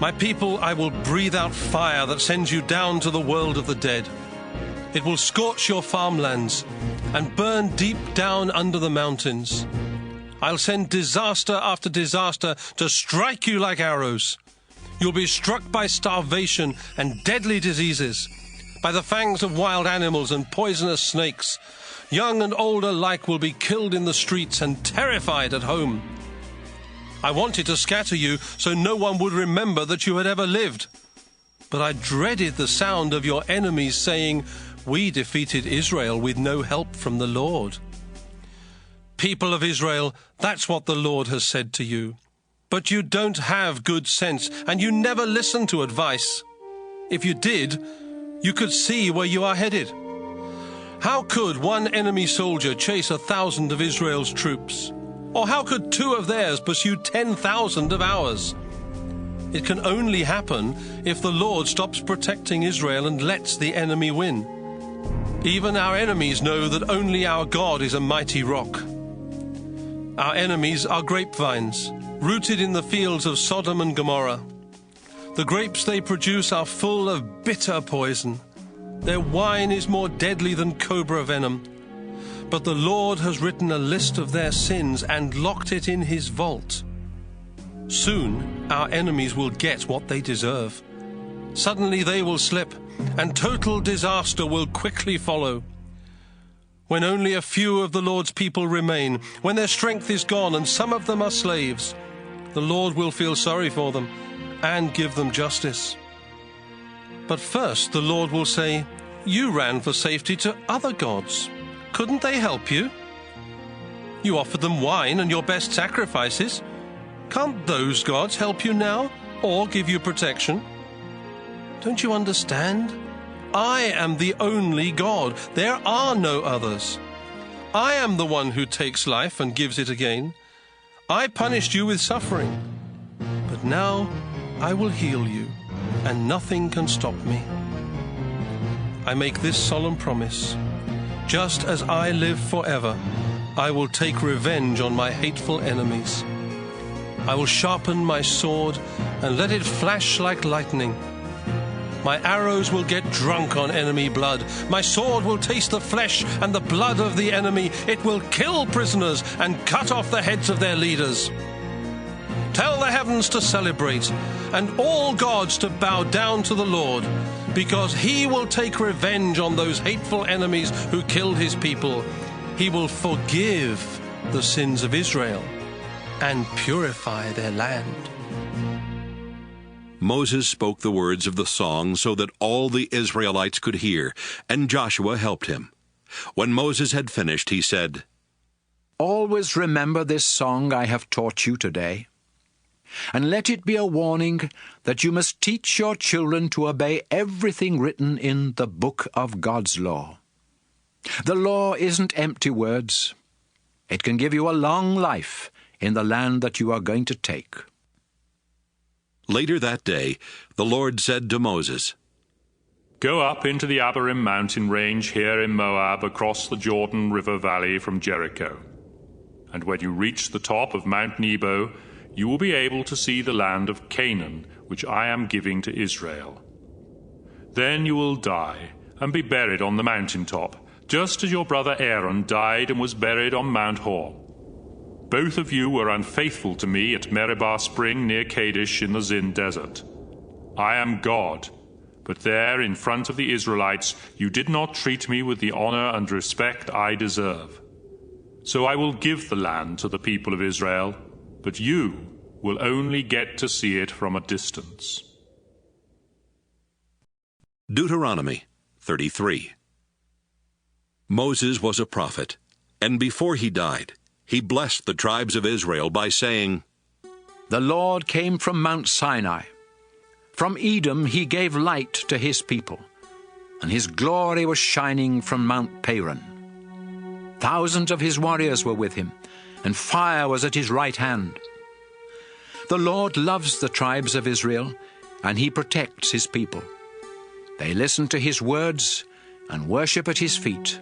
My people, I will breathe out fire that sends you down to the world of the dead. It will scorch your farmlands and burn deep down under the mountains. I'll send disaster after disaster to strike you like arrows. You'll be struck by starvation and deadly diseases, by the fangs of wild animals and poisonous snakes. Young and old alike will be killed in the streets and terrified at home. I wanted to scatter you so no one would remember that you had ever lived. But I dreaded the sound of your enemies saying, "We defeated Israel with no help from the Lord." People of Israel, that's what the Lord has said to you. But you don't have good sense, and you never listen to advice. If you did, you could see where you are headed. How could one enemy soldier chase 1,000 of Israel's troops? Or how could 2 of theirs pursue 10,000 of ours? It can only happen if the Lord stops protecting Israel and lets the enemy win. Even our enemies know that only our God is a mighty rock. Our enemies are grapevines, rooted in the fields of Sodom and Gomorrah. The grapes they produce are full of bitter poison. Their wine is more deadly than cobra venom. But the Lord has written a list of their sins and locked it in his vault. Soon our enemies will get what they deserve. Suddenly they will slip, and total disaster will quickly follow. When only a few of the Lord's people remain, when their strength is gone and some of them are slaves, the Lord will feel sorry for them and give them justice. But first the Lord will say, "You ran for safety to other gods. Couldn't they help you? You offered them wine and your best sacrifices. Can't those gods help you now or give you protection? Don't you understand? I am the only God. There are no others. I am the one who takes life and gives it again. I punished you with suffering, but now I will heal you, and nothing can stop me. I make this solemn promise. Just as I live forever, I will take revenge on my hateful enemies. I will sharpen my sword and let it flash like lightning. My arrows will get drunk on enemy blood. My sword will taste the flesh and the blood of the enemy. It will kill prisoners and cut off the heads of their leaders. Tell the heavens to celebrate and all gods to bow down to the Lord, because he will take revenge on those hateful enemies who killed his people. He will forgive the sins of Israel and purify their land. Moses spoke the words of the song so that all the Israelites could hear, and Joshua helped him. When Moses had finished, he said, "Always remember this song I have taught you today. And let it be a warning that you must teach your children to obey everything written in the book of God's law. The law isn't empty words. It can give you a long life in the land that you are going to take. Later that day, the Lord said to Moses, Go up into the Devarim mountain range here in Moab across the Jordan River valley from Jericho. And when you reach the top of Mount Nebo, you will be able to see the land of Canaan, which I am giving to Israel. Then you will die and be buried on the mountaintop, just as your brother Aaron died and was buried on Mount Hor. Both of you were unfaithful to me at Meribah Spring near Kadesh in the Zin desert. I am God, but there in front of the Israelites you did not treat me with the honor and respect I deserve. So I will give the land to the people of Israel, but you will only get to see it from a distance. Deuteronomy 33. Moses was a prophet, and before he died, he blessed the tribes of Israel by saying, The Lord came from Mount Sinai. From Edom he gave light to his people, and his glory was shining from Mount Paran. Thousands of his warriors were with him, and fire was at his right hand. The Lord loves the tribes of Israel, and he protects his people. They listen to his words and worship at his feet.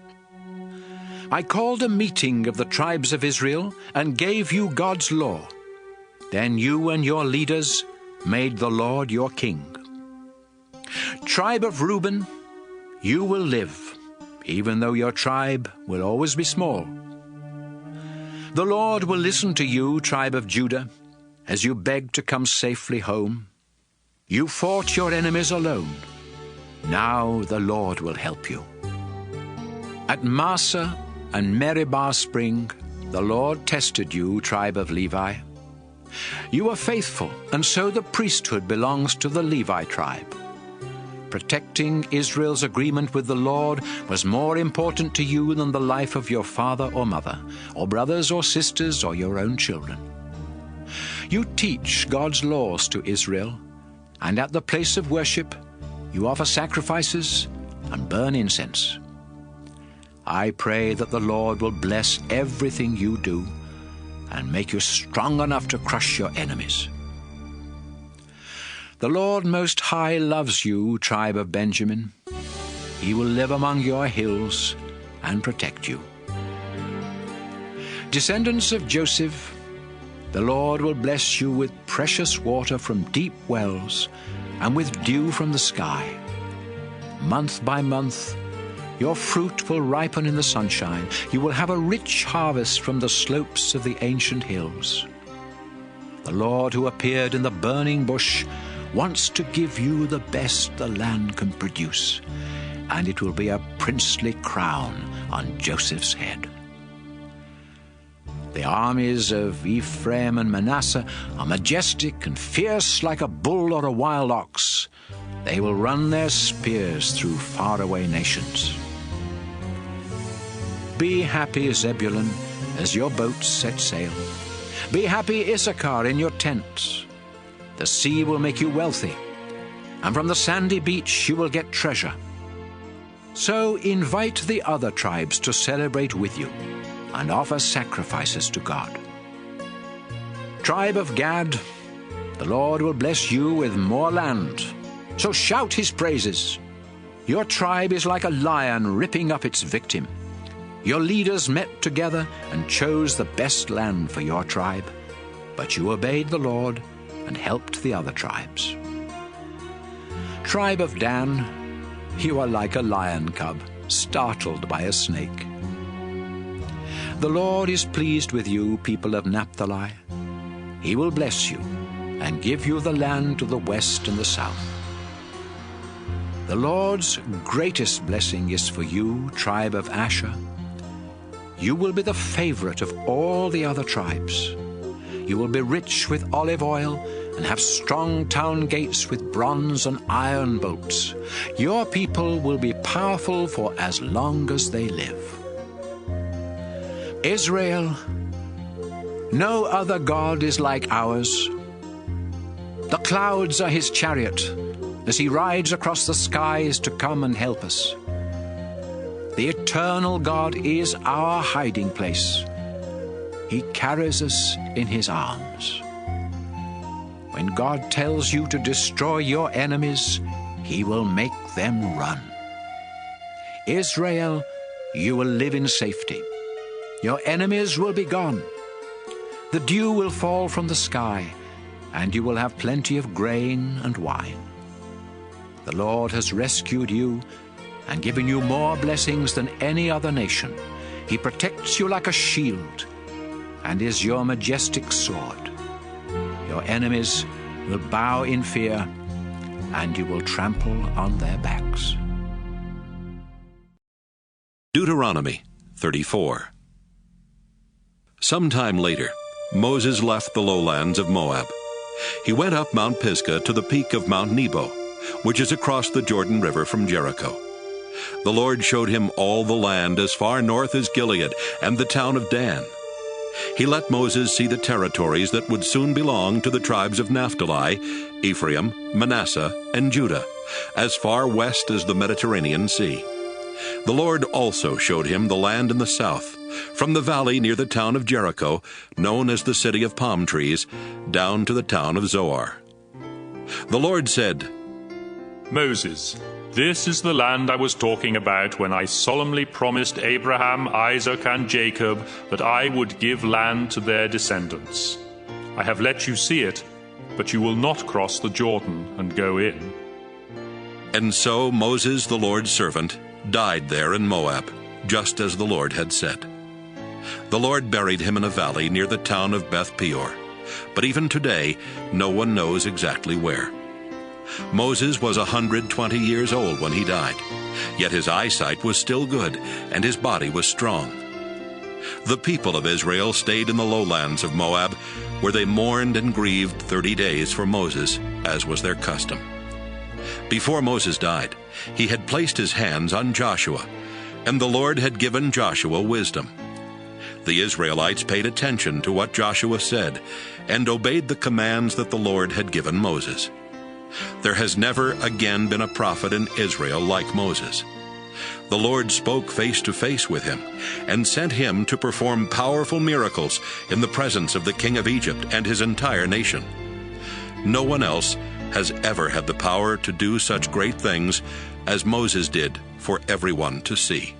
I called a meeting of the tribes of Israel and gave you God's law. Then you and your leaders made the Lord your king. Tribe of Reuben, you will live, even though your tribe will always be small. The Lord will listen to you, tribe of Judah, as you beg to come safely home. You fought your enemies alone. Now the Lord will help you. At Massa and Meribah Spring, the Lord tested you, tribe of Levi. You were faithful, and so the priesthood belongs to the Levi tribe. Protecting Israel's agreement with the Lord was more important to you than the life of your father or mother, or brothers or sisters, or your own children. You teach God's laws to Israel, and at the place of worship you offer sacrifices and burn incense. I pray that the Lord will bless everything you do and make you strong enough to crush your enemies. The Lord Most High loves you, tribe of Benjamin. He will live among your hills and protect you. Descendants of Joseph, the Lord will bless you with precious water from deep wells and with dew from the sky. Month by month, your fruit will ripen in the sunshine. You will have a rich harvest from the slopes of the ancient hills. The Lord who appeared in the burning bush wants to give you the best the land can produce, and it will be a princely crown on Joseph's head. The armies of Ephraim and Manasseh are majestic and fierce like a bull or a wild ox. They will run their spears through faraway nations. Be happy, Zebulun, as your boats set sail. Be happy, Issachar, in your tents. The sea will make you wealthy, and from the sandy beach you will get treasure. So invite the other tribes to celebrate with you and offer sacrifices to God. Tribe of Gad, the Lord will bless you with more land, so shout his praises. Your tribe is like a lion ripping up its victim. Your leaders met together and chose the best land for your tribe, but you obeyed the Lord and helped the other tribes. Tribe of Dan, you are like a lion cub, startled by a snake. The Lord is pleased with you, people of Naphtali. He will bless you and give you the land to the west and the south. The Lord's greatest blessing is for you, tribe of Asher. You will be the favorite of all the other tribes. You will be rich with olive oil and have strong town gates with bronze and iron bolts. Your people will be powerful for as long as they live. Israel, no other God is like ours. The clouds are his chariot, as he rides across the skies to come and help us. The eternal God is our hiding place. He carries us in his arms. When God tells you to destroy your enemies, he will make them run. Israel, you will live in safety. Your enemies will be gone. The dew will fall from the sky, and you will have plenty of grain and wine. The Lord has rescued you and given you more blessings than any other nation. He protects you like a shield and is your majestic sword. Your enemies will bow in fear, and you will trample on their backs. Deuteronomy 34. Sometime later, Moses left the lowlands of Moab. He went up Mount Pisgah to the peak of Mount Nebo, which is across the Jordan River from Jericho. The Lord showed him all the land as far north as Gilead and the town of Dan. He let Moses see the territories that would soon belong to the tribes of Naphtali, Ephraim, Manasseh, and Judah, as far west as the Mediterranean Sea. The Lord also showed him the land in the south, from the valley near the town of Jericho, known as the city of palm trees, down to the town of Zoar. The Lord said, Moses, this is the land I was talking about when I solemnly promised Abraham, Isaac, and Jacob that I would give land to their descendants. I have let you see it, but you will not cross the Jordan and go in. And so Moses, the Lord's servant, died there in Moab, just as the Lord had said. The Lord buried him in a valley near the town of Beth Peor, but even today no one knows exactly where. Moses was 120 years old when he died, yet his eyesight was still good, and his body was strong. The people of Israel stayed in the lowlands of Moab, where they mourned and grieved 30 days for Moses, as was their custom. Before Moses died, he had placed his hands on Joshua, and the Lord had given Joshua wisdom. The Israelites paid attention to what Joshua said, and obeyed the commands that the Lord had given Moses. There has never again been a prophet in Israel like Moses. The Lord spoke face to face with him, and sent him to perform powerful miracles in the presence of the king of Egypt and his entire nation. No one else has ever had the power to do such great things as Moses did for everyone to see.